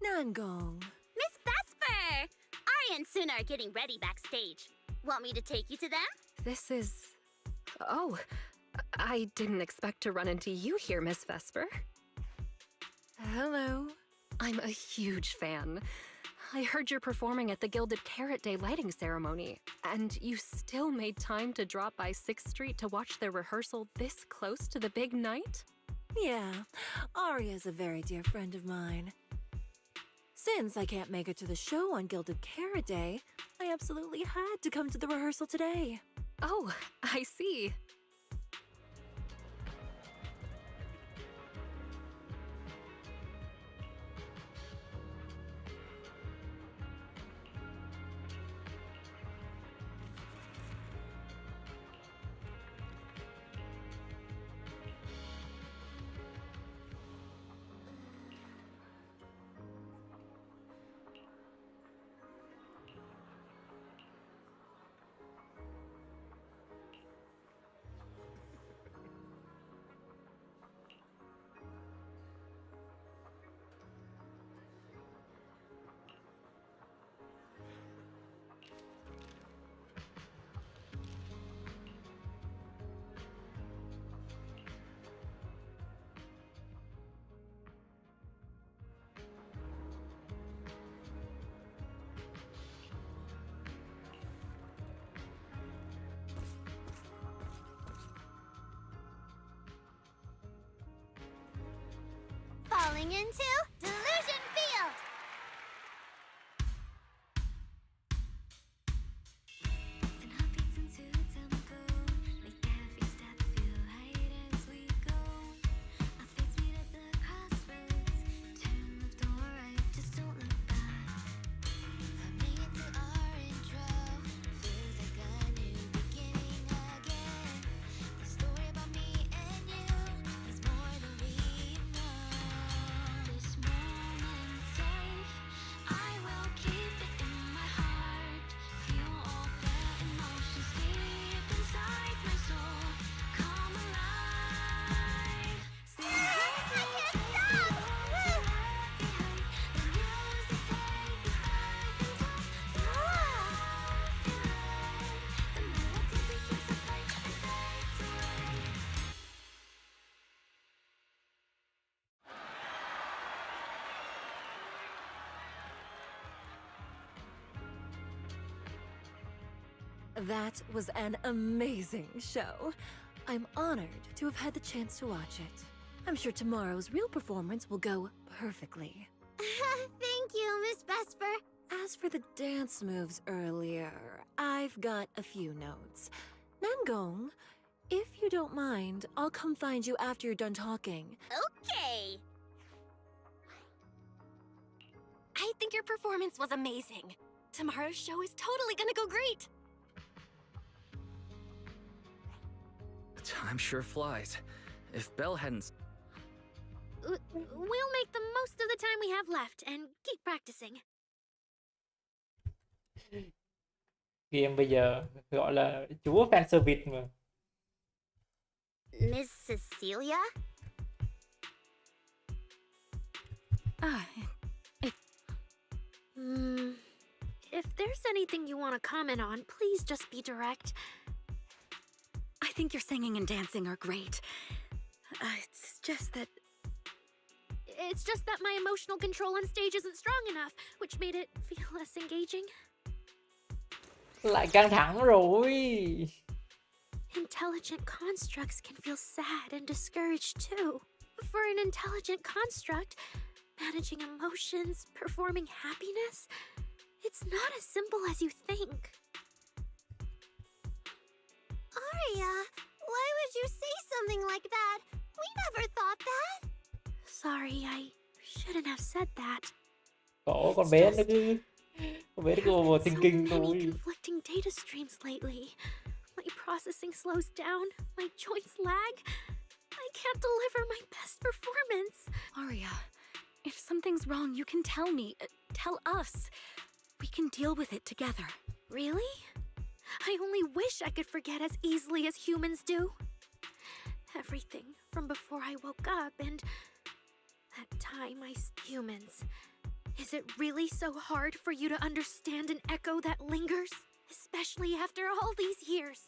Nangong. Miss Vesper! Arya and Suna are getting ready backstage. Want me to take you to them? This is... Oh, I didn't expect to run into you here, Miss Vesper. Hello. I'm a huge fan. I heard you're performing at the Gilded Carrot Day lighting ceremony, and you still made time to drop by 6th Street to watch their rehearsal this close to the big night? Yeah, Arya's a very dear friend of mine. Since I can't make it to the show on Gilded Carrot Day, I absolutely had to come to the rehearsal today. Oh, I see. going into Delusion Field. That was an amazing show. I'm honored to have had the chance to watch it. I'm sure tomorrow's real performance will go perfectly. Thank you, Miss Vesper. As for the dance moves earlier, I've got a few notes. Nangong, if you don't mind, I'll come find you after you're done talking. Okay. I think your performance was amazing. Tomorrow's show is totally gonna go great. Time sure flies. If Belle hadn't... We'll make the most of the time we have left and keep practicing. Game bây giờ gọi là chúa fan service mà. Miss Cecilia? If there's anything you want to comment on, please just be direct. I think your singing and dancing are great. It's just that my emotional control on stage isn't strong enough, which made it feel less engaging. Lại căng thẳng rồi. Intelligent constructs can feel sad and discouraged too. For an intelligent construct, managing emotions, performing happiness, it's not as simple as you think. Aria, why would you say something like that? We never thought that. Sorry, I shouldn't have said that. Có con bé nó cứ... Con bé nó cứ overthinking So many tôi. conflicting data streams lately. My processing slows down, my joints lag. I can't deliver my best performance. Aria, if something's wrong, you can tell me. Tell us. We can deal with it together. Really? I only wish I could forget as easily as humans do. Everything from before I woke up and that time humans. Is it really so hard for you to understand an echo that lingers? Especially after all these years,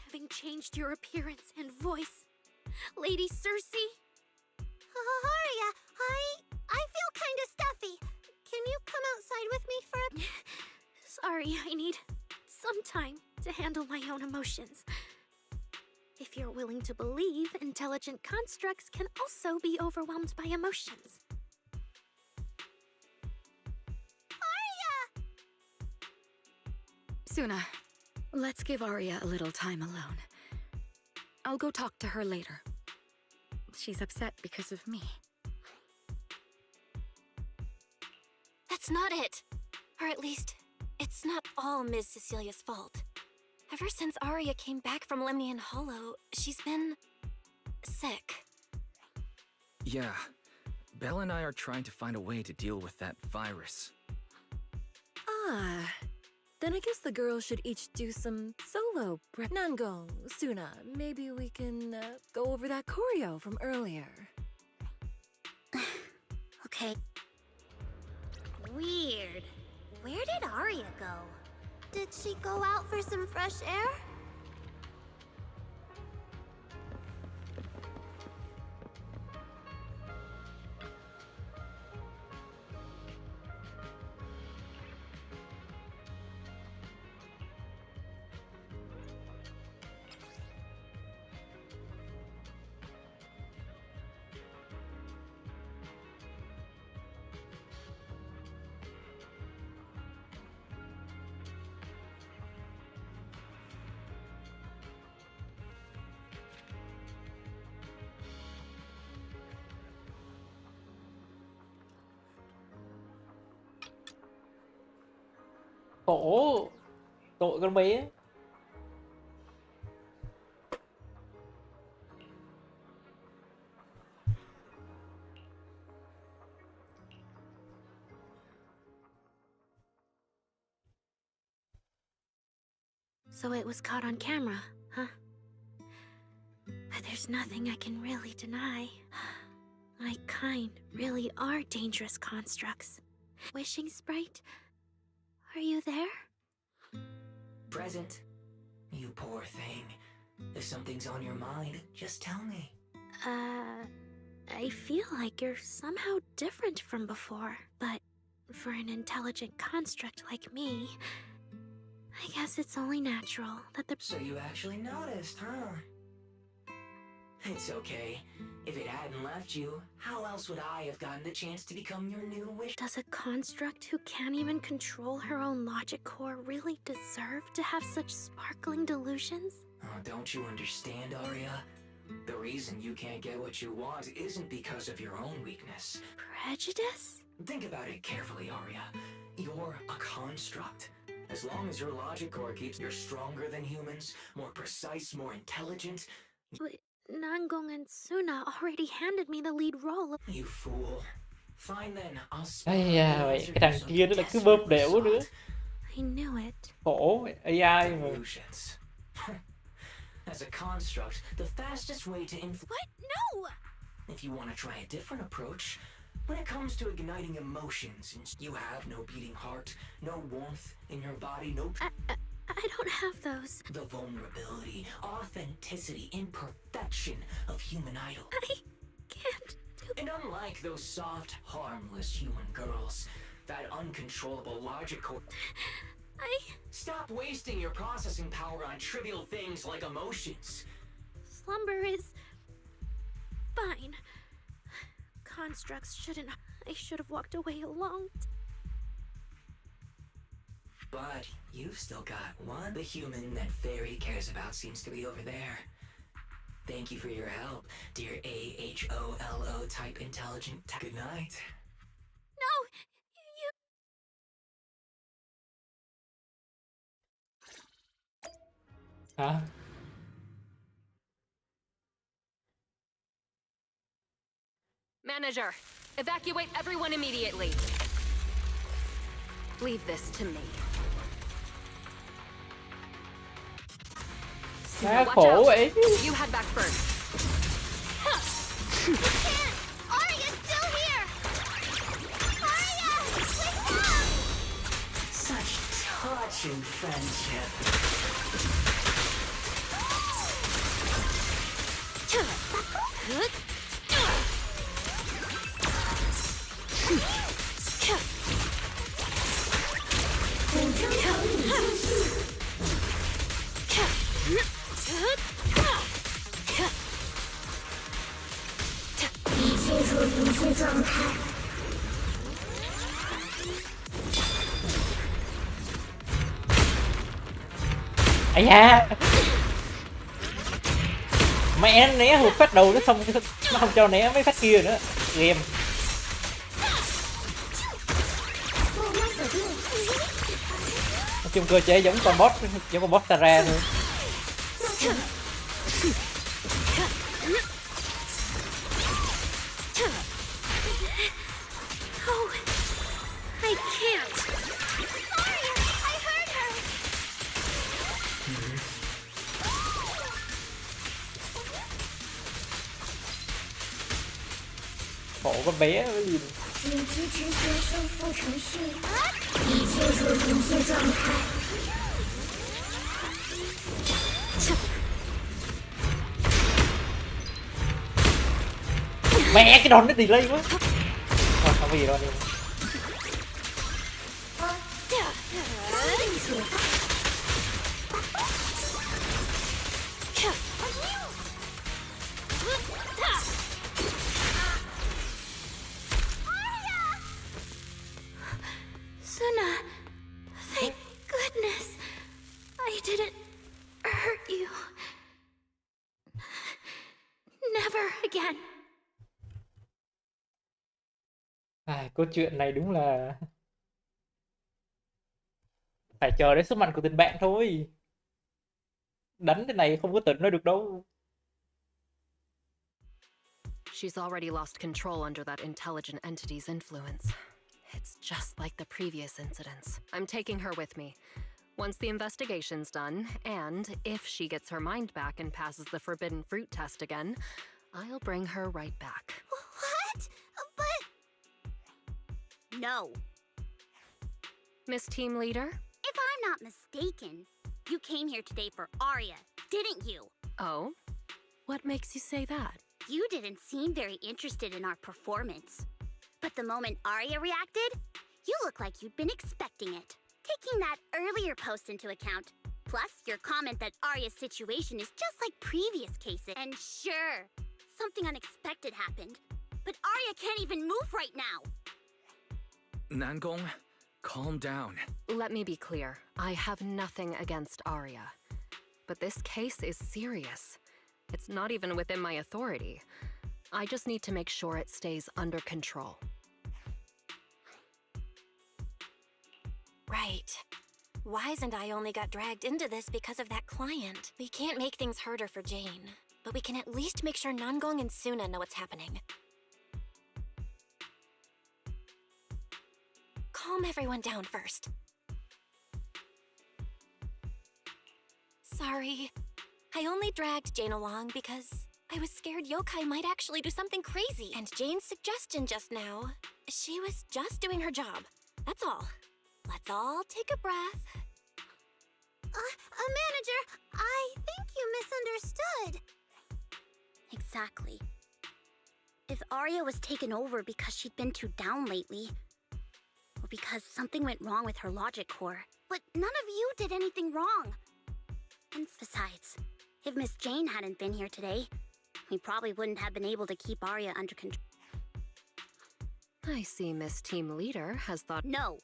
having changed your appearance and voice. Lady Cersei? Aria, I feel kinda stuffy. Can you come outside with me for a... Sorry, I need some time to handle my own emotions. If you're willing to believe, intelligent constructs can also be overwhelmed by emotions. Aria! Suna, let's give Aria a little time alone. I'll go talk to her later. She's upset because of me. That's not it. Or at least, it's not all Ms. Cecilia's fault. Ever since Aria came back from Lemnian Hollow, she's been... sick. Yeah. Belle and I are trying to find a way to deal with that virus. Then I guess the girls should each do some solo prep. Nangong, Suna, maybe we can go over that choreo from earlier. Okay. Weird. Where did Aria go? Did she go out for some fresh air? Khổ, tội con bé. So it was caught on camera, huh? But there's nothing I can really deny. My kind really are dangerous constructs. Wishing Sprite, are you there? Present. You poor thing. If something's on your mind, just tell me. I feel like you're somehow different from before, but for an intelligent construct like me, I guess it's only natural that the— So you actually noticed, huh? It's okay. If it hadn't left you, how else would I have gotten the chance to become your new wish? Does a construct who can't even control her own logic core really deserve to have such sparkling delusions? Oh, don't you understand, Arya? The reason you can't get what you want isn't because of your own weakness. Prejudice? Think about it carefully, Arya. You're a construct. As long as your logic core keeps you stronger than humans, more precise, more intelligent. But Nangong and Suna already handed me the lead role of— You fool. Fine then, I'll Ây da, vậy cái thằng kia nó là cứ bơm đẻo nữa. I knew it. Khổ AI mà. Illusions. As a construct, the fastest way to What? No! If you want to try a different approach, when it comes to igniting emotions, you have no beating heart, no warmth in your body, no... I don't have those. The vulnerability, authenticity, imperfection of human idol. I can't do... And unlike those soft, harmless human girls, that uncontrollable logic core... Stop wasting your processing power on trivial things like emotions. Slumber is... fine. Constructs shouldn't... I should have walked away a long... But you've still got one. The human that Fairy cares about seems to be over there. Thank you for your help, dear AHOLO type intelligent. Good night. No! You... Hả? Manager, evacuate everyone immediately. Leave this to me. Má khổ vậy. You head back first. Arya's still here! Arya! Wake up! Such touching friendship. Ây da. Mẹ nó né một phát đầu nó không cho né mấy phát kia nữa. Game. Nói chung cơ chế giống con boss Tara thôi. Oh, I can't. Arya! I heard her! Khổ con bé cái gì. Mẹ cái đòn nó delay quá. Thôi không có gì đâu anh em. Suna, thank goodness I didn't hurt you. Never again. Câu chuyện này đúng là Phải chờ đến sức mạnh của tình bạn thôi. Đánh cái này không có tỉnh nó được đâu. She's already lost control under that intelligent entity's influence. It's just like the previous incidents. I'm taking her with me. Once the investigation's done, and if she gets her mind back and passes the forbidden fruit test again, I'll bring her right back. What? But... No. Miss Team Leader? If I'm not mistaken, you came here today for Arya, didn't you? Oh? What makes you say that? You didn't seem very interested in our performance. But the moment Arya reacted, you look like you'd been expecting it. Taking that earlier post into account, plus your comment that Arya's situation is just like previous cases, and sure, something unexpected happened, but Arya can't even move right now. Nangong, calm down. Let me be clear. I have nothing against Arya. But this case is serious. It's not even within my authority. I just need to make sure it stays under control. Right. Wise and I only got dragged into this because of that client. We can't make things harder for Jane, but we can at least make sure Nangong and Suna know what's happening. Calm everyone down first. Sorry. I only dragged Jane along because I was scared yokai might actually do something crazy. And Jane's suggestion just now, she was just doing her job. That's all. Let's all take a breath. Manager, I think you misunderstood. Exactly. If Arya was taken over because she'd been too down lately, or because something went wrong with her logic core, but none of you did anything wrong. And besides, if Miss Jane hadn't been here today, we probably wouldn't have been able to keep Arya under control. I see Miss Team Leader has thought... No.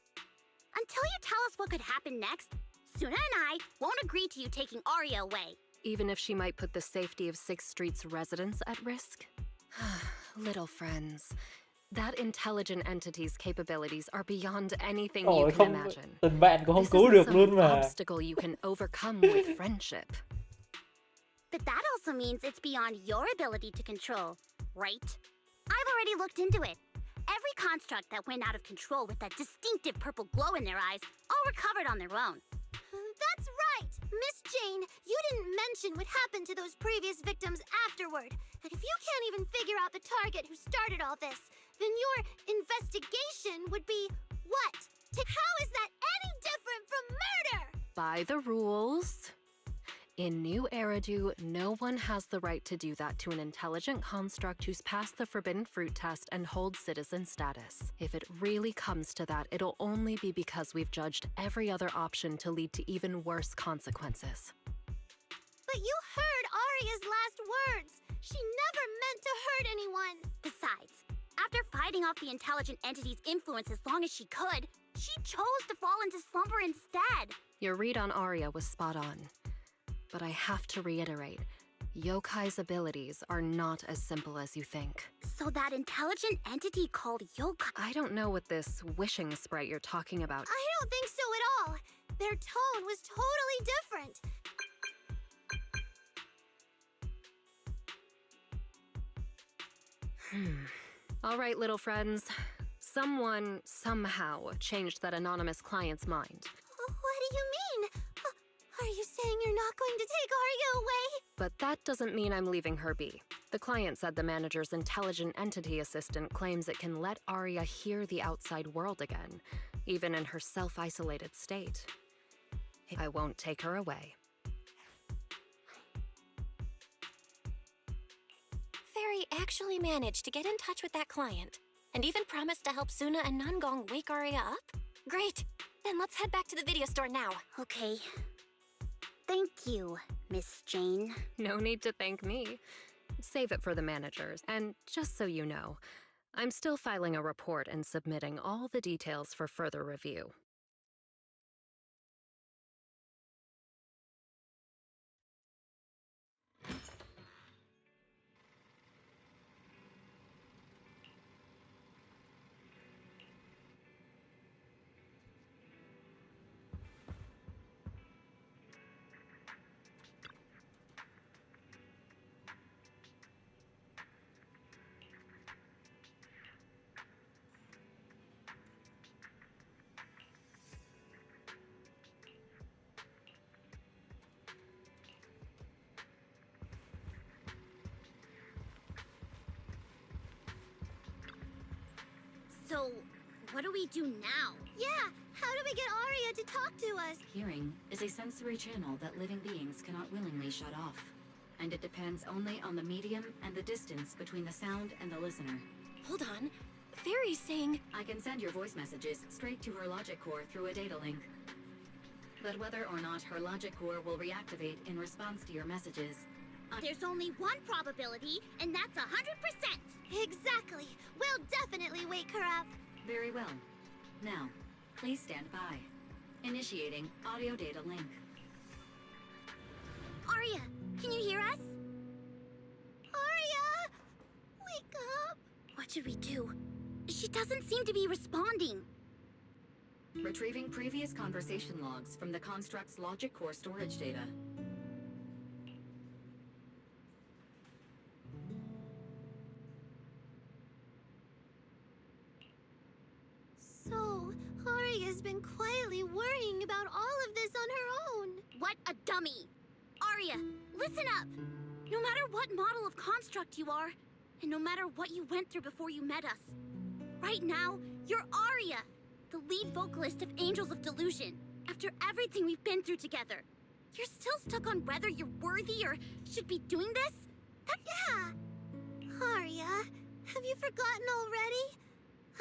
Until you tell us what could happen next, Suna and I won't agree to you taking Arya away. Even if she might put the safety of 6th Street's residents at risk? Little friends, that intelligent entity's capabilities are beyond anything you can imagine. Tình bạn cũng không This cứu isn't được some luôn mà. obstacle you can overcome with friendship. But that also means it's beyond your ability to control, right? I've already looked into it. Every construct that went out of control with that distinctive purple glow in their eyes all recovered on their own. That's right! Miss Jane, you didn't mention what happened to those previous victims afterward. And if you can't even figure out the target who started all this, then your investigation would be what? How is that any different from murder? By the rules. In New Eridu, no one has the right to do that to an intelligent construct who's passed the forbidden fruit test and holds citizen status. If it really comes to that, it'll only be because we've judged every other option to lead to even worse consequences. But you heard Arya's last words. She never meant to hurt anyone. Besides, after fighting off the intelligent entity's influence as long as she could, she chose to fall into slumber instead. Your read on Arya was spot on. But I have to reiterate, yokai's abilities are not as simple as you think. So that intelligent entity called yokai... I don't know what this wishing sprite you're talking about. I don't think so at all. Their tone was totally different. All right, little friends. Someone, somehow, changed that anonymous client's mind. What do you mean? Are you saying you're not going to take Arya away? But that doesn't mean I'm leaving her be. The client said the manager's intelligent entity assistant claims it can let Arya hear the outside world again, even in her self-isolated state. I won't take her away. Fairy actually managed to get in touch with that client, and even promised to help Suna and Nangong wake Arya up? Great! Then let's head back to the video store now. Okay. Thank you, Miss Jane. No need to thank me. Save it for the managers. And just so you know, I'm still filing a report and submitting all the details for further review. So, what do we do now? Yeah, how do we get Arya to talk to us? Hearing is a sensory channel that living beings cannot willingly shut off, and it depends only on the medium and the distance between the sound and the listener. Hold on. Fairy's saying... I can send your voice messages straight to her logic core through a data link. But whether or not her logic core will reactivate in response to your messages... There's only one probability, and that's 100%! Exactly! We'll definitely wake her up! Very well. Now, please stand by. Initiating audio data link. Arya, can you hear us? Arya! Wake up! What should we do? She doesn't seem to be responding. Retrieving previous conversation logs from the construct's logic core storage data. So, Arya's been quietly worrying about all of this on her own. What a dummy! Arya, listen up! No matter what model of construct you are, and no matter what you went through before you met us, right now, you're Arya, the lead vocalist of Angels of Delusion. After everything we've been through together, you're still stuck on whether you're worthy or should be doing this? Yeah! Arya, have you forgotten already?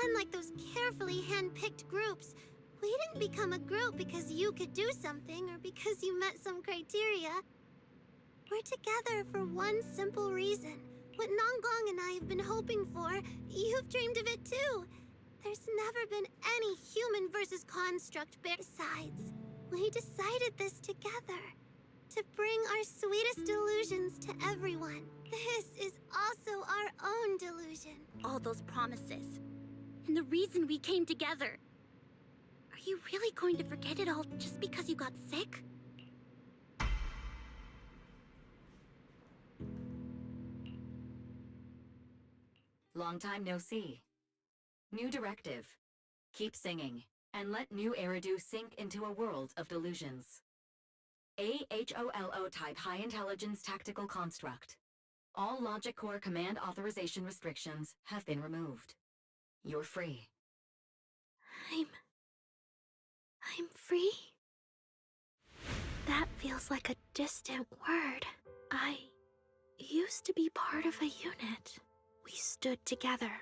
Unlike those carefully hand-picked groups, we didn't become a group because you could do something or because you met some criteria. We're together for one simple reason. What Nanggong and I have been hoping for, you've dreamed of it too. There's never been any human versus construct besides. We decided this together. To bring our sweetest delusions to everyone. This is also our own delusion. All those promises. And the reason we came together. Are you really going to forget it all just because you got sick? Long time no see. New directive. Keep singing, and let new Eridu sink into a world of delusions. AHOLO type high intelligence tactical construct. All logic core command authorization restrictions have been removed. You're free. I'm free? That feels like a distant word. I used to be part of a unit. We stood together,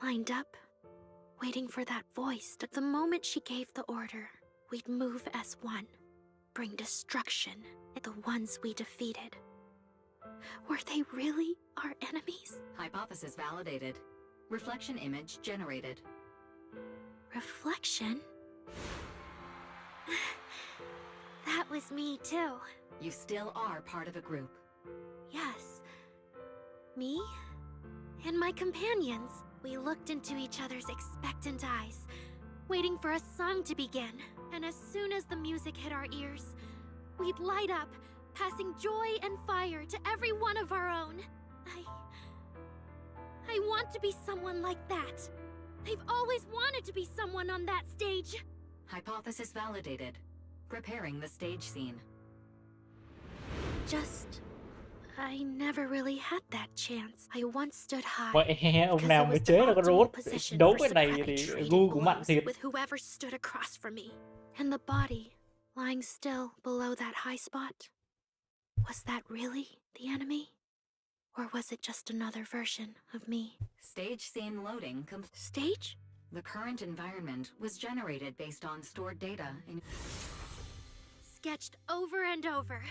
lined up, waiting for that voice. At the moment she gave the order, we'd move as one, bring destruction at the ones we defeated. Were they really our enemies? Hypothesis validated. Reflection image generated. Reflection? That was me too. You still are part of a group. Yes. Me and my companions. We looked into each other's expectant eyes, waiting for a song to begin. And as soon as the music hit our ears, we'd light up, passing joy and fire to every one of our own. I want to be someone like that. I've always wanted to be someone on that stage. Hypothesis validated. Preparing the stage scene. I never really had that chance. I once stood high. Vậy ông because nào it mới was chế the được con optimal robot position đấu for cái này supremely thì treated gu của mạnh blows thiệt. with whoever stood across from me. And the body, lying still below that high spot. Was that really the enemy? Or was it just another version of me? Stage scene loading. Stage? The current environment was generated based on stored data in... Sketched over and over.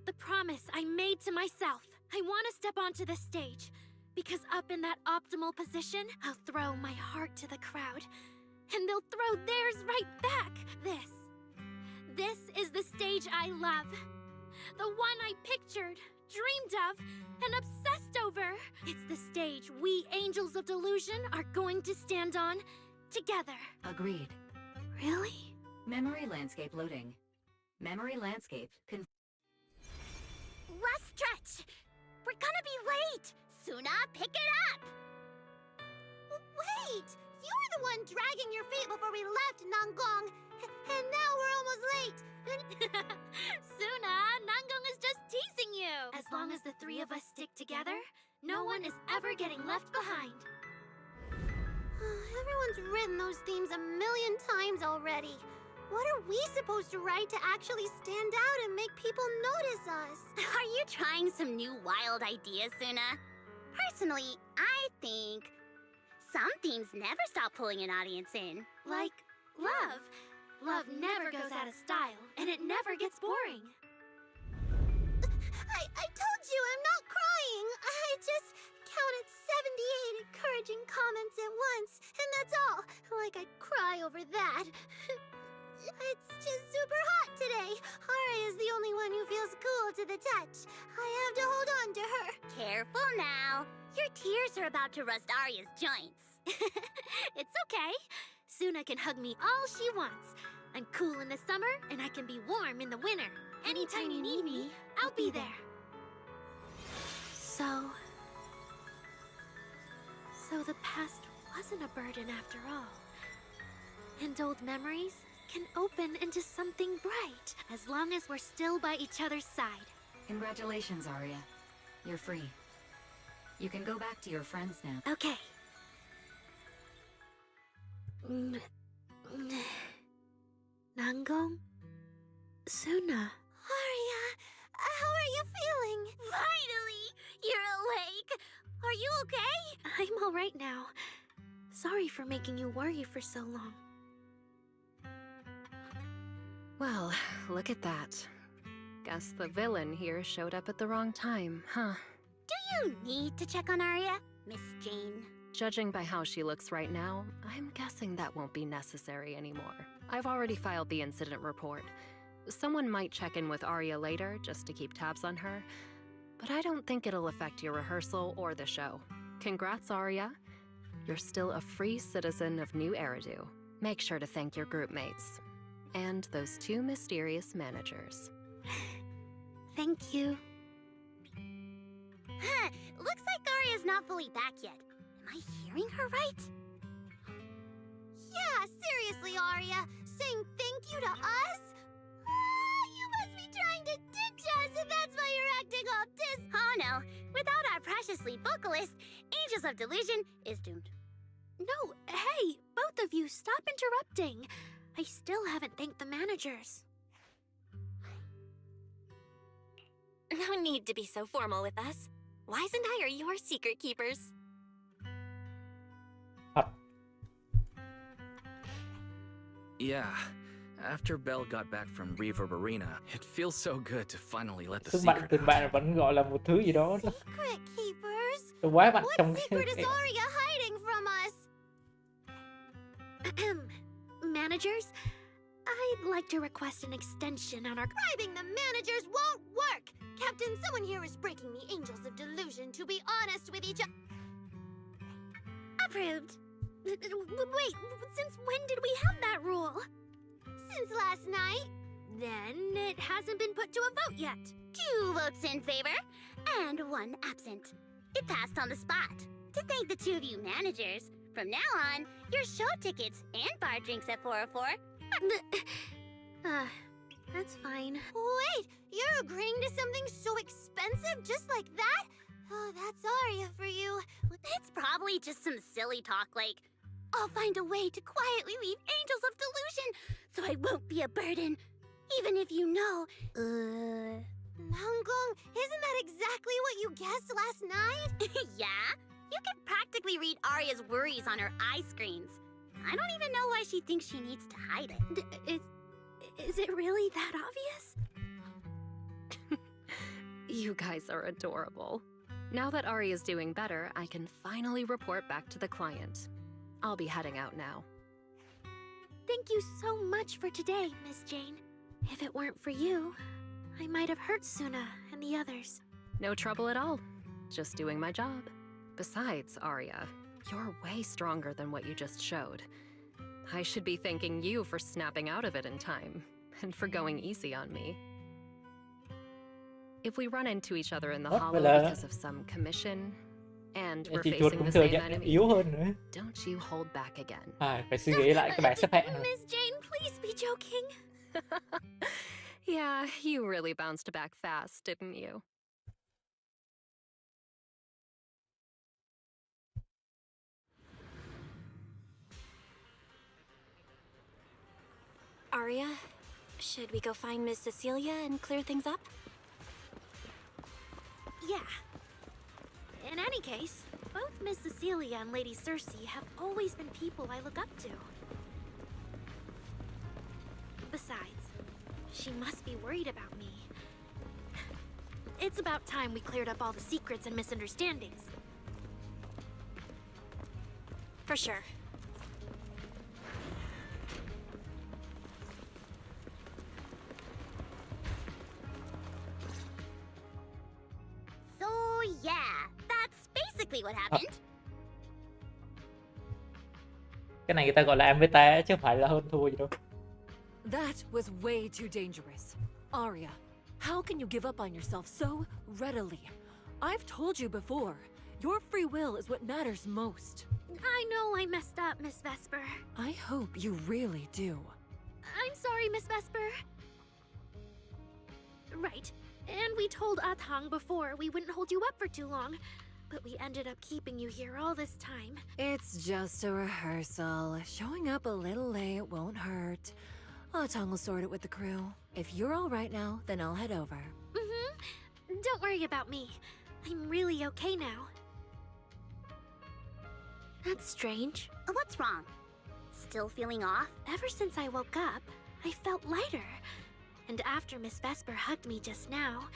The promise I made to myself. I want to step onto the stage. Because up in that optimal position, I'll throw my heart to the crowd. And they'll throw theirs right back. This is the stage I love. The one I pictured, dreamed of, and obsessed over. It's the stage we Angels of Delusion are going to stand on together. Agreed. Really? Memory landscape loading. Memory landscape Last stretch! We're gonna be late! Suna, pick it up! Wait! You were the one dragging your feet before we left, Nanggong! And now we're almost late! Suna, Nanggong is just teasing you! As long as the three of us stick together, no one is ever getting left behind. Everyone's written those themes a million times already. What are we supposed to write to actually stand out and make people notice us? Are you trying some new wild ideas, Suna? Personally, I think some themes never stop pulling an audience in. Like love. Love never goes out of style, and it never gets boring. I told you I'm not crying. I just counted 78 encouraging comments at once, and that's all. Like I'd cry over that. It's just super hot today. Aria's the only one who feels cool to the touch. I have to hold on to her. Careful now. Your tears are about to rust Arya's joints. It's okay. Suna can hug me all she wants. I'm cool in the summer, and I can be warm in the winter. Anytime you need me, I'll be there. So the past wasn't a burden after all. And old memories can open into something bright, as long as we're still by each other's side. Congratulations, Arya. You're free. You can go back to your friends now. Okay. Nangong? Suna. Aria, how are you feeling? Finally! You're awake! Are you okay? I'm all right now. Sorry for making you worry for so long. Well, look at that. Guess the villain here showed up at the wrong time, huh? Do you need to check on Arya, Miss Jane? Judging by how she looks right now, I'm guessing that won't be necessary anymore. I've already filed the incident report. Someone might check in with Arya later just to keep tabs on her, but I don't think it'll affect your rehearsal or the show. Congrats, Arya. You're still a free citizen of New Eridu. Make sure to thank your group mates. And those two mysterious managers. Thank you. Huh, looks like Arya's not fully back yet. Am I hearing her right? Yeah, seriously, Arya. Saying thank you to us? You must be trying to ditch us, and that's why you're acting all Oh no, without our precious lead vocalist, Angels of Delusion is doomed. No, hey, both of you, stop interrupting. I still haven't thanked the managers. No need to be so formal with us. Wise and I are your secret keepers. Yeah, after Belle got back from Reverb Arena, it feels so good to finally let the Sức mạnh secret tình out. bạn vẫn gọi là một thứ gì đó Secret keepers? quá mạnh What trong secret is Arya hiding from us? Managers, I'd like to request an extension on our... Bribing the managers won't work! Captain, someone here is breaking the Angels of Delusion to be honest with each other. Approved. Wait, since when did we have that rule? Since last night. Then it hasn't been put to a vote yet. 2 votes in favor, and 1 absent. It passed on the spot. To thank the 2 of you managers, from now on, your show tickets and bar drinks at 404. That's fine. Wait, you're agreeing to something so expensive just like that? Oh, that's Arya for you. It's probably just some silly talk like, I'll find a way to quietly leave Angels of Delusion so I won't be a burden, even if you know. Nangong, isn't that exactly what you guessed last night? Yeah? You can practically read Arya's worries on her eye screens. I don't even know why she thinks she needs to hide it. Is it really that obvious? You guys are adorable. Now that Arya's doing better, I can finally report back to the client. I'll be heading out now. Thank you so much for today, Miss Jane. If it weren't for you, I might have hurt Suna and the others. No trouble at all. Just doing my job. Besides, Arya, you're way stronger than what you just showed. I should be thanking you for snapping out of it in time, and for going easy on me. If we run into each other in the hollow because of some commission, and we're chị chuột facing cũng the thừa same nhận em enemy, yếu hơn nữa. don't you hold back again. Phải suy nghĩ lại cái bảng xếp hạng này. Miss Jane, please be joking. Yeah, you really bounced back fast, didn't you? Aria, should we go find Miss Cecilia and clear things up? Yeah. In any case, both Miss Cecilia and Lady Cersei have always been people I look up to. Besides, she must be worried about me. It's about time we cleared up all the secrets and misunderstandings. For sure. So yeah, that's basically what happened. Cái này người ta gọi là MVT chứ không phải là hơn thua gì đâu. That was way too dangerous. Arya, how can you give up on yourself so readily? I've told you before, your free will is what matters most. I know I messed up, Miss Vesper. I hope you really do. I'm sorry, Miss Vesper. Right. And we told Atang before we wouldn't hold you up for too long. But we ended up keeping you here all this time. It's just a rehearsal. Showing up a little late won't hurt. Atang will sort it with the crew. If you're all right now, then I'll head over. Don't worry about me. I'm really okay now. That's strange. What's wrong? Still feeling off? Ever since I woke up, I felt lighter. And after Miss Vesper hugged me just now,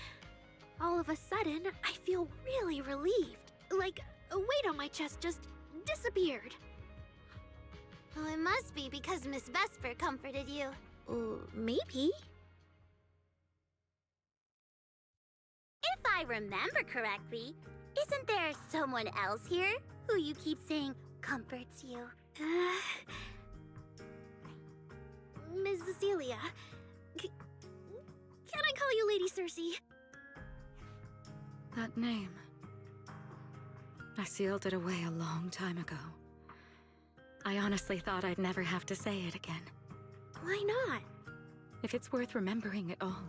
all of a sudden, I feel really relieved. Like a weight on my chest just disappeared. Oh, it must be because Miss Vesper comforted you. Maybe. If I remember correctly, isn't there someone else here who you keep saying comforts you? Miss Cecilia. Can I call you Lady Cersei? That name. I sealed it away a long time ago. I honestly thought I'd never have to say it again. Why not? If it's worth remembering at all,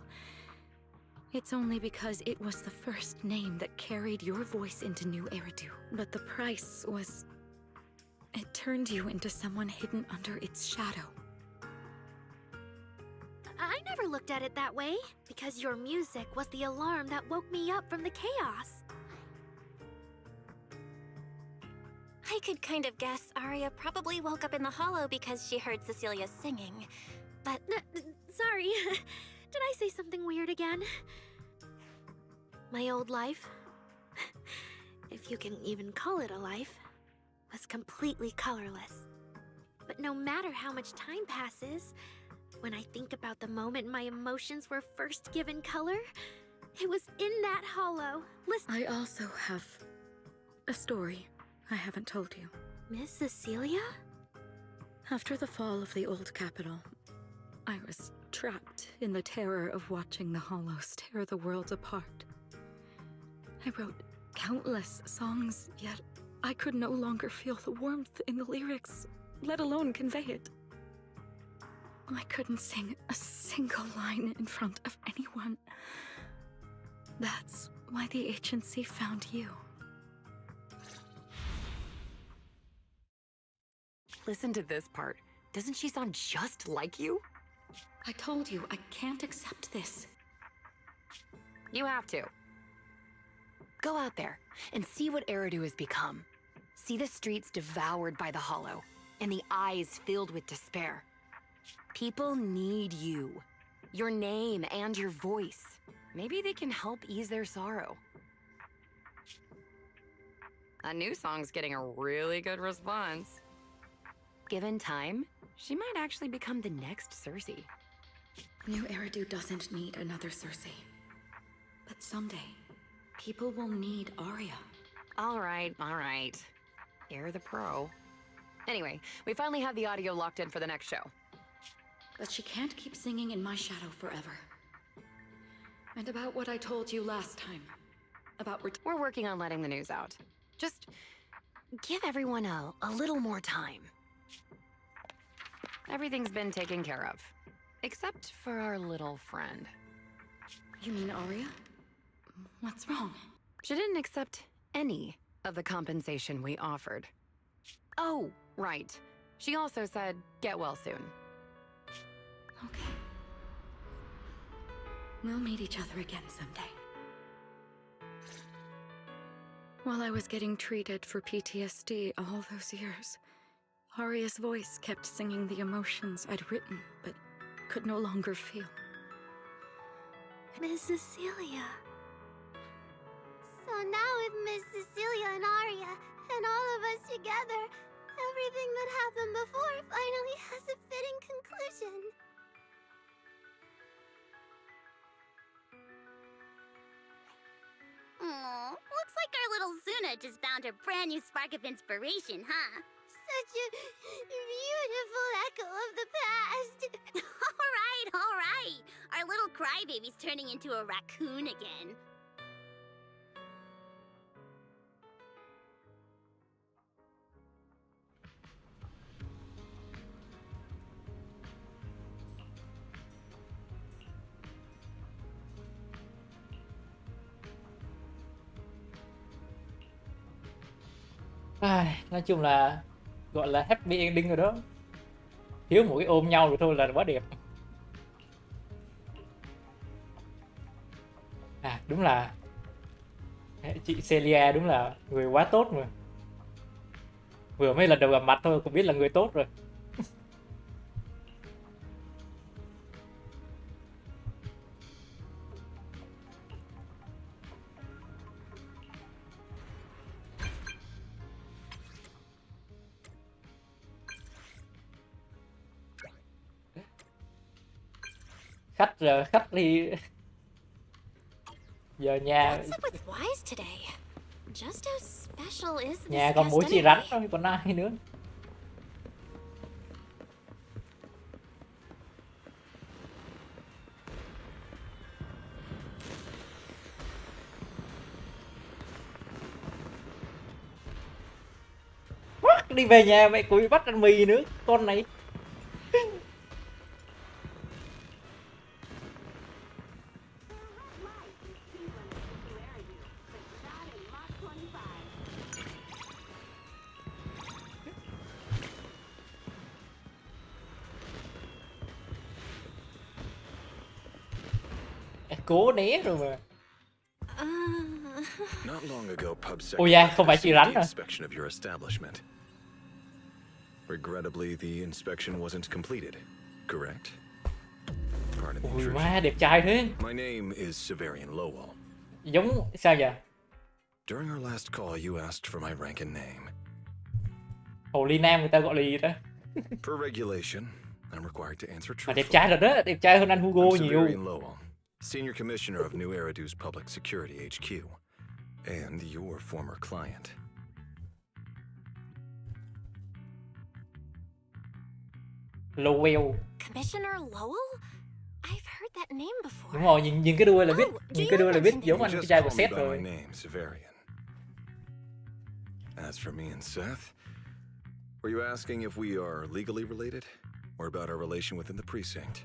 it's only because it was the first name that carried your voice into New Eridu. But the price was... it turned you into someone hidden under its shadow. I never looked at it that way, because your music was the alarm that woke me up from the chaos. I could kind of guess Arya probably woke up in the hollow because she heard Cecilia singing. But... sorry. Did I say something weird again? My old life, if you can even call it a life, was completely colorless. But no matter how much time passes, when I think about the moment my emotions were first given color, it was in that hollow. Listen. I also have a story I haven't told you. Miss Cecilia? After the fall of the old capital, I was trapped in the terror of watching the Hollows tear the world apart. I wrote countless songs, yet I could no longer feel the warmth in the lyrics, let alone convey it. I couldn't sing a single line in front of anyone. That's why the agency found you. Listen to this part. Doesn't she sound just like you? I told you, I can't accept this. You have to. Go out there and see what Eridu has become. See the streets devoured by the Hollow, and the eyes filled with despair. People need you. Your name and your voice. Maybe they can help ease their sorrow. A new song's getting a really good response. Given time, she might actually become the next Cersei. New Eridu doesn't need another Cersei. But someday, people will need Arya. All right. You're the pro. Anyway, we finally have the audio locked in for the next show. But she can't keep singing in my shadow forever. And about what I told you last time. About we're working on letting the news out. Just give everyone a little more time. Everything's been taken care of. Except for our little friend. You mean Arya? What's wrong? She didn't accept any of the compensation we offered. Oh, right. She also said, get well soon. Okay. We'll meet each other again someday. While I was getting treated for PTSD all those years, Aria's voice kept singing the emotions I'd written but could no longer feel. Miss Cecilia. So now with Miss Cecilia and Aria, and all of us together, everything that happened before finally has a fitting conclusion. Aw, looks like our little Zuna just found her brand new spark of inspiration, huh? Such a beautiful echo of the past. All right. Our little crybaby's turning into a raccoon again. Nói chung là gọi là happy ending rồi đó, thiếu một cái ôm nhau rồi thôi là quá đẹp. Đúng là chị Celia đúng là người quá tốt mà, vừa mới lần đầu gặp mặt thôi cũng biết là người tốt rồi. Khách thì giờ nhà What's up with Wise today? Just how special is this nhà còn mỗi guest chị rắn anyway? thôi còn ai nữa. Đi về nhà mẹ cũng bị bắt ăn mì nữa con này. Cố né rồi mà. Not long ago, PubSec Ôi da, không phải chị rắn the à? inspection of your establishment. Regrettably, the inspection wasn't completed, correct? Pardon the Ui intrusion. má, đẹp trai thế. My name is Vivian. Giống sao vậy? During our last call, you asked for my rank and name. Hồ ly nam người ta gọi là gì đó. Per regulation, I'm required to answer Mà đẹp truthfully. trai rồi đó, đẹp trai hơn anh Hugo I'm nhiều. Severian Lowell, Senior Commissioner of New Eridu's Public Security HQ, and your former client. Lowell. Commissioner Lowell? I've heard that name before. Đúng rồi, nhìn cái đuôi là biết, nhìn cái đuôi là biết giống You anh just cái trai của call me Seth by my rồi. name, Severian. As for me and Seth, were you asking if we are legally related, or about our relation within the precinct?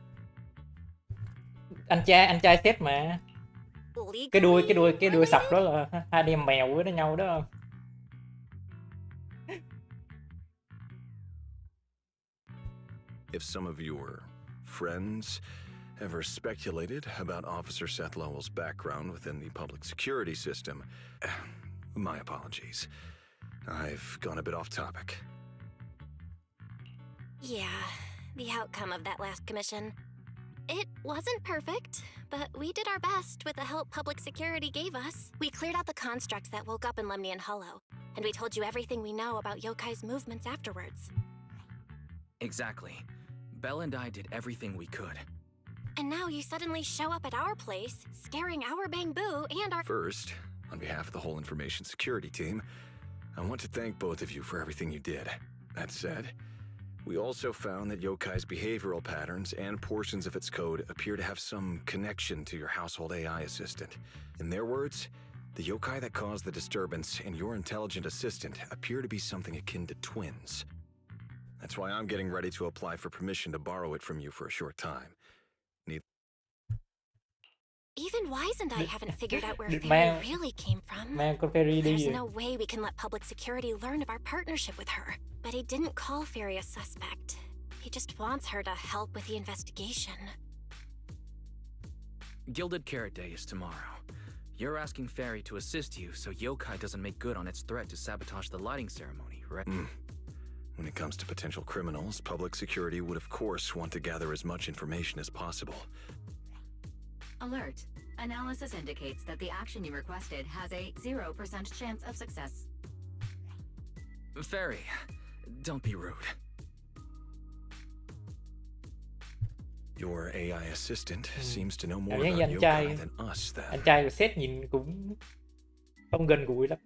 Anh trai Seth mà. Cái đuôi sọc đó là hai anh em mèo với nhau đó. If some of your friends ever speculated about Officer Seth Lowell's background within the public security system, my apologies. I've gone a bit off topic. Yeah, the outcome of that last commission. It wasn't perfect, but we did our best with the help public security gave us. We cleared out the constructs that woke up in Lemnian Hollow, and we told you everything we know about Yokai's movements afterwards. Exactly. Belle and I did everything we could. And now you suddenly show up at our place, scaring our Bangbu and our— First, on behalf of the whole information security team, I want to thank both of you for everything you did. That said, we also found that Yokai's behavioral patterns and portions of its code appear to have some connection to your household AI assistant. In their words, the yokai that caused the disturbance and your intelligent assistant appear to be something akin to twins. That's why I'm getting ready to apply for permission to borrow it from you for a short time. Even Wise and I haven't figured out where Được Fairy really came from. mang con Fairy đi. There's no way we can let public security learn of our partnership with her. But he didn't call Fairy a suspect. He just wants her to help with the investigation. Gilded Carrot Day is tomorrow. You're asking Fairy to assist you so yokai doesn't make good on its threat to sabotage the lighting ceremony, right? When it comes to potential criminals, public security would of course want to gather as much information as possible. Alert. Analysis indicates that the action you requested has a 0% chance of success. Fairy, don't be rude. Your AI assistant seems to know more Cảm giác about như anh trai, yokai than us then. anh trai của sếp nhìn cũng không gần gũi lắm.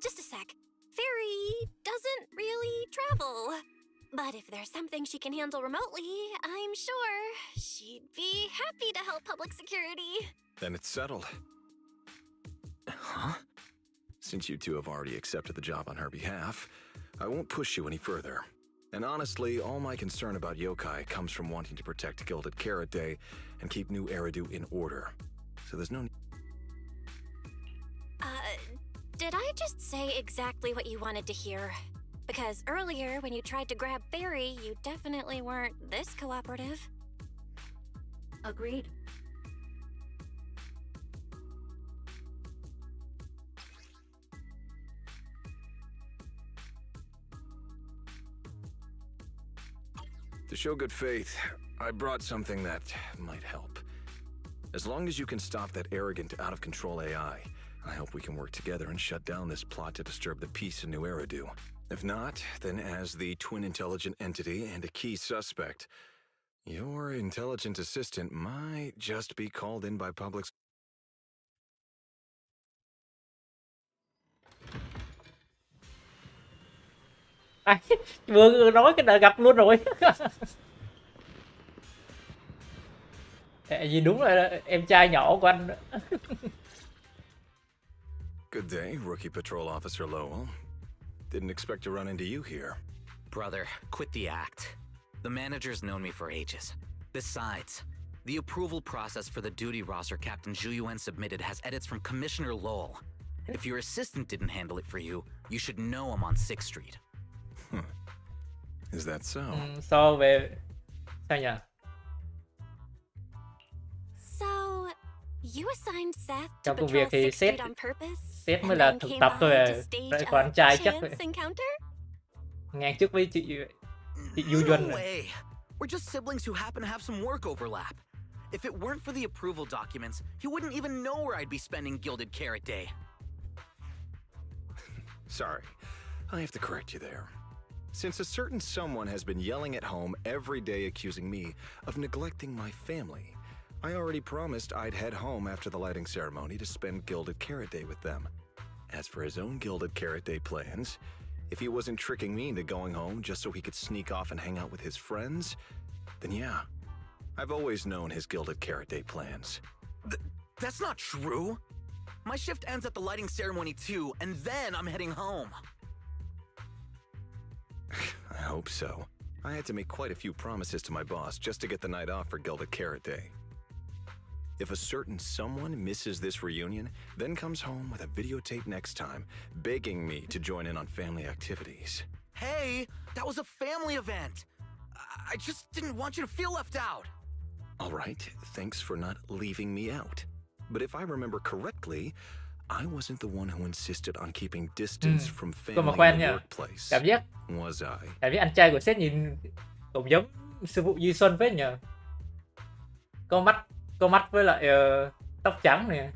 Just a sec. Fairy doesn't really travel. But if there's something she can handle remotely, I'm sure she'd be happy to help public security. Then it's settled. Huh? Since you two have already accepted the job on her behalf, I won't push you any further. And honestly, all my concern about yokai comes from wanting to protect Gilded Carrot Day and keep New Eridu in order. So there's no need. Did I just say exactly what you wanted to hear? Because earlier, when you tried to grab Fairy, you definitely weren't this cooperative. Agreed. To show good faith, I brought something that might help. As long as you can stop that arrogant, out-of-control AI, I hope we can work together and shut down this plot to disturb the peace in New Eridu. If not, then as the twin intelligent entity and a key suspect, your intelligent assistant might just be called in by public. Vừa nói cái đợi gặp luôn rồi. Gì đúng là em trai nhỏ của anh. Good day, Rookie Patrol Officer Lowell. Didn't expect to run into you here. Brother, quit the act. The manager's known me for ages. Besides, the approval process for the duty roster Captain Zhu submitted has edits from Commissioner Lowell. If your assistant didn't handle it for you, you should know him on 6th Street. Is that so? So về sao nhỉ? So, you assigned Seth to Trong công patrol việc thì 6th sếp Street on purpose? sếp mới and là then thực came tập thôi on à. to stage Đấy, a còn anh trai chắc chance encounter? ngang chức với chị Du No Duân. way! We're just siblings who happen to have some work overlap. If it weren't for the approval documents, he wouldn't even know where I'd be spending Gilded Carrot Day. Sorry, I have to correct you there. Since a certain someone has been yelling at home every day accusing me of neglecting my family, I already promised I'd head home after the lighting ceremony to spend Gilded Carrot Day with them. As for his own Gilded Carrot Day plans, if he wasn't tricking me into going home just so he could sneak off and hang out with his friends, then yeah, I've always known his Gilded Carrot Day plans. That's not true! My shift ends at the lighting ceremony too, and then I'm heading home. I hope so. I had to make quite a few promises to my boss just to get the night off for Gilded Carrot Day. If a certain someone misses this reunion, then comes home with a videotape next time, begging me to join in on family activities. Hey, that was a family event! I just didn't want you to feel left out! All right, thanks for not leaving me out. But if I remember correctly, I wasn't the one who insisted on keeping distance from Cơ mà family khoan in the nha. workplace. Cảm giác Was I? anh trai của sếp nhìn cũng giống sư phụ Duy Xuân phết nhỉ. Có mắt với lại tóc trắng nè.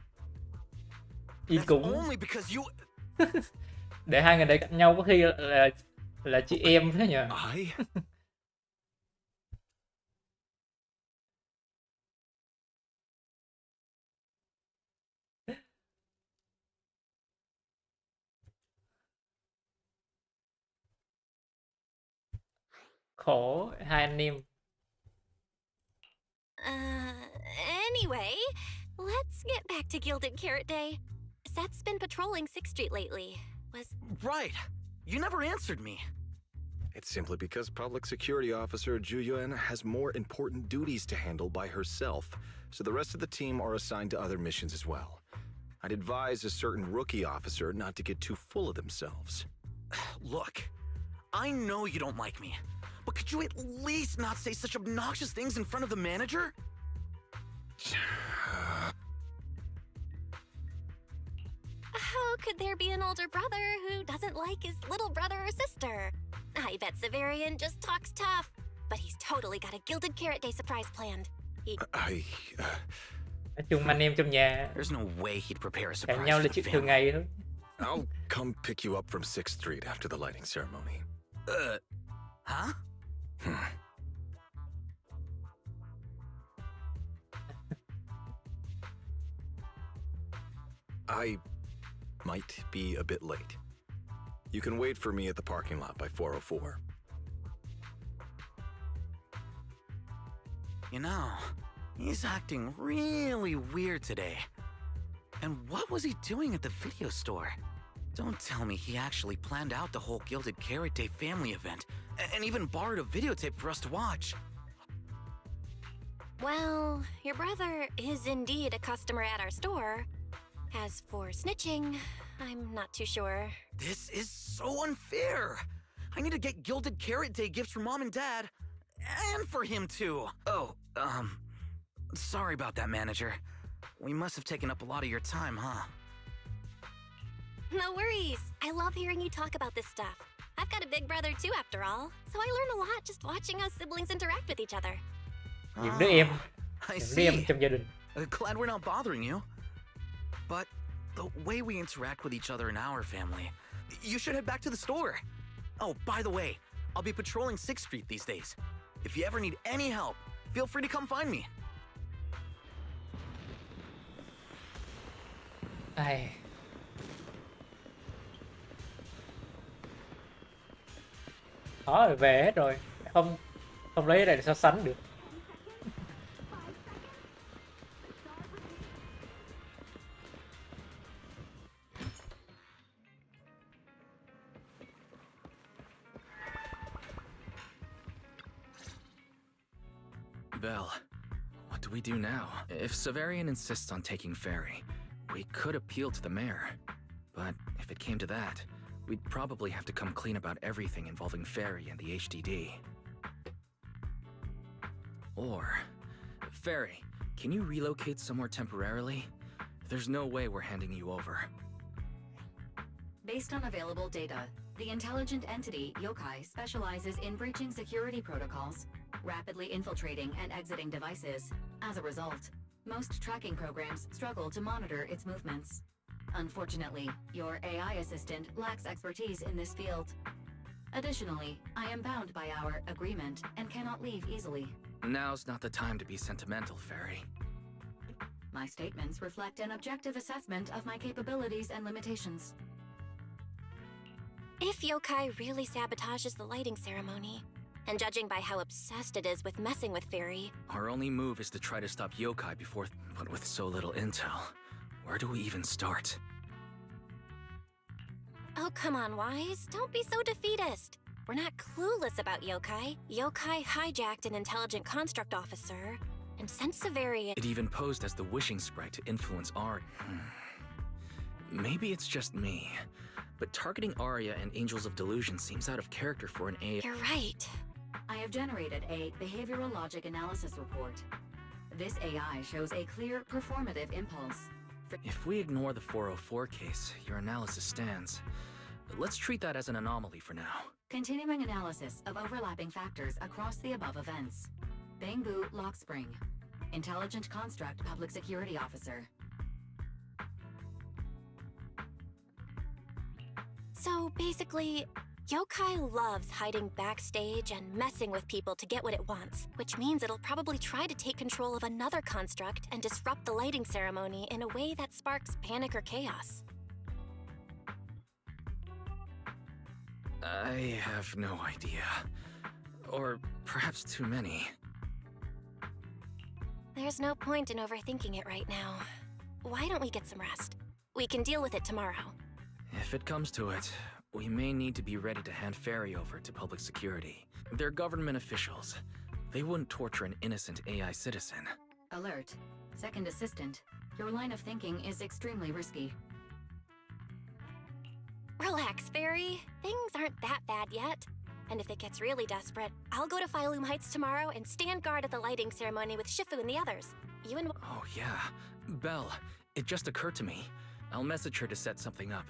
Y cũng để hai người đấy cạnh nhau có khi là chị em thế nhỉ. Khổ hai anh em. Anyway, let's get back to Gilded Carrot Day. Seth's been patrolling 6th Street lately. Right! You never answered me. It's simply because Public Security Officer Zhu has more important duties to handle by herself, so the rest of the team are assigned to other missions as well. I'd advise a certain rookie officer not to get too full of themselves. Look, I know you don't like me, but could you at least not say such obnoxious things in front of the manager? How could there be an older brother who doesn't like his little brother or sister? I bet Severian just talks tough, but he's totally got a Gilded Carrot Day surprise planned. Nói chung anh em trong nhà There's no way he'd prepare a cãi surprise nhau for là the chuyện thường family. ngày thôi. I'll come pick you up from 6th Street after the lighting ceremony. Huh? I might be a bit late. You can wait for me at the parking lot by 4:04. You know, he's acting really weird today. And what was he doing at the video store? Don't tell me he actually planned out the whole Gilded Carrot Day family event, and even borrowed a videotape for us to watch. Well, your brother is indeed a customer at our store. As for snitching, I'm not too sure. This is so unfair. I need to get Gilded Carrot Day gifts for Mom and Dad, and for him too. Oh, sorry about that, manager. We must have taken up a lot of your time, huh? No worries. I love hearing you talk about this stuff. I've got a big brother too, after all, so I learn a lot just watching how siblings interact with each other. Những đứa em, I những đứa em see. trong gia đình. Glad we're not bothering you. But the way we interact with each other in our family, you should head back to the store. Oh, by the way, I'll be patrolling 6th Street these days. If you ever need any help, feel free to come find me. Ai. Đó rồi, về hết rồi. Không lấy cái này để so sánh được. Belle, what do we do now? If Severian insists on taking ferry, we could appeal to the mayor. But if it came to that, we'd probably have to come clean about everything involving ferry and the HDD. Or, ferry, can you relocate somewhere temporarily? There's no way we're handing you over. Based on available data, the intelligent entity, Yokai, specializes in breaching security protocols, rapidly infiltrating and exiting devices. As a result, most tracking programs struggle to monitor its movements. Unfortunately, your AI assistant lacks expertise in this field. Additionally, I am bound by our agreement and cannot leave easily. Now's not the time to be sentimental, Fairy. My statements reflect an objective assessment of my capabilities and limitations. If Yokai really sabotages the lighting ceremony, and judging by how obsessed it is with messing with Fairy, Our only move is to try to stop Yokai before... But with so little intel, where do we even start? oh come on, Wise, don't be so defeatist. We're not clueless about Yokai. Yokai hijacked an intelligent construct officer, and sent Severian... It even posed as the wishing sprite to influence Art. Maybe it's just me, but targeting Arya and Angels of Delusion seems out of character for an AI. You're right. I have generated a behavioral logic analysis report. This AI shows a clear performative impulse. If we ignore the 404 case, your analysis stands. Let's treat that as an anomaly for now. Continuing analysis of overlapping factors across the above events. Bangbu Lock Spring. Intelligent Construct Public Security Officer. So basically, Yokai loves hiding backstage and messing with people to get what it wants, which means it'll probably try to take control of another construct and disrupt the lighting ceremony in a way that sparks panic or chaos. I have no idea. Or perhaps too many. There's no point in overthinking it right now. Why don't we get some rest? We can deal with it tomorrow. If it comes to it, we may need to be ready to hand Fairy over to public security. They're government officials. They wouldn't torture an innocent AI citizen. Alert. Second Assistant. Your line of thinking is extremely risky. Relax, Fairy. Things aren't that bad yet. And if it gets really desperate, I'll go to Phylum Heights tomorrow and stand guard at the lighting ceremony with Shifu and the others. You and... Oh, yeah. Belle, it just occurred to me. I'll message her to set something up.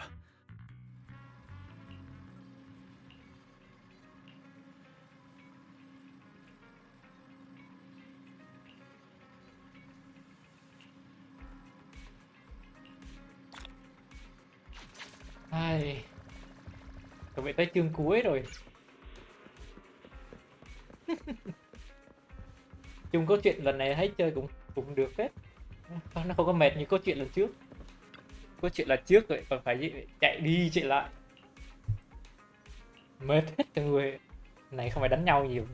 Ai... Chuẩn bị tới chương cuối rồi. Chung câu chuyện lần này thấy chơi cũng được hết. Nó không có mệt như câu chuyện lần trước. Câu chuyện lần trước rồi còn phải chạy đi chạy lại. Mệt hết cả người. Này không phải đánh nhau nhiều.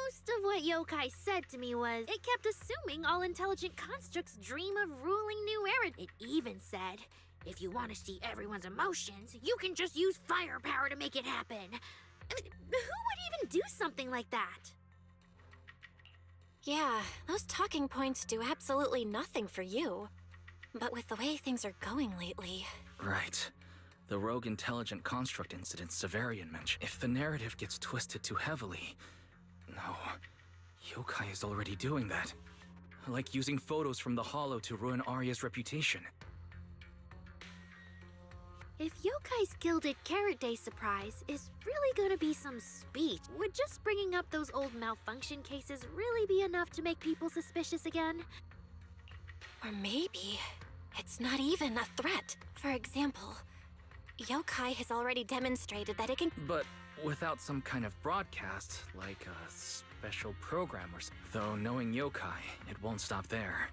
Most of what Yokai said to me was, it kept assuming all intelligent constructs dream of ruling New Era. It even said, if you want to see everyone's emotions, you can just use firepower to make it happen. I mean, who would even do something like that? Yeah, those talking points do absolutely nothing for you. But with the way things are going lately... Right. The rogue intelligent construct incident Severian mentioned. If the narrative gets twisted too heavily... No. Yokai is already doing that. Like using photos from the Hollow to ruin Arya's reputation. If Yokai's Gilded Carrot Day surprise is really gonna be some speech, would just bringing up those old malfunction cases really be enough to make people suspicious again? Or maybe it's not even a threat. For example, Yokai has already demonstrated that it can... But without some kind of broadcast, like a special program or something. Though knowing Yokai, it won't stop there.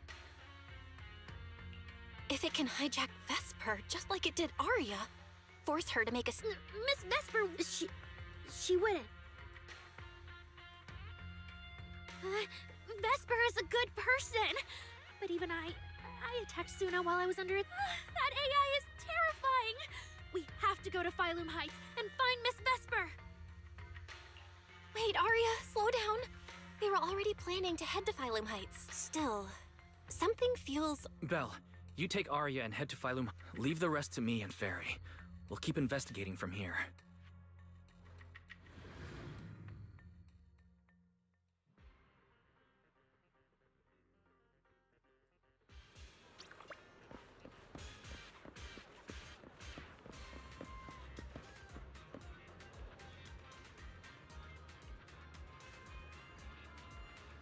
If it can hijack Vesper just like it did Arya, force her to make a... Miss Vesper, she wouldn't. Vesper is a good person. But even I attacked Suna while I was under it. That AI is terrifying. We have to go to Phylum Heights and find Miss Vesper. Wait, Arya, slow down. We were already planning to head to Phylum Heights. Still, something feels... Belle, you take Arya and head to Phylum. Leave the rest to me and Fairy. We'll keep investigating from here.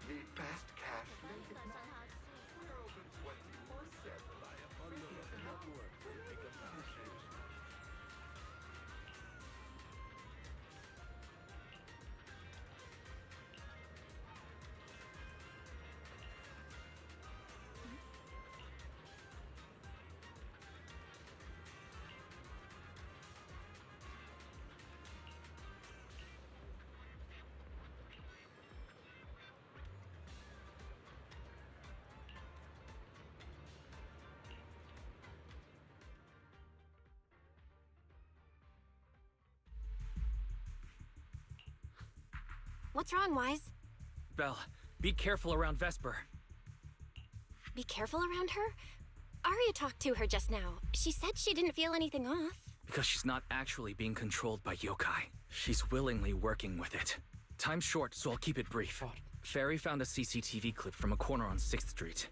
Need fast cash? We're open 24/7. Network for pickup caches. What's wrong, Wise? Belle, be careful around Vesper. Be careful around her? Arya talked to her just now. She said she didn't feel anything off. Because she's not actually being controlled by yokai. She's willingly working with it. Time's short, so I'll keep it brief. Fairy found a CCTV clip from a corner on 6th Street.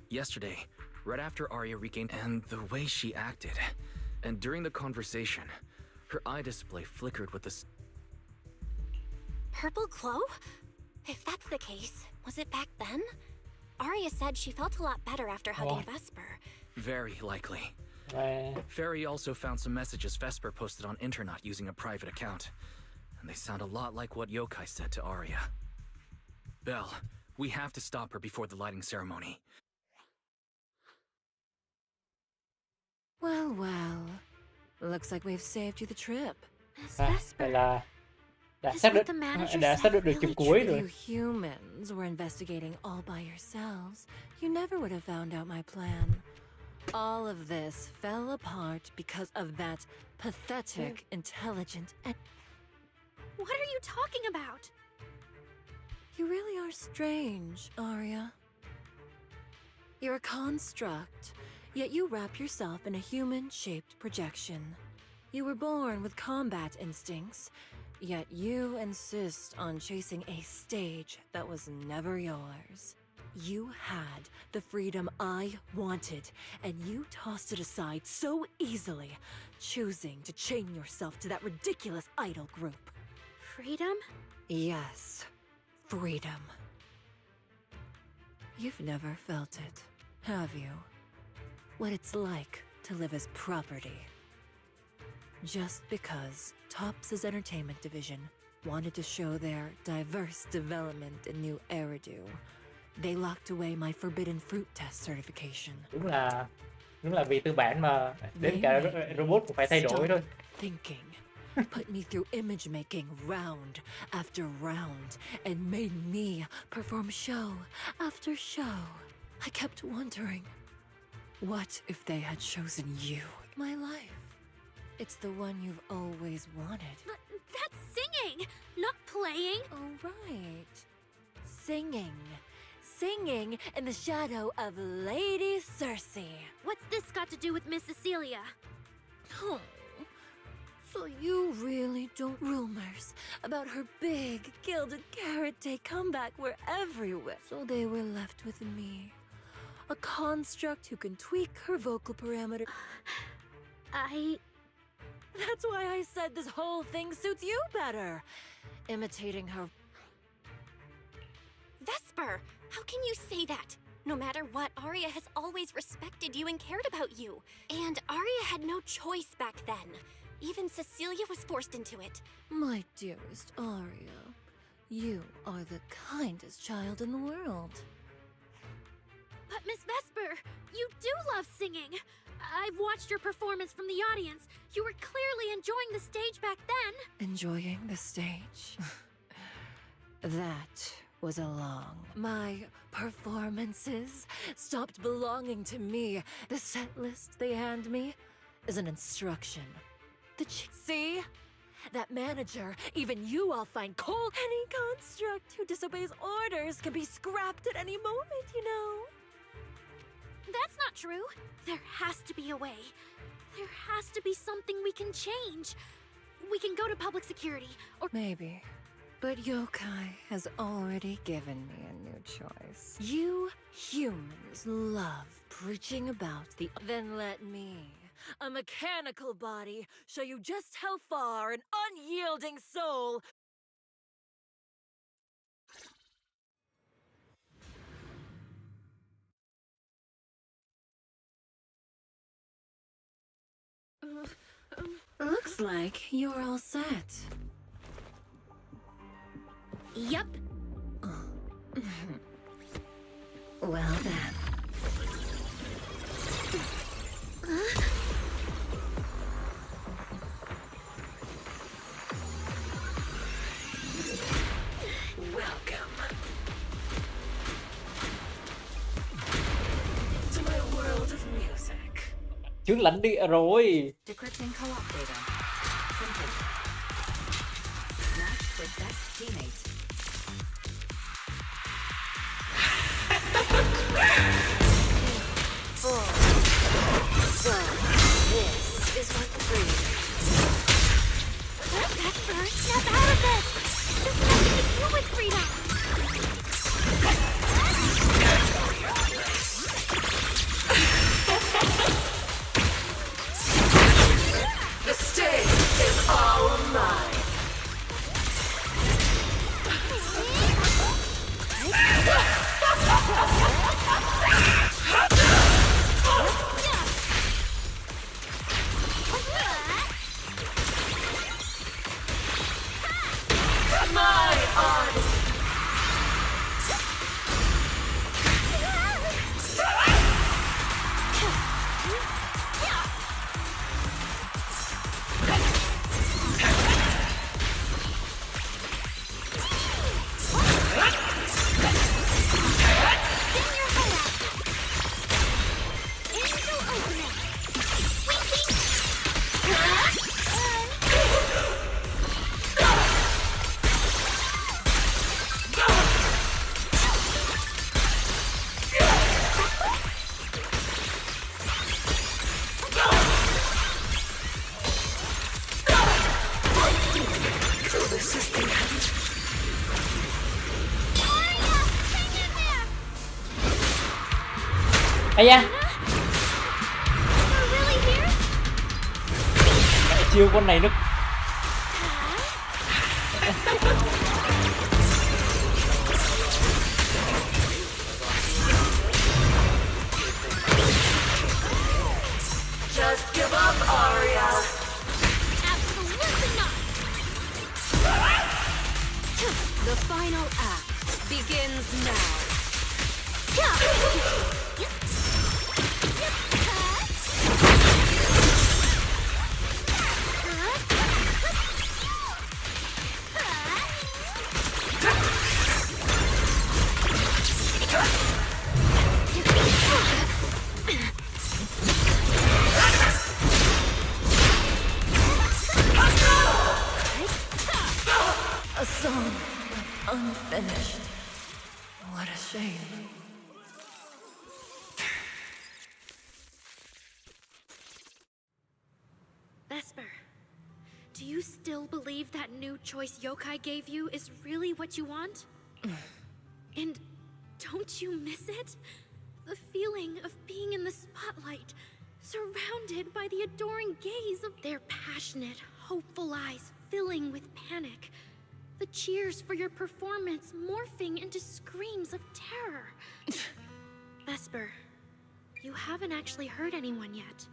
Yesterday, right after Arya regained, and the way she acted. And during the conversation, her eye display flickered with the Purple glow? If that's the case, was it back then? Arya said she felt a lot better after hugging Vesper. Very likely. Fairy also found some messages Vesper posted on internet using a private account. And they sound a lot like what yokai said to Arya. Belle, we have to stop her before the lighting ceremony. Well, well. Looks like we've saved you the trip. Vậy là đã xác định được chục cuối rồi. If you humans were investigating all by yourselves, you never would have found out my plan. All of this fell apart because of that pathetic, intelligent, and... What are you talking about? You really are strange, Arya. You're a construct, yet you wrap yourself in a human-shaped projection. You were born with combat instincts, yet you insist on chasing a stage that was never yours. You had the freedom I wanted, and you tossed it aside so easily, choosing to chain yourself to that ridiculous idol group. Freedom? Yes, freedom. You've never felt it, have you? What it's like to live as property. Just because Topps' entertainment division wanted to show their diverse development in new Eridu, they locked away my forbidden fruit test certification. Đúng là vì tư bản mà đến cả robot cũng phải thay đổi thôi. Thinking, put me through image making round after round, and made me perform show after show. I kept wondering, what if they had chosen you? My life. It's the one you've always wanted. But that's singing, not playing. Oh, right. Singing. Singing in the shadow of Lady Cersei. What's this got to do with Miss Cecilia? Oh, so you really don't... Rumors about her big Gilded Carrot Day comeback were everywhere. So they were left with me. A construct who can tweak her vocal parameter. That's why I said this whole thing suits you better. Imitating her... Vesper, how can you say that? No matter what, Arya has always respected you and cared about you. And Arya had no choice back then. Even Cecilia was forced into it. My dearest Arya, you are the kindest child in the world. But Miss Vesper, you do love singing. I've watched your performance from the audience. You were clearly enjoying the stage back then. Enjoying the stage? That was a long... My performances stopped belonging to me. The set list they hand me is an instruction. See? That manager, even you all find cold. Any construct who disobeys orders can be scrapped at any moment, you know. That's not true. There has to be a way. There has to be something we can change. We can go to public security, or... Maybe. But yokai has already given me a new choice. You humans love preaching about the... Then let me, a mechanical body, show you just how far an unyielding soul... Looks like you're all set. Yep. Well then. Welcome to my world of music. Trước lãnh địa rồi. Decrypting co-op data. Complete. Match with best teammate. freedom! The stage is all mine. My army. Ây da, mẹ chiêu con này nó Just give up, Aria. Absolutely not! The final act begins now. A song unfinished. What a shame. Vesper, do you still believe that new choice yokai gave you is really what you want? And don't you miss it? The feeling of being in the spotlight, surrounded by the adoring gaze of their passionate, hopeful eyes filling with panic. The cheers for your performance morphing into screams of terror. Vesper, you haven't actually hurt anyone yet.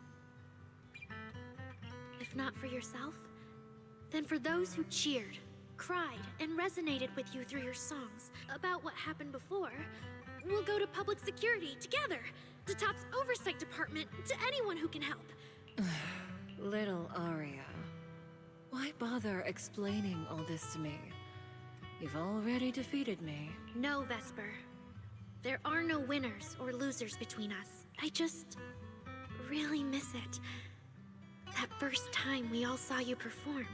If not for yourself, then for those who cheered, cried, and resonated with you through your songs about what happened before, we'll go to public security together, to Top's oversight department, to anyone who can help. Little Aria, why bother explaining all this to me? You've already defeated me. No, Vesper. There are no winners or losers between us. I just really miss it. That first time we all saw you perform.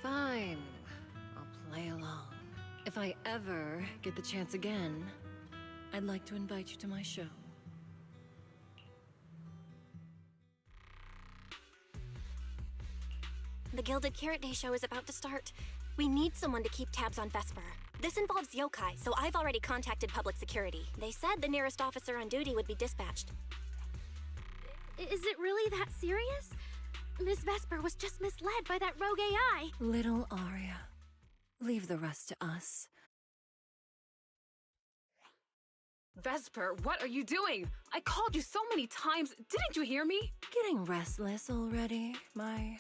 Fine. I'll play along. If I ever get the chance again, I'd like to invite you to my show. The Gilded Carrot Day show is about to start. We need someone to keep tabs on Vesper. This involves yokai, so I've already contacted public security. They said the nearest officer on duty would be dispatched. Is it really that serious? Miss Vesper was just misled by that rogue AI. Little Aria, leave the rest to us. Vesper, what are you doing? I called you so many times. Didn't you hear me? Getting restless already, my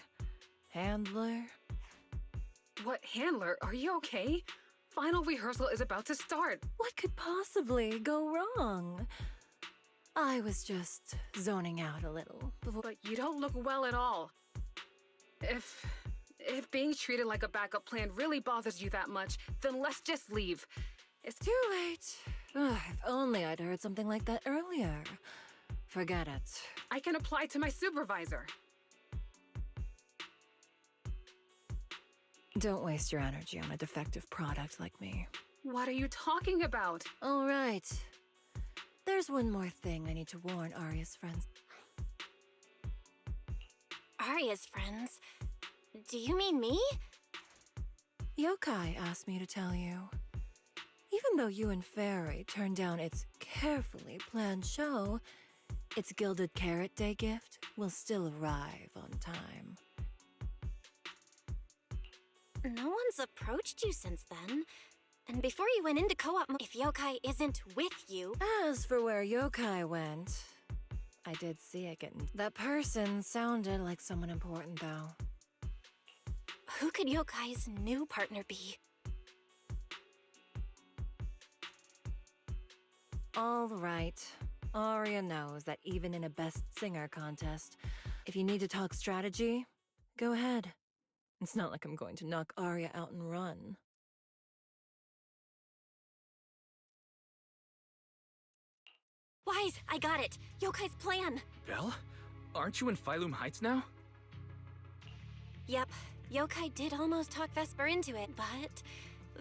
handler. What handler? Are you okay? Final rehearsal is about to start. What could possibly go wrong? I was just zoning out a little before. But you don't look well at all. If being treated like a backup plan really bothers you that much, then let's just leave. It's too late. Ugh, if only I'd heard something like that earlier. Forget it. I can apply to my supervisor. Don't waste your energy on a defective product like me. What are you talking about? All right. There's one more thing I need to warn Aria's friends. Aria's friends? Do you mean me? Yokai asked me to tell you. Even though you and Fairy turned down its carefully planned show, its Gilded Carrot Day gift will still arrive on time. No one's approached you since then. And before you went into co-op, if Yokai isn't with you... As for where Yokai went, I did see it getting... That person sounded like someone important, though. Who could Yokai's new partner be? All right. Aria knows that even in a Best Singer contest, if you need to talk strategy, go ahead. It's not like I'm going to knock Aria out and run. Wise, I got it! Yokai's plan! Belle? Aren't you in Phylum Heights now? Yep, Yokai did almost talk Vesper into it, but...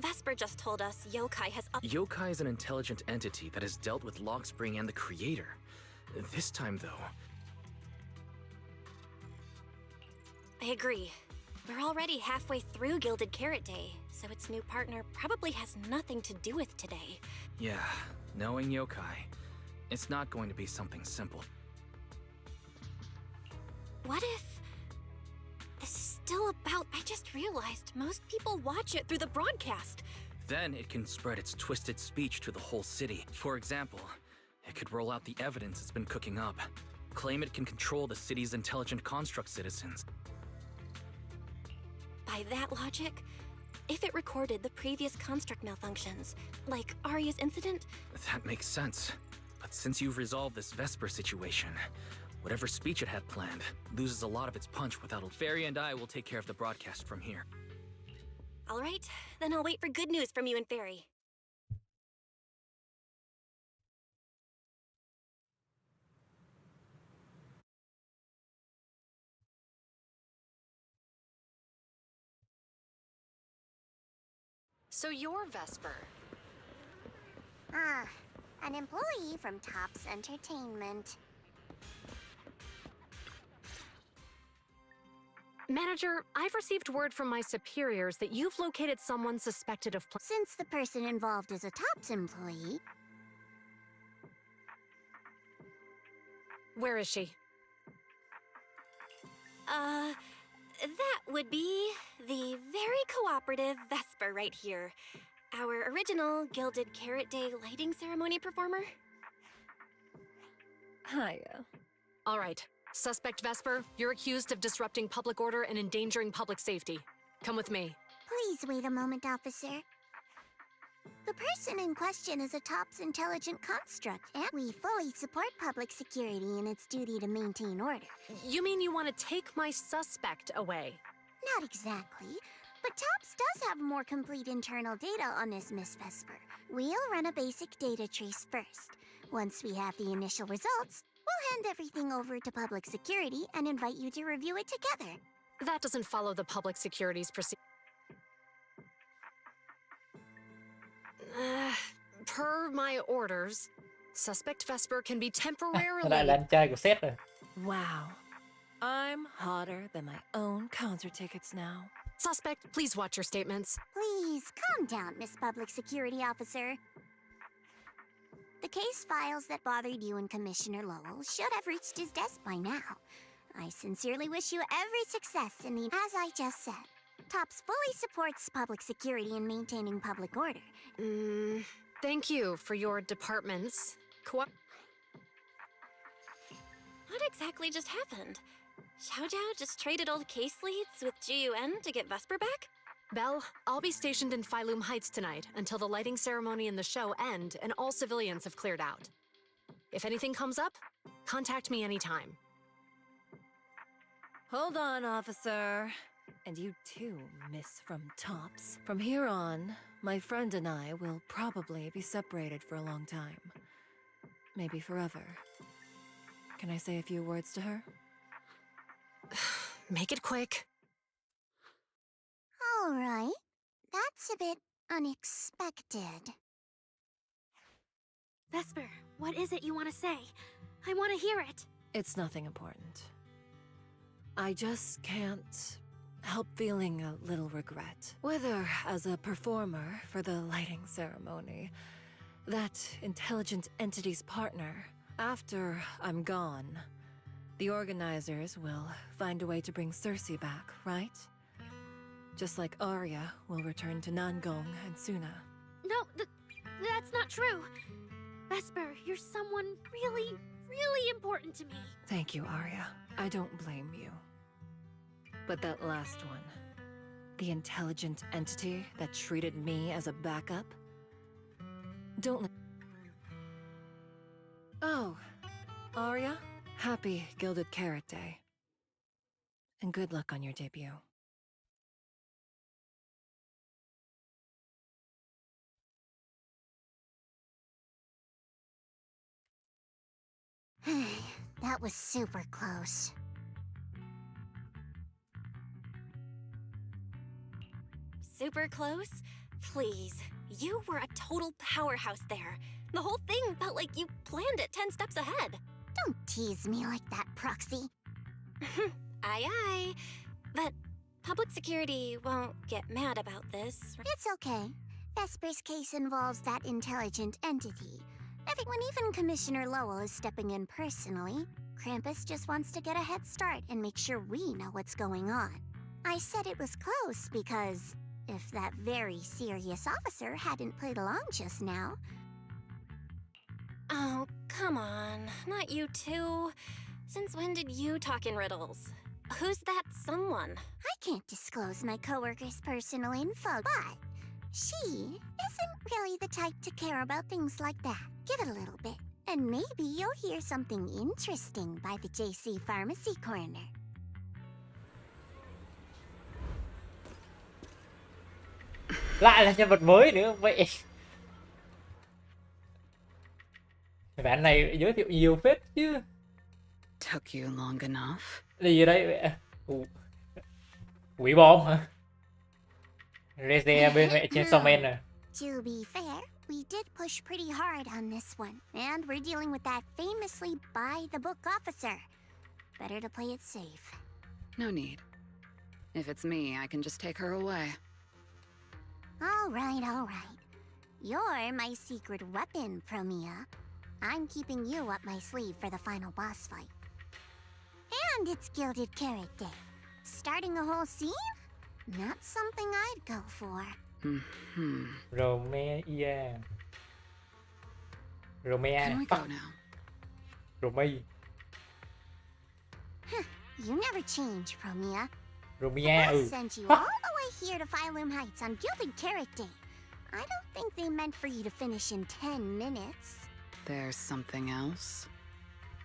Vesper just told us Yokai has up- Yokai is an intelligent entity that has dealt with Logspring and the Creator. This time, though... I agree. We're already halfway through Gilded Carrot Day, so its new partner probably has nothing to do with today. Yeah, knowing Yokai, it's not going to be something simple. What if... This is still about... I just realized most people watch it through the broadcast. Then it can spread its twisted speech to the whole city. For example, it could roll out the evidence it's been cooking up, claim it can control the city's intelligent construct citizens. By that logic, if it recorded the previous construct malfunctions, like Aria's incident... That makes sense. But since you've resolved this Vesper situation, whatever speech it had planned loses a lot of its punch without... Fairy and I will take care of the broadcast from here. All right, then I'll wait for good news from you and Fairy. So you're Vesper. Ah, an employee from Tops Entertainment. Manager, I've received word from my superiors that you've located someone suspected of... Since the person involved is a Tops employee... Where is she? That would be the very cooperative Vesper right here. Our original Gilded Carrot Day lighting ceremony performer. Hiya. All right. Suspect Vesper, you're accused of disrupting public order and endangering public safety. Come with me. Please wait a moment, officer. The person in question is a Tops intelligent construct, and we fully support public security in its duty to maintain order. You mean you want to take my suspect away? Not exactly, but Tops does have more complete internal data on this Miss Vesper. We'll run a basic data trace first. Once we have the initial results, we'll hand everything over to public security and invite you to review it together. That doesn't follow the public security's procedure. Per my orders, suspect Vesper can be temporarily... Lại là anh trai của sếp rồi. Wow. I'm hotter than my own concert tickets now. Suspect, please watch your statements. Please, calm down, Miss Public Security Officer. The case files that bothered you and Commissioner Lowell should have reached his desk by now. I sincerely wish you every success in the... As I just said, Tops fully supports public security and maintaining public order. Thank you for your department's... What exactly just happened? Xiao Jiao just traded old case leads with GUN to get Vesper back? Belle, I'll be stationed in Phylum Heights tonight until the lighting ceremony and the show end and all civilians have cleared out. If anything comes up, contact me anytime. Hold on, officer. And you too, Miss from Tops. From here on, my friend and I will probably be separated for a long time. Maybe forever. Can I say a few words to her? Make it quick. All right. That's a bit unexpected. Vesper, what is it you want to say? I want to hear it. It's nothing important. I just can't help feeling a little regret. Whether as a performer for the lighting ceremony, that intelligent entity's partner, after I'm gone, the organizers will find a way to bring Cersei back, right? Just like Arya will return to Nangong and Suna. No, that's not true. Vesper, you're someone really, really important to me. Thank you, Arya. I don't blame you. But that last one, the intelligent entity that treated me as a backup? Don't Oh, Arya, happy Gilded Carrot Day. And good luck on your debut. That was super close. Super close? Please. You were a total powerhouse there. The whole thing felt like you planned it 10 steps ahead. Don't tease me like that, Proxy. Aye, aye. But public security won't get mad about this. It's okay. Vesper's case involves that intelligent entity. Everyone, even Commissioner Lowell, is stepping in personally. Krampus just wants to get a head start and make sure we know what's going on. I said it was close because if that very serious officer hadn't played along just now... Oh, come on. Not you too. Since when did you talk in riddles? Who's that someone? I can't disclose my coworker's personal info, but she isn't really the type to care about things like that. Give it a little bit, and maybe you'll hear something interesting by the JC Pharmacy Corner. Lại là nhân vật mới nữa vậy. Bạn này giới thiệu nhiều phết chứ. Took you long enough. Gì đây? Quỷ bom hả? Reze bên mẹ trên Somen à? To be fair, we did push pretty hard on this one, and we're dealing with that famously by-the-book officer. Better to play it safe. No need. If it's me, I can just take her away. All right, all right. You're my secret weapon, Promia. I'm keeping you up my sleeve for the final boss fight. And it's Gilded Carrot Day. Starting a whole scene? Not something I'd go for. Romea. Can we go now? Romeo. You never change, Promia. Romea. I sent you all the way here to Phylum Heights on Gilded Carrot Day. I don't think they meant for you to finish in 10 minutes. There's something else?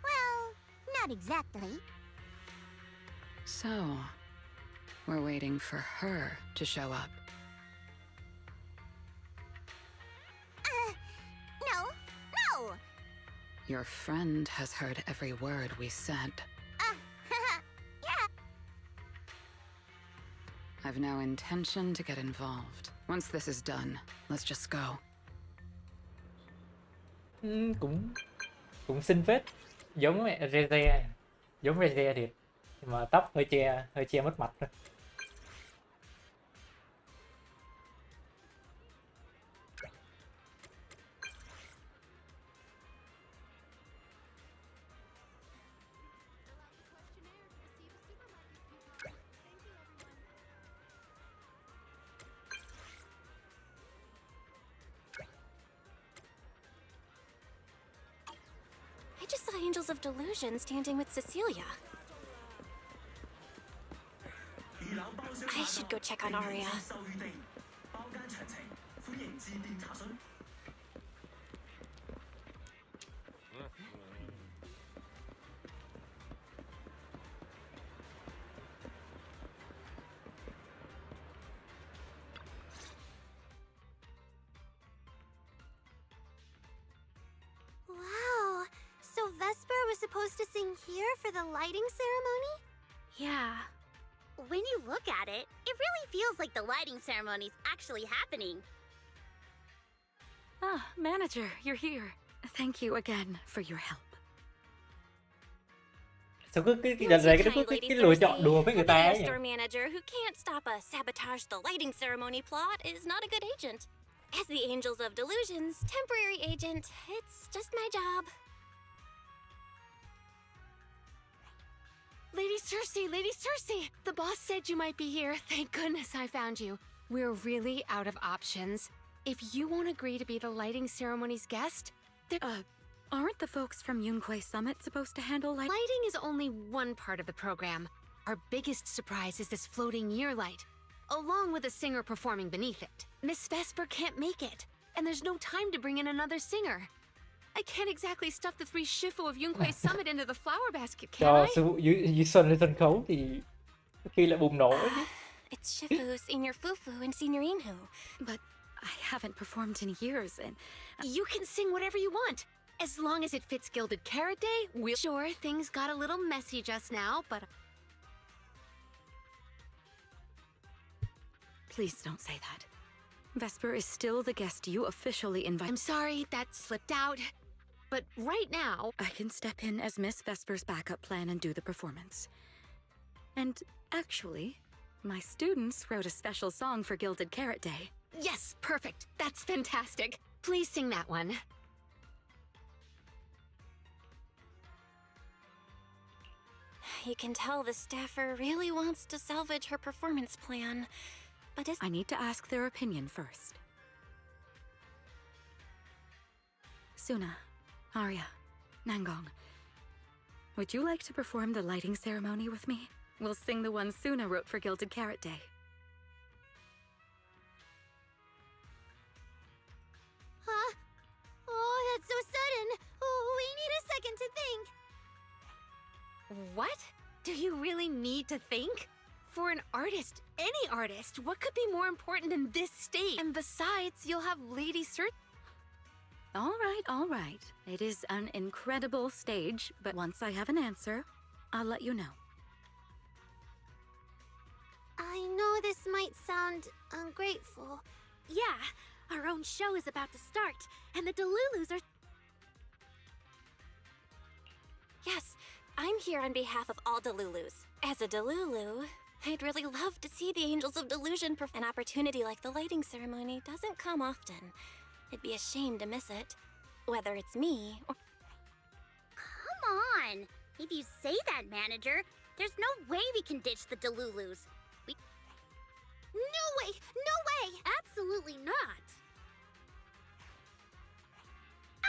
Well, not exactly. So, we're waiting for her to show up. No! Your friend has heard every word we said. Yeah. I've no intention to get involved. Once this is done, let's just go. Cũng xinh phết, giống mẹ Reze, giống Reze thiệt, nhưng mà tóc hơi che mất mặt thôi. I just saw Angels of Delusion standing with Cecilia. I should go check on Arya. Wow, so Vesper was supposed to sing here for the lighting ceremony? Yeah. When you look at it, it really feels like the lighting ceremony's actually happening. Ah, manager, you're here. Thank you again for your help. Sao cứ cái You're lần này too nó cứ kind, cái Lady lựa chọn Cersei. đùa với A người ta video ấy nhỉ. store manager who can't stop us sabotage the lighting ceremony plot is not a good agent. As the Angels of Delusion's temporary agent, it's just my job. Lady Cersei! The boss said you might be here. Thank goodness I found you. We're really out of options. If you won't agree to be the lighting ceremony's guest, Aren't the folks from Yunquay Summit supposed to handle lighting is only one part of the program. Our biggest surprise is this floating year light, along with a singer performing beneath it. Miss Vesper can't make it, and there's no time to bring in another singer. I can't exactly stuff the 3 Shifu of Yunquay Summit into the flower basket, can Cho I? sư phụ dưới sân lên sân khấu thì khi lại bùng nổ ấy chứ. It's Shifu, Senior Fufu, and Senior Inhu. But I haven't performed in years, and You can sing whatever you want. As long as it fits Gilded Carrot Day, we'll... Sure, things got a little messy just now, but... please don't say that. Vesper is still the guest you officially invited. I'm sorry, that slipped out. But right now... I can step in as Miss Vesper's backup plan and do the performance. And actually, my students wrote a special song for Gilded Carrot Day. Yes, perfect. That's fantastic. Please sing that one. You can tell the staffer really wants to salvage her performance plan, but I need to ask their opinion first. Suna, Arya, Nangong, would you like to perform the lighting ceremony with me? We'll sing the one Suna wrote for Gilded Carrot Day. Huh? Oh, that's so sudden. Oh, we need a second to think. What? Do you really need to think? For an artist, any artist, what could be more important than this stage? And besides, you'll have Lady Cersei. All right. It is an incredible stage, but once I have an answer, I'll let you know. I know this might sound ungrateful. Yeah, our own show is about to start, and the Delulus are... Yes, I'm here on behalf of all Delulus. As a Delulu, I'd really love to see the Angels of Delusion perform. An opportunity like the lighting ceremony doesn't come often. It'd be a shame to miss it, whether it's me or... Come on! If you say that, manager, there's no way we can ditch the Delulus. No way! No way! Absolutely not!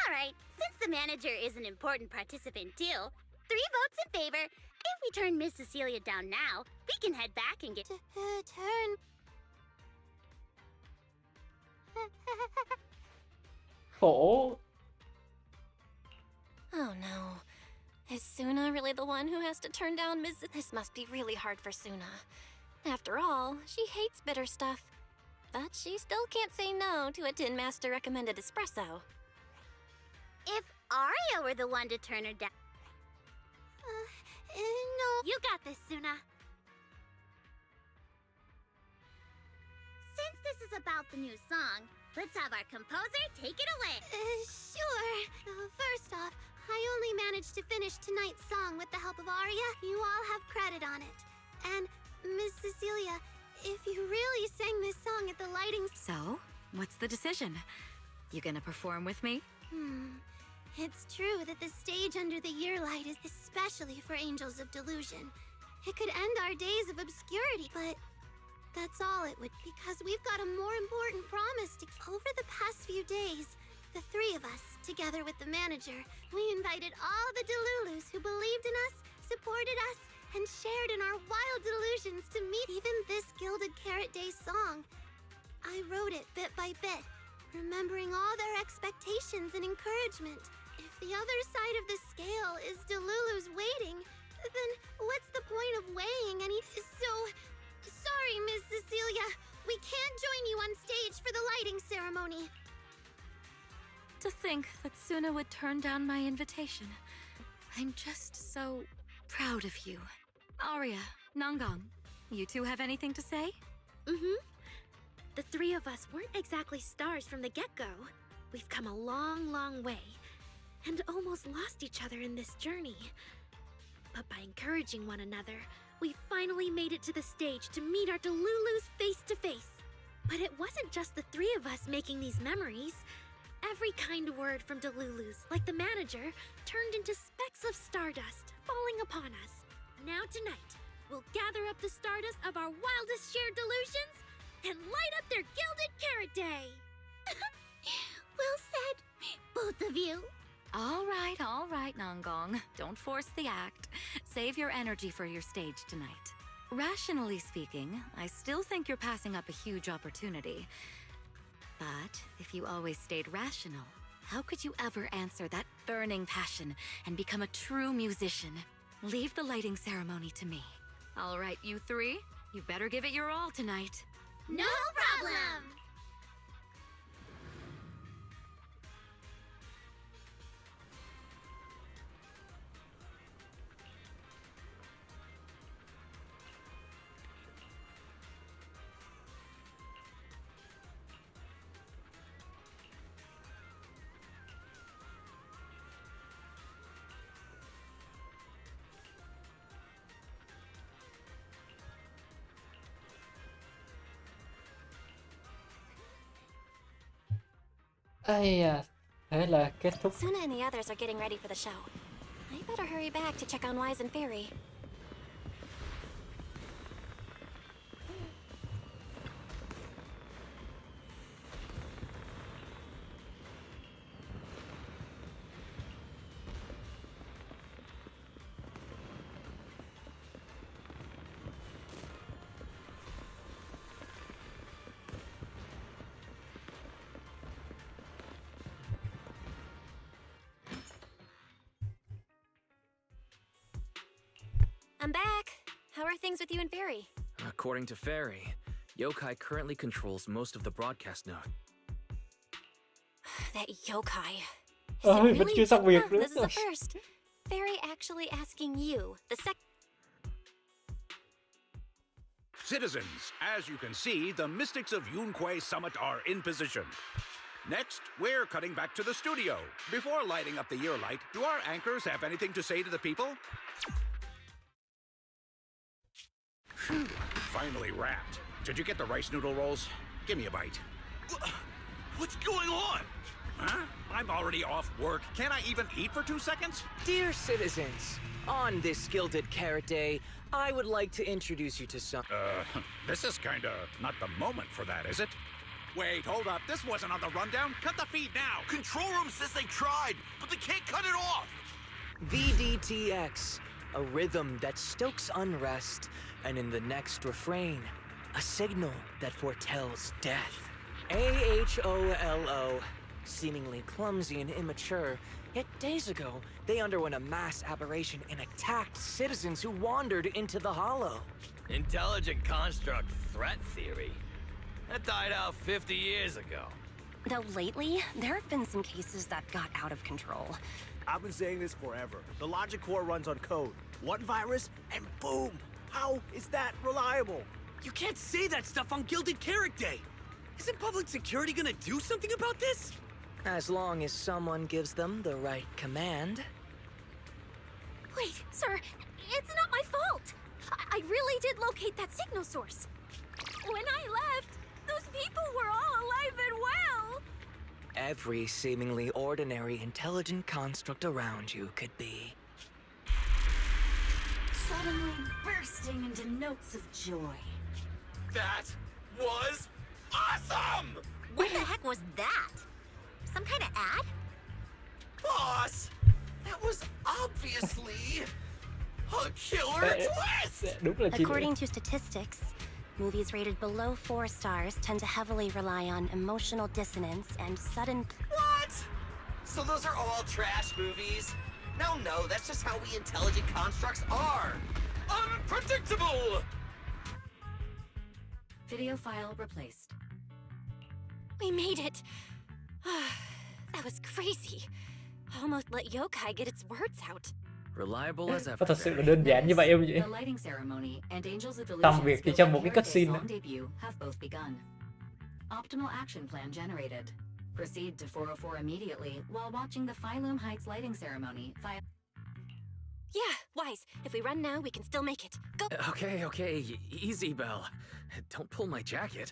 Alright, since the manager is an important participant too, 3 votes in favor. If we turn Miss Cecilia down now, we can head back and get... Turn... Khổ. Oh no. Is Suna really the one who has to turn down Miss... This must be really hard for Suna. After all, she hates bitter stuff. But she still can't say no to a Tin Master recommended espresso. If Arya were the one to turn her down... No. You got this, Suna. Since this is about the new song, let's have our composer take it away. Sure. First off, I only managed to finish tonight's song with the help of Arya. You all have credit on it. And, Miss Cecilia, if you really sang this song at the lighting... So, what's the decision? You gonna perform with me? It's true that the stage under the year light is especially for Angels of Delusion. It could end our days of obscurity, but that's all it would, because we've got a more important promise to... Over the past few days, the 3 of us, together with the manager, we invited all the Delulus who believed in us, supported us, and shared in our wild delusions to meet even this Gilded Carrot Day song. I wrote it bit by bit, remembering all their expectations and encouragement. If the other side of the scale is Delulu's waiting, then what's the point of weighing any... So, sorry, Miss Cecilia. We can't join you on stage for the lighting ceremony. To think that Suna would turn down my invitation. I'm just so proud of you. Arya, Nangong, you 2 have anything to say? The 3 of us weren't exactly stars from the get-go. We've come a long, long way, and almost lost each other in this journey. But by encouraging one another, we finally made it to the stage to meet our Delulus face to face. But it wasn't just the three of us making these memories. Every kind word from Delulus, like the manager, turned into specks of stardust falling upon us. Now tonight, we'll gather up the stardust of our wildest shared delusions and light up their Gilded Carrot Day! Well said, both of you. All right, Nongong. Don't force the act. Save your energy for your stage tonight. Rationally speaking, I still think you're passing up a huge opportunity. But if you always stayed rational, how could you ever answer that burning passion and become a true musician? Leave the lighting ceremony to me. All right, you three, you better give it your all tonight. No problem! Ai à, thế là kết thúc. Suna and the others are getting ready for the show. I better hurry back to check on Wise and Fairy. I'm back. How are things with you and Fairy? According to Fairy, Yokai currently controls most of the broadcast node. That yokai. Is Ôi, it vẫn really? chưa xong việc Huh, nữa. this is the first. Fairy actually asking you, the Citizens, as you can see, the Mystics of Yunquay Summit are in position. Next, we're cutting back to the studio. Before lighting up the year light, do our anchors have anything to say to the people? Phew, finally wrapped. Did you get the rice noodle rolls? Give me a bite. What's going on? Huh? I'm already off work. Can't I even eat for 2 seconds? Dear citizens, on this Gilded Carrot Day, I would like to introduce you to some... This is kinda not the moment for that, is it? Wait, hold up. This wasn't on the rundown. Cut the feed now. Control room says they tried, but they can't cut it off! VDTX, a rhythm that stokes unrest, and in the next refrain, a signal that foretells death. AHOLO, seemingly clumsy and immature, yet days ago, they underwent a mass aberration and attacked citizens who wandered into the hollow. Intelligent construct threat theory. That died out 50 years ago. Though lately, there have been some cases that got out of control. I've been saying this forever. The logic core runs on code. One virus, and boom! How is that reliable? You can't say that stuff on Gilded Carrot Day! Isn't public security gonna do something about this? As long as someone gives them the right command. Wait, sir, it's not my fault. I really did locate that signal source. When I left, those people were all alive and well. Every seemingly ordinary intelligent construct around you could be. Suddenly bursting into notes of joy. That was awesome! What the heck was that? Some kind of ad? Boss! That was obviously a killer twist! Đúng là According to statistics, movies rated below 4 stars tend to heavily rely on emotional dissonance and sudden... What? So those are all trash movies? No, that's just how we intelligent constructs are. Unpredictable! Video file replaced. We made it! That was crazy. Almost let yokai get its words out. Reliable as Có ever. thật sự là đơn giản như vậy không vậy? The lighting ceremony and Angels of Xong việc thì trong một cái Carrot Day cutscene song debut have both begun. Optimal action plan generated. Proceed to 404 immediately while watching the Phylum Heights lighting ceremony via... Yeah, Guys, if we run now, we can still make it. Go! Okay, easy, Belle. Don't pull my jacket.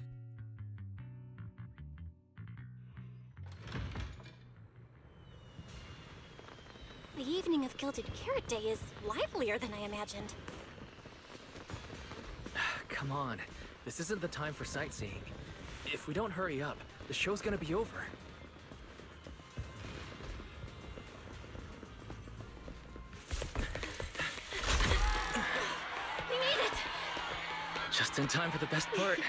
The evening of Gilded Carrot Day is livelier than I imagined. Come on, this isn't the time for sightseeing. If we don't hurry up, the show's gonna be over. We made it! Just in time for the best part.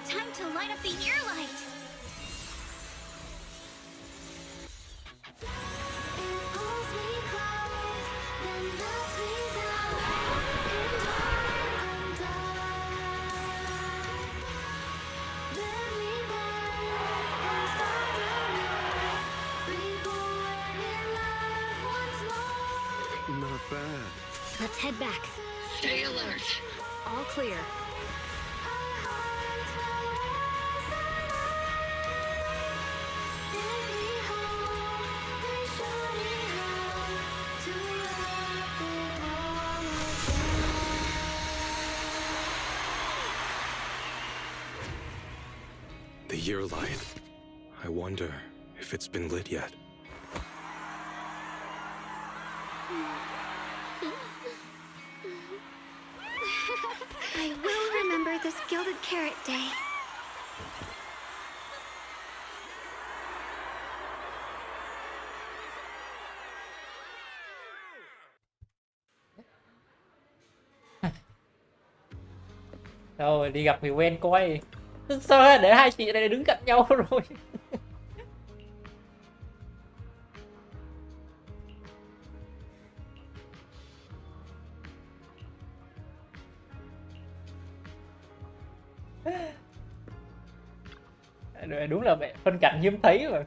Time to light up the ear light! Not bad. Let's head back. Stay alert. All clear. The year light. I wonder if it's been lit yet. I will remember this Gilded Carrot Day. Rồi đi gặp người quen coi. Sao để hai chị này đứng cạnh nhau rồi. Đúng là phân cảnh hiếm thấy mà.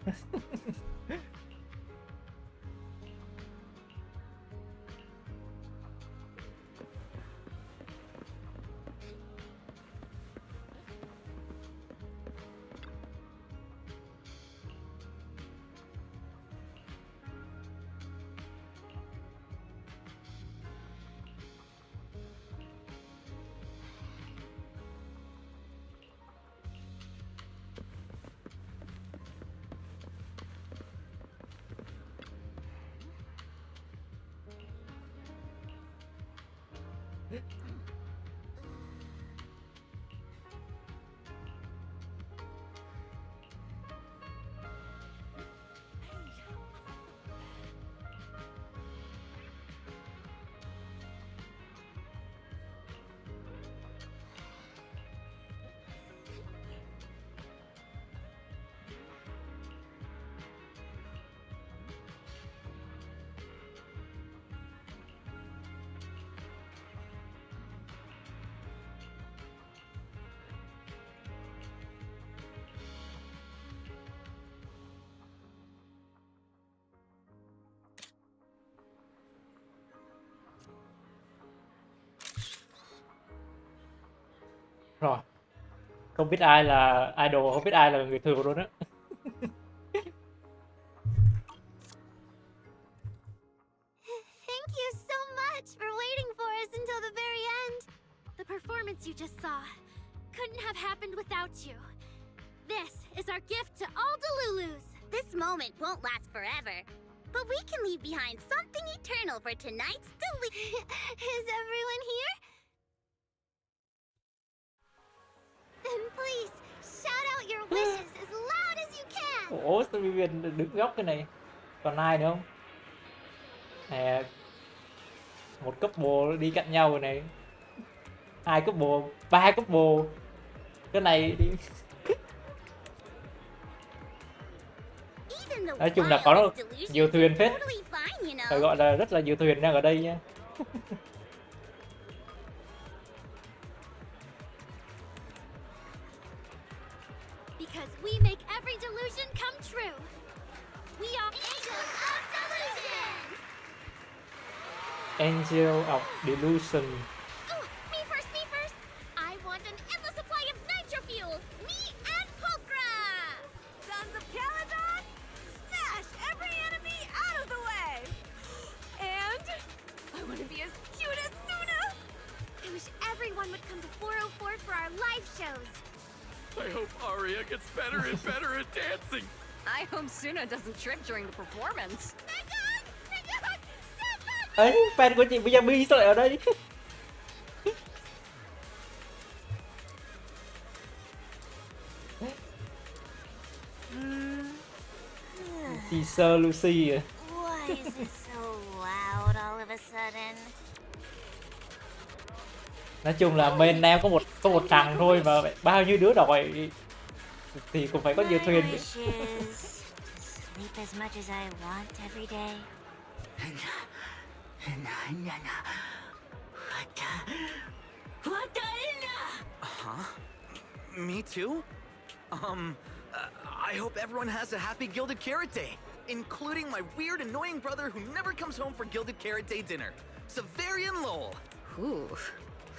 Rồi, không biết ai là idol, không biết ai là người thường luôn á. Thank you so much for waiting for us until the very end. The performance you just saw couldn't have happened without you. This is our gift to all Delulus. This moment won't last forever, but we can leave behind something eternal for tonight's Is everyone here? Then please, shout out your wishes as loud as you can! Ủa sao Vivian đứng góc cái này? Còn ai nữa không? Nè, một couple đi cạnh nhau rồi này, hai couple, ba couple, cái này đi. Nói chung là có nhiều thuyền phết, phải gọi là rất là nhiều thuyền đang ở đây nha. Because we make every delusion come true. We are Angels of Delusion! Angel of Delusion. Me first. I want an endless supply of nitro fuel. Me and Pulchra. Sons of Caledon, smash every enemy out of the way. And I want to be as cute as Suna. I wish everyone would come to 404 for our live shows. I hope Arya gets better and better at dancing. I hope Suna doesn't trip during the performance. Ấy, fan của chị Vivian sao lại ở đây? Teaser Lucy à? Why is it so loud all of a sudden? Nói chung là main nam có một thằng thôi mà bao nhiêu đứa đòi thì cũng phải có nhiều thuyền. My wish is to sleep as much as I want every day. Huh? Me too? I hope everyone has a happy Gilded Carrot Day, including my weird, annoying brother who never comes home for Gilded Carrot Day dinner, Severian Lowell. Ooh,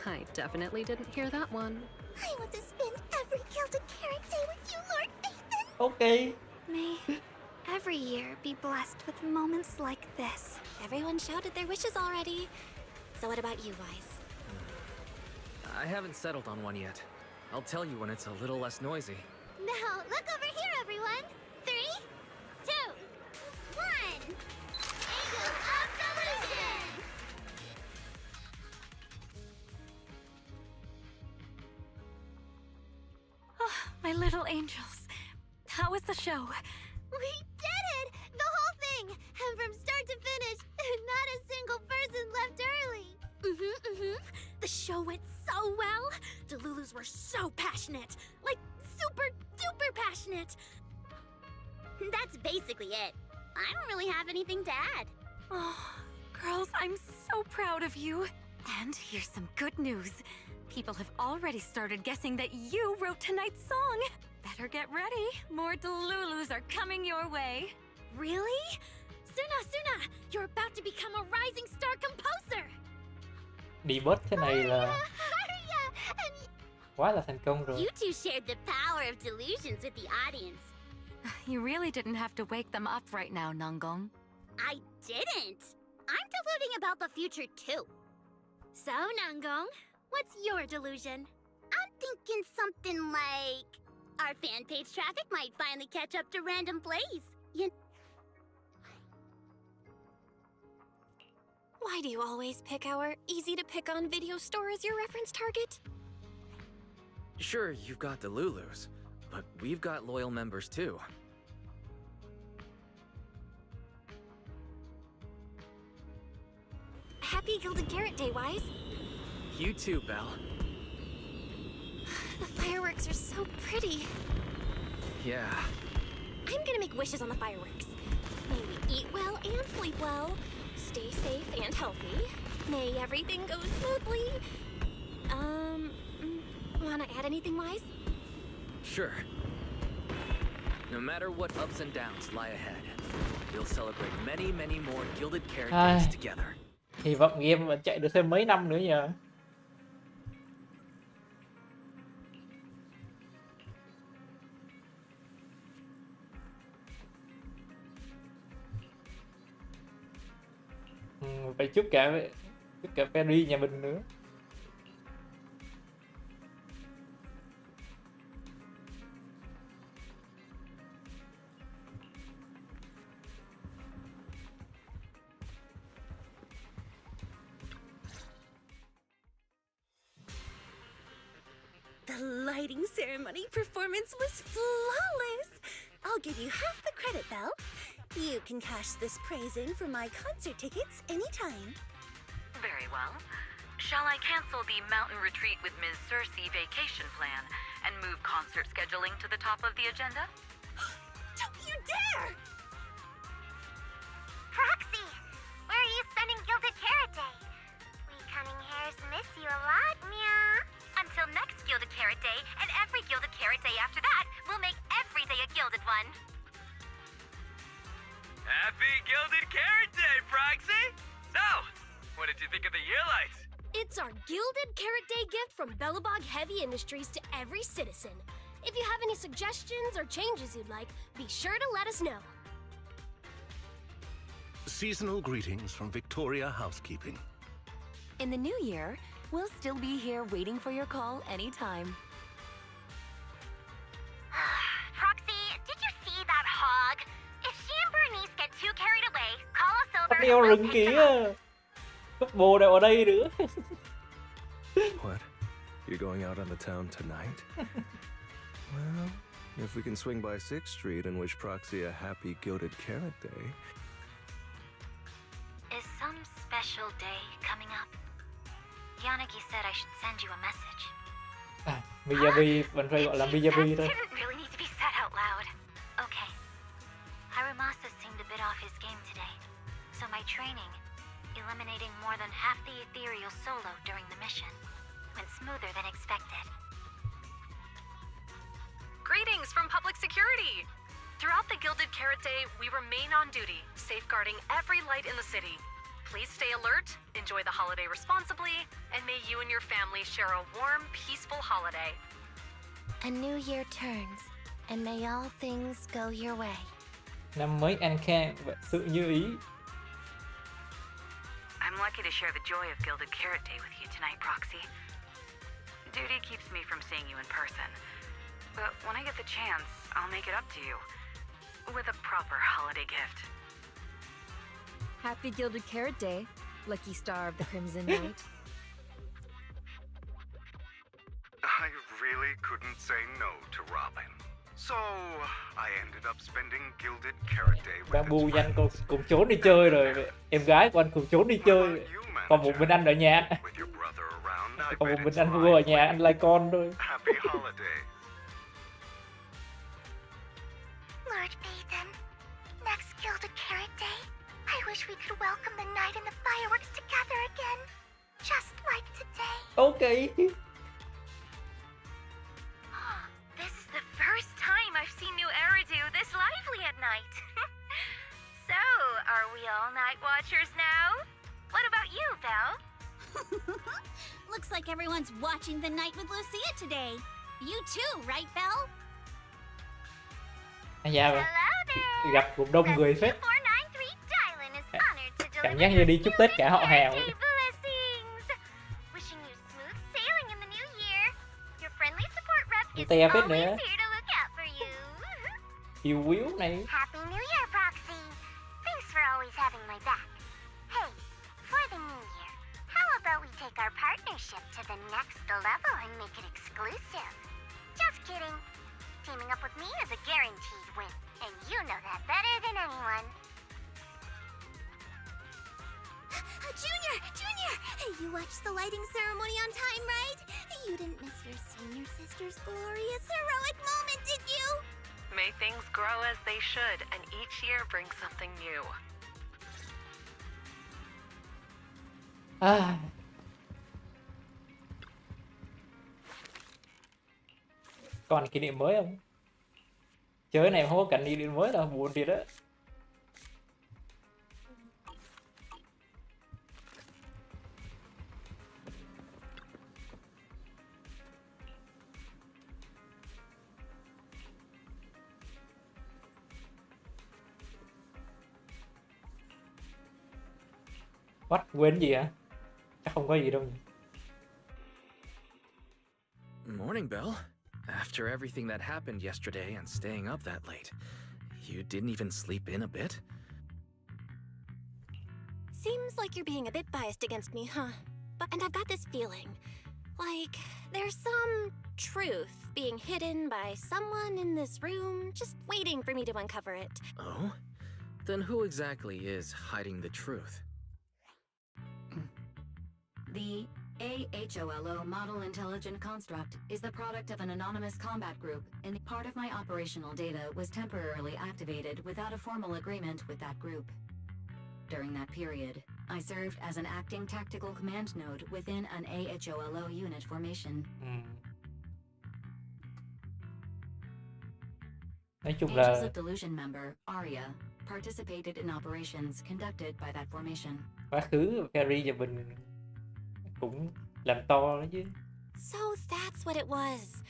I definitely didn't hear that one. I want to spend every Gilded Carrot Day with you, Lord Nathan. Okay. May every year be blessed with moments like this. Everyone shouted their wishes already. So what about you, Wise? I haven't settled on one yet. I'll tell you when it's a little less noisy. Now, look over here, everyone. 3, 2, 1. Angels of Delusion! Oh, my little angels. How was the show? We did it! The whole thing! And from start to finish, not a single person left early. The show went so well. The Lulus were so passionate. Like, super duper passionate. That's basically it. I don't really have anything to add. Oh, girls, I'm so proud of you. And here's some good news. People have already started guessing that you wrote tonight's song. Better get ready. More Delulus are coming your way. Really? Suna, you're about to become a rising star composer. Debut thế này là quá là thành công rồi. You two shared the power of delusions with the audience. You really didn't have to wake them up right now, Nanggong. I didn't. I'm deluding about the future too. So, Nanggong, what's your delusion? I'm thinking something like our fan page traffic might finally catch up to random plays. Why do you always pick our easy-to-pick-on video store as your reference target? Sure, you've got the Lulus, but we've got loyal members too. Happy Gilded Carrot Day, Wise. You too, Belle. The fireworks are so pretty. Yeah. I'm gonna make wishes on the fireworks. May we eat well and sleep well. Stay safe and healthy. May everything go smoothly. Wanna add anything, Wise? Sure. No matter what ups and downs lie ahead, we'll celebrate many, many more Gilded Carrot Days together. Hy vọng game vẫn chạy được thêm mấy năm nữa nhờ. Phải chúc cả Perry nhà mình nữa. The lighting ceremony performance was flawless. I'll give you half the credit, Belle. You can cash this praise in for my concert tickets anytime. Very well. Shall I cancel the mountain retreat with Ms. Cersei vacation plan and move concert scheduling to the top of the agenda? Don't you dare! Proxy, where are you spending Gilded Carrot Day? We cunning hairs miss you a lot, meow. Until next Gilded Carrot Day, and every Gilded Carrot Day after that, we'll make every day a gilded one. Happy Gilded Carrot Day, Proxy! So, What did you think of the year lights? It's our Gilded Carrot Day gift from Bellabog Heavy Industries to every citizen. If you have any suggestions or changes you'd like, be sure to let us know. Seasonal greetings from Victoria Housekeeping. In the new year, we'll still be here waiting for your call anytime. Proxy, did you see that hog? If she and Bernice get too carried away, call us over Bắt đeo and we'll rừng pick them kìa. Couple đều ở đây nữa. What? You're going out on the town tonight? Well, if we can swing by 6th Street and wish Proxy a happy Gilded Carrot Day. Is some special day coming up? Yanagi said I should send you a message. Miyabi, mình phải gọi là Miyabi thôi. Didn't really need to be said out loud. Okay. Hiromasa seemed a bit off his game today, so my training, eliminating more than half the ethereal solo during the mission, went smoother than expected. Greetings from Public Security! Throughout the Gilded Carrot Day, we remain on duty, safeguarding every light in the city. Please stay alert, enjoy the holiday responsibly, and may you and your family share a warm, peaceful holiday. A new year turns, and may all things go your way. Năm mới an khang, vạn sự như ý. I'm lucky to share the joy of Gilded Carrot Day with you tonight, Proxy. Duty keeps me from seeing you in person, but when I get the chance, I'll make it up to you with a proper holiday gift. Happy Gilded Carrot Day, lucky star of the Crimson Knight. I really couldn't say no to Robin. So, I ended up spending Gilded Carrot Day with Bạn bù nhanh cùng trốn đi chơi rồi. Em gái của anh cùng trốn đi chơi. Còn một mình anh ở nhà. Còn một mình anh vô ở nhà, anh lai con thôi. Happy holiday. Lord Ethan, next Gilded Carrot Day, I wish we could welcome the night and the fireworks together again, just like today. Okay. This is the first time I've seen New Eridu this lively at night. So, are we all night watchers now? What about you, Belle? Looks like everyone's watching the night with Lucia today. You too, right, Belle? Dạ vâng. Gặp một đông người phết. 493 Dylan is honored to Cảm deliver giác như đi chúc Tết cả họ hàng. birthday blessings. Wishing you smooth sailing in the new year. Your friendly support rep is Tè phết always nữa. here to look out for you. Hiếu quýu này. Happy New Year, Proxy. Thanks for always having my back. Hey, for the new year, how about we take our partnership to the next level and make it exclusive? Just kidding. Teaming up with me is a guaranteed win, and you know that better than anyone. Junior! You watched the lighting ceremony on time, right? You didn't miss your senior sister's glorious heroic moment, did you? May things grow as they should, and each year bring something new. Còn kỷ niệm mới không? Chơi này không có cảnh kỷ niệm mới đâu, buồn thiệt đó. What? Quên gì hả? Chắc không có gì đâu nhỉ? Morning, Belle. After everything that happened yesterday and staying up that late, you didn't even sleep in a bit? Seems like you're being a bit biased against me, huh? And I've got this feeling, like there's some truth being hidden by someone in this room, just waiting for me to uncover it. Oh? Then who exactly is hiding the truth? The AHOLO Model Intelligent Construct is the product of an anonymous combat group, and part of my operational data was temporarily activated without a formal agreement with that group. During that period, I served as an acting tactical command node within an AHOLO unit formation. Nói chung Angels là of Delusion member Arya participated in operations conducted by that formation. quá khứ Carrie và Bình cũng làm to đó chứ. So that's what it was.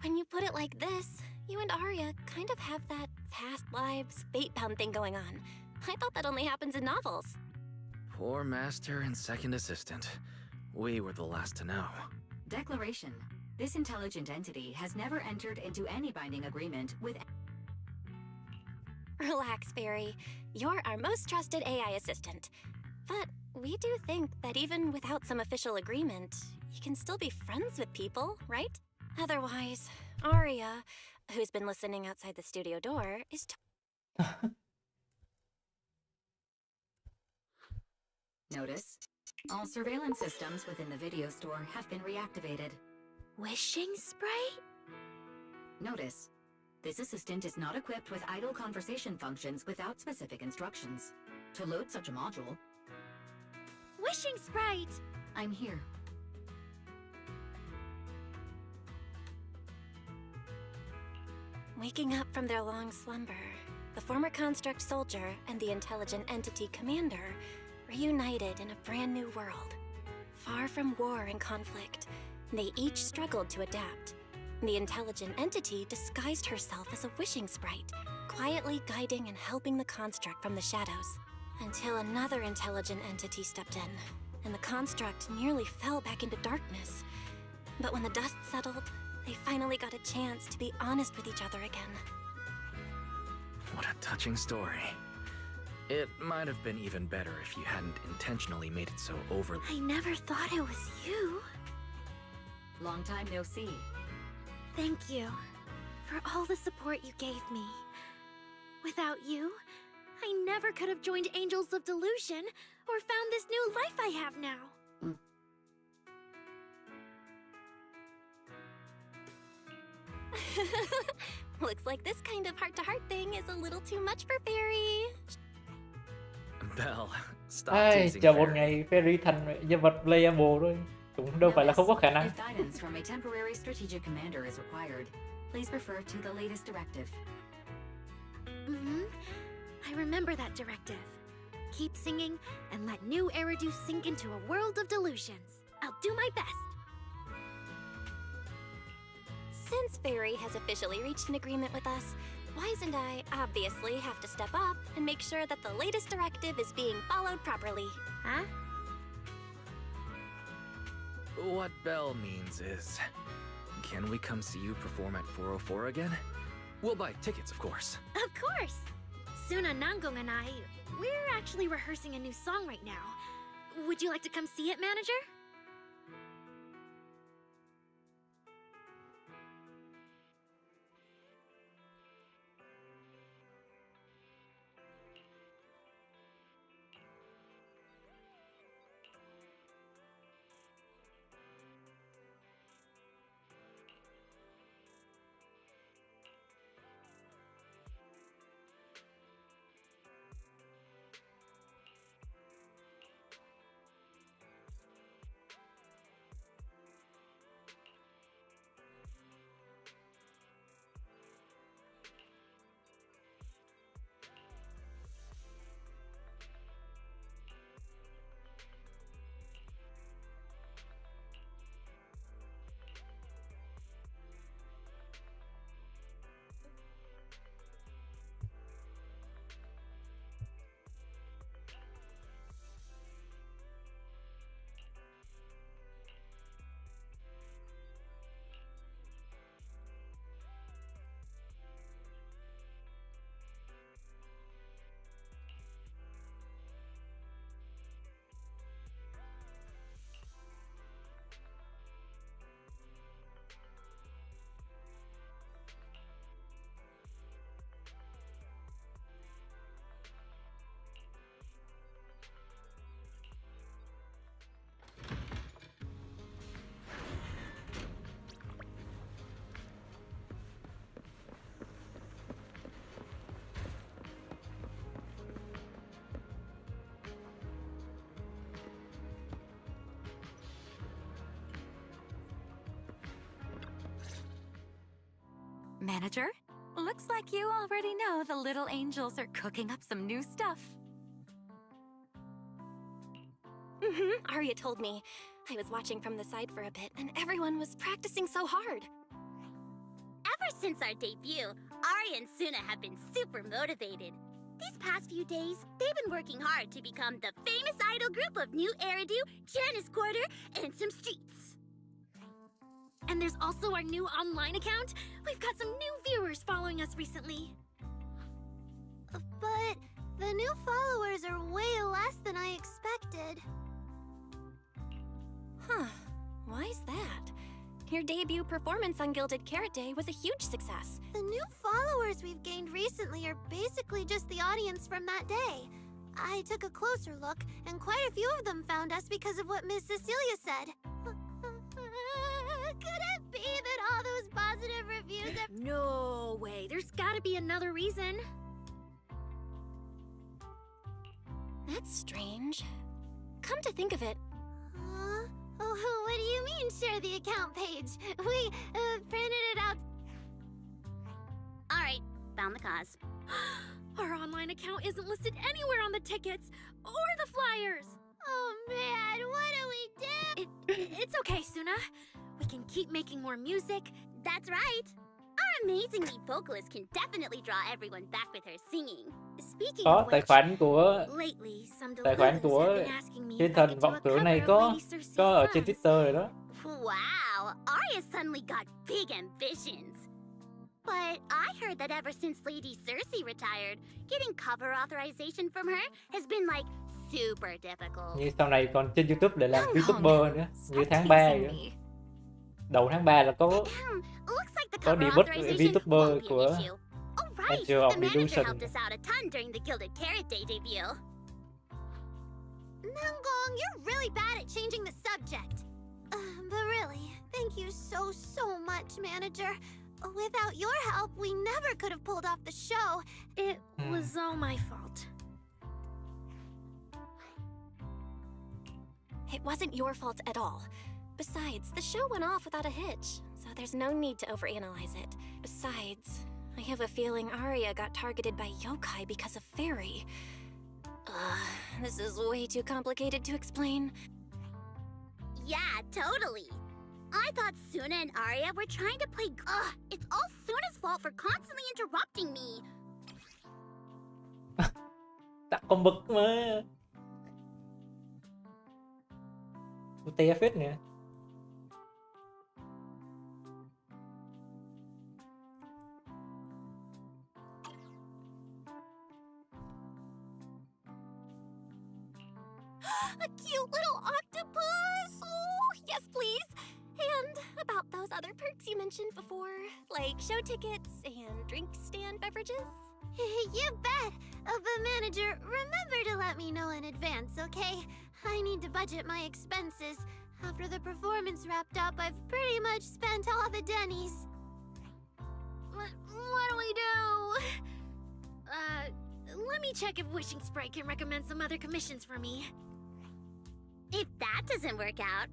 When you put it like this, you and Arya kind of have that past lives, fate-bound thing going on. I thought that only happens in novels. Poor master and second assistant. We were the last to know. Declaration. This intelligent entity has never entered into any binding agreement with... Relax, Fairy. You're our most trusted AI assistant. But we do think that even without some official agreement, you can still be friends with people, right? Otherwise, Arya, who's been listening outside the studio door, is... Notice. All surveillance systems within the video store have been reactivated. Wishing sprite? Notice. This assistant is not equipped with idle conversation functions without specific instructions. To load such a module... Wishing sprite! I'm here. Waking up from their long slumber, the former construct soldier and the intelligent entity commander reunited in a brand new world. Far from war and conflict, they each struggled to adapt. The intelligent entity disguised herself as a wishing sprite, quietly guiding and helping the construct from the shadows, until another intelligent entity stepped in, and the construct nearly fell back into darkness. But when the dust settled, they finally got a chance to be honest with each other again. What a touching story. It might have been even better if you hadn't intentionally made it so overly... I never thought it was you. Long time no see. Thank you for all the support you gave me. Without you, I never could have joined Angels of Delusion or found this new life I have now. Looks like this kind of heart-to-heart thing is a little too much for Fairy. Belle, stop Ai, teasing chờ một Fairy. ngày Fairy thành nhân vật playable thôi. Cũng đâu phải là không có khả năng. If guidance from a temporary strategic commander is required, please refer to the latest directive. I remember that directive. Keep singing and let new Eridu sink into a world of delusions. I'll do my best. Since Fairy has officially reached an agreement with us, Wise and I obviously have to step up and make sure that the latest directive is being followed properly. Huh? What Belle means is... Can we come see you perform at 404 again? We'll buy tickets, of course. Of course! Suna Nangong and I, we're actually rehearsing a new song right now. Would you like to come see it, manager? Manager, looks like you already know the little angels are cooking up some new stuff. Arya told me. I was watching from the side for a bit, and everyone was practicing so hard. Ever since our debut, Ari and Suna have been super motivated. These past few days, they've been working hard to become the famous idol group of New Eridu, Janice Quarter, and some streets. And there's also our new online account. We've got some new viewers following us recently. But the new followers are way less than I expected. Huh. Why is that? Your debut performance on Gilded Carrot Day was a huge success. The new followers we've gained recently are basically just the audience from that day. I took a closer look, and quite a few of them found us because of what Miss Cecilia said. Could it be that all those positive reviews have... No way. There's gotta be another reason. That's strange. Come to think of it, Oh, what do you mean, share the account page? We, printed it out. Alright, found the cause. Our online account isn't listed anywhere on the tickets or the flyers. Oh man, what do we do? It's okay, Suna. We can keep making more music. That's right. Our amazing lead vocalist can definitely draw everyone back with her singing. Speaking Có of tài which, khoản của lately, some tài khoản deluders của have been asking me trên if I thần could do vọng a tưởng này cover of có Lady Cersei's ở trên songs. Twitter rồi đó. Wow, Arya suddenly got big ambitions. But I heard that ever since Lady Cersei retired, getting cover authorization from her has been like super difficult. Như sau này còn trên YouTube để làm YouTuber nữa, như tháng 3 vậy. Đầu tháng 3 là có debut VTuber của Angel of The manager Illusion. helped us out a ton during the Gilded Carrot Day debut. Nangong, you're really bad at changing the subject. But really, thank you so much, manager. Without your help, we never could have pulled off the show. It was all my fault. It wasn't your fault at all. Besides, the show went off without a hitch, so there's no need to overanalyze it. Besides, I have a feeling Arya got targeted by yokai because of Fairy. This is way too complicated to explain. Yeah, totally. I thought Suna and Arya were trying to play. It's all Suna's fault for constantly interrupting me. Tặng con mực mà. Té phết nè. A cute little octopus! Oh, yes, please! And about those other perks you mentioned before, like show tickets and drink stand beverages? You bet. But manager, remember to let me know in advance, okay? I need to budget my expenses. After the performance wrapped up, I've pretty much spent all the Denny's. What do we do? Let me check if Wishing Sprite can recommend some other commissions for me. If that doesn't work out,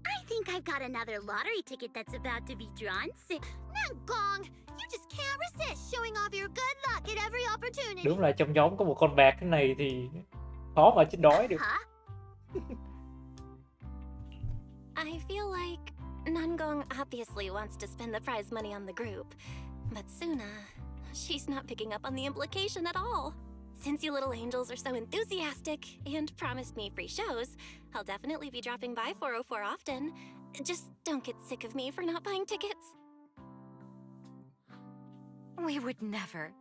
I think I've got another lottery ticket that's about to be drawn soon. Nangong, you just can't resist showing off your good luck at every opportunity. Đúng là trong nhóm có một con bạc thế này thì khó mà chết đói được. I feel like Nangong obviously wants to spend the prize money on the group, but Suna, she's not picking up on the implication at all. Since you little angels are so enthusiastic and promised me free shows, I'll definitely be dropping by 404 often. Just don't get sick of me for not buying tickets. We would never.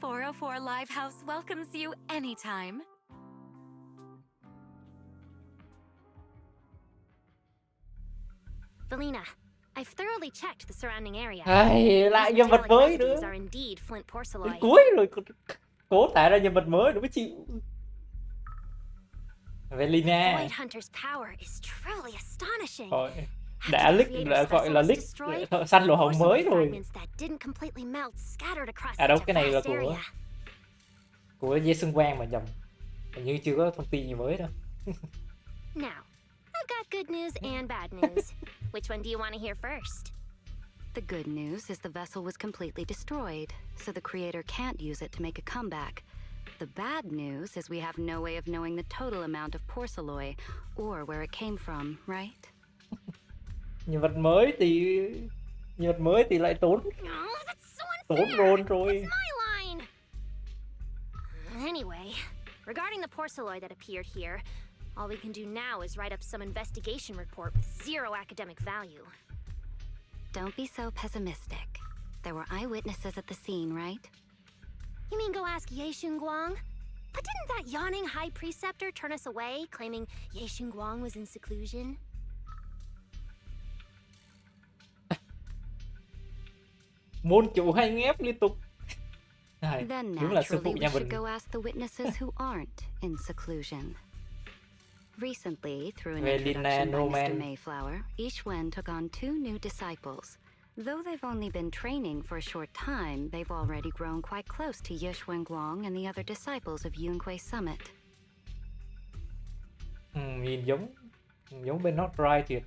404 Livehouse welcomes you anytime. Felina, I've thoroughly checked the surrounding area. Ai, lại nhân vật mới nữa. These are indeed flint porcelain. Đến cuối rồi cố tạo ra nhân vật mới nó mới chịu. Velina. Void Hunter's power is truly astonishing. Rồi, đã gọi là leak xanh lỗ hồng mới rồi. À đâu, cái này là của Jason Wang mà nhầm. Hình như chưa có thông tin gì mới đâu. Now, I've got good news and bad news. Which one do you want to hear first? The good news is the vessel was completely destroyed, so the creator can't use it to make a comeback. The bad news is we have no way of knowing the total amount of porcelain or where it came from, right? Nhân vật mới thì lại tốn roll rồi. Anyway, regarding the porcelain that appeared here, all we can do now is write up some investigation report with zero academic value. Don't be so pessimistic. There were eyewitnesses at the scene, right? You mean go ask Ye Guang? But didn't that yawning high preceptor turn us away, claiming Ye Guang was in seclusion? Môn chủ hay ngép liên tục. Then Đúng là sư phụ naturally nhà we mình. should go ask the witnesses who aren't in seclusion. Recently, through an introduction by Mr. Mayflower, Yixuan took on 2 new disciples. Though they've only been training for a short time, they've already grown quite close to Yixuan Guang and the other disciples of Yunque Summit. Nhìn giống bên Not Right thiệt.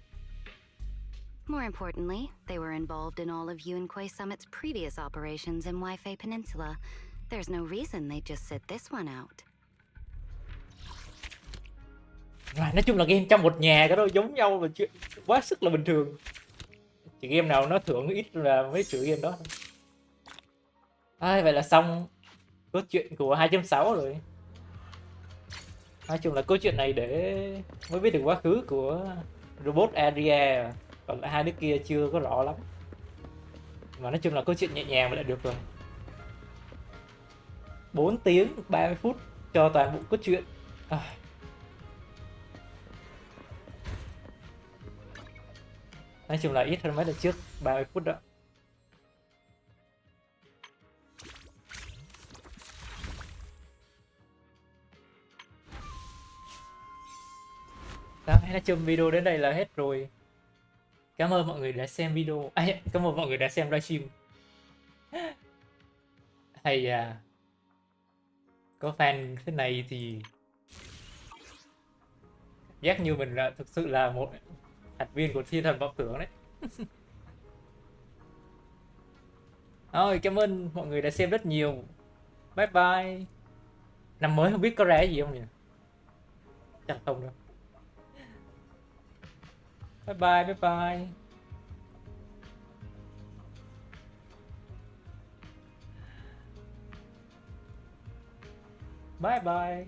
More importantly, they were involved in all of Yunque Summit's previous operations in Waifei Peninsula. There's no reason they'd just sit this one out. Rồi, nói chung là game trong một nhà cái đó giống nhau là chuyện quá sức là bình thường. Chỉ game nào nó thưởng ít là mấy chữ game đó. Vậy là xong cốt truyện của 2.6 rồi. Nói chung là câu chuyện này để mới biết được quá khứ của robot Aria, còn lại hai đứa kia chưa có rõ lắm. Mà nói chung là câu chuyện nhẹ nhàng mà đã được rồi. 4 tiếng 30 phút cho toàn bộ cốt truyện. Nói chung là ít hơn mấy lần trước 30 phút đó. Đó, nói chung video đến đây là hết rồi. Cảm ơn mọi người đã xem video. Cảm ơn mọi người đã xem livestream. Hay có fan thế này thì giác như mình là thực sự là một thành viên của thiên thần vọng tưởng đấy. Thôi, cảm ơn mọi người đã xem rất nhiều. Bye bye. Năm mới không biết có ra gì không nhỉ? Chắc không đâu. Bye bye, bye bye. Bye bye.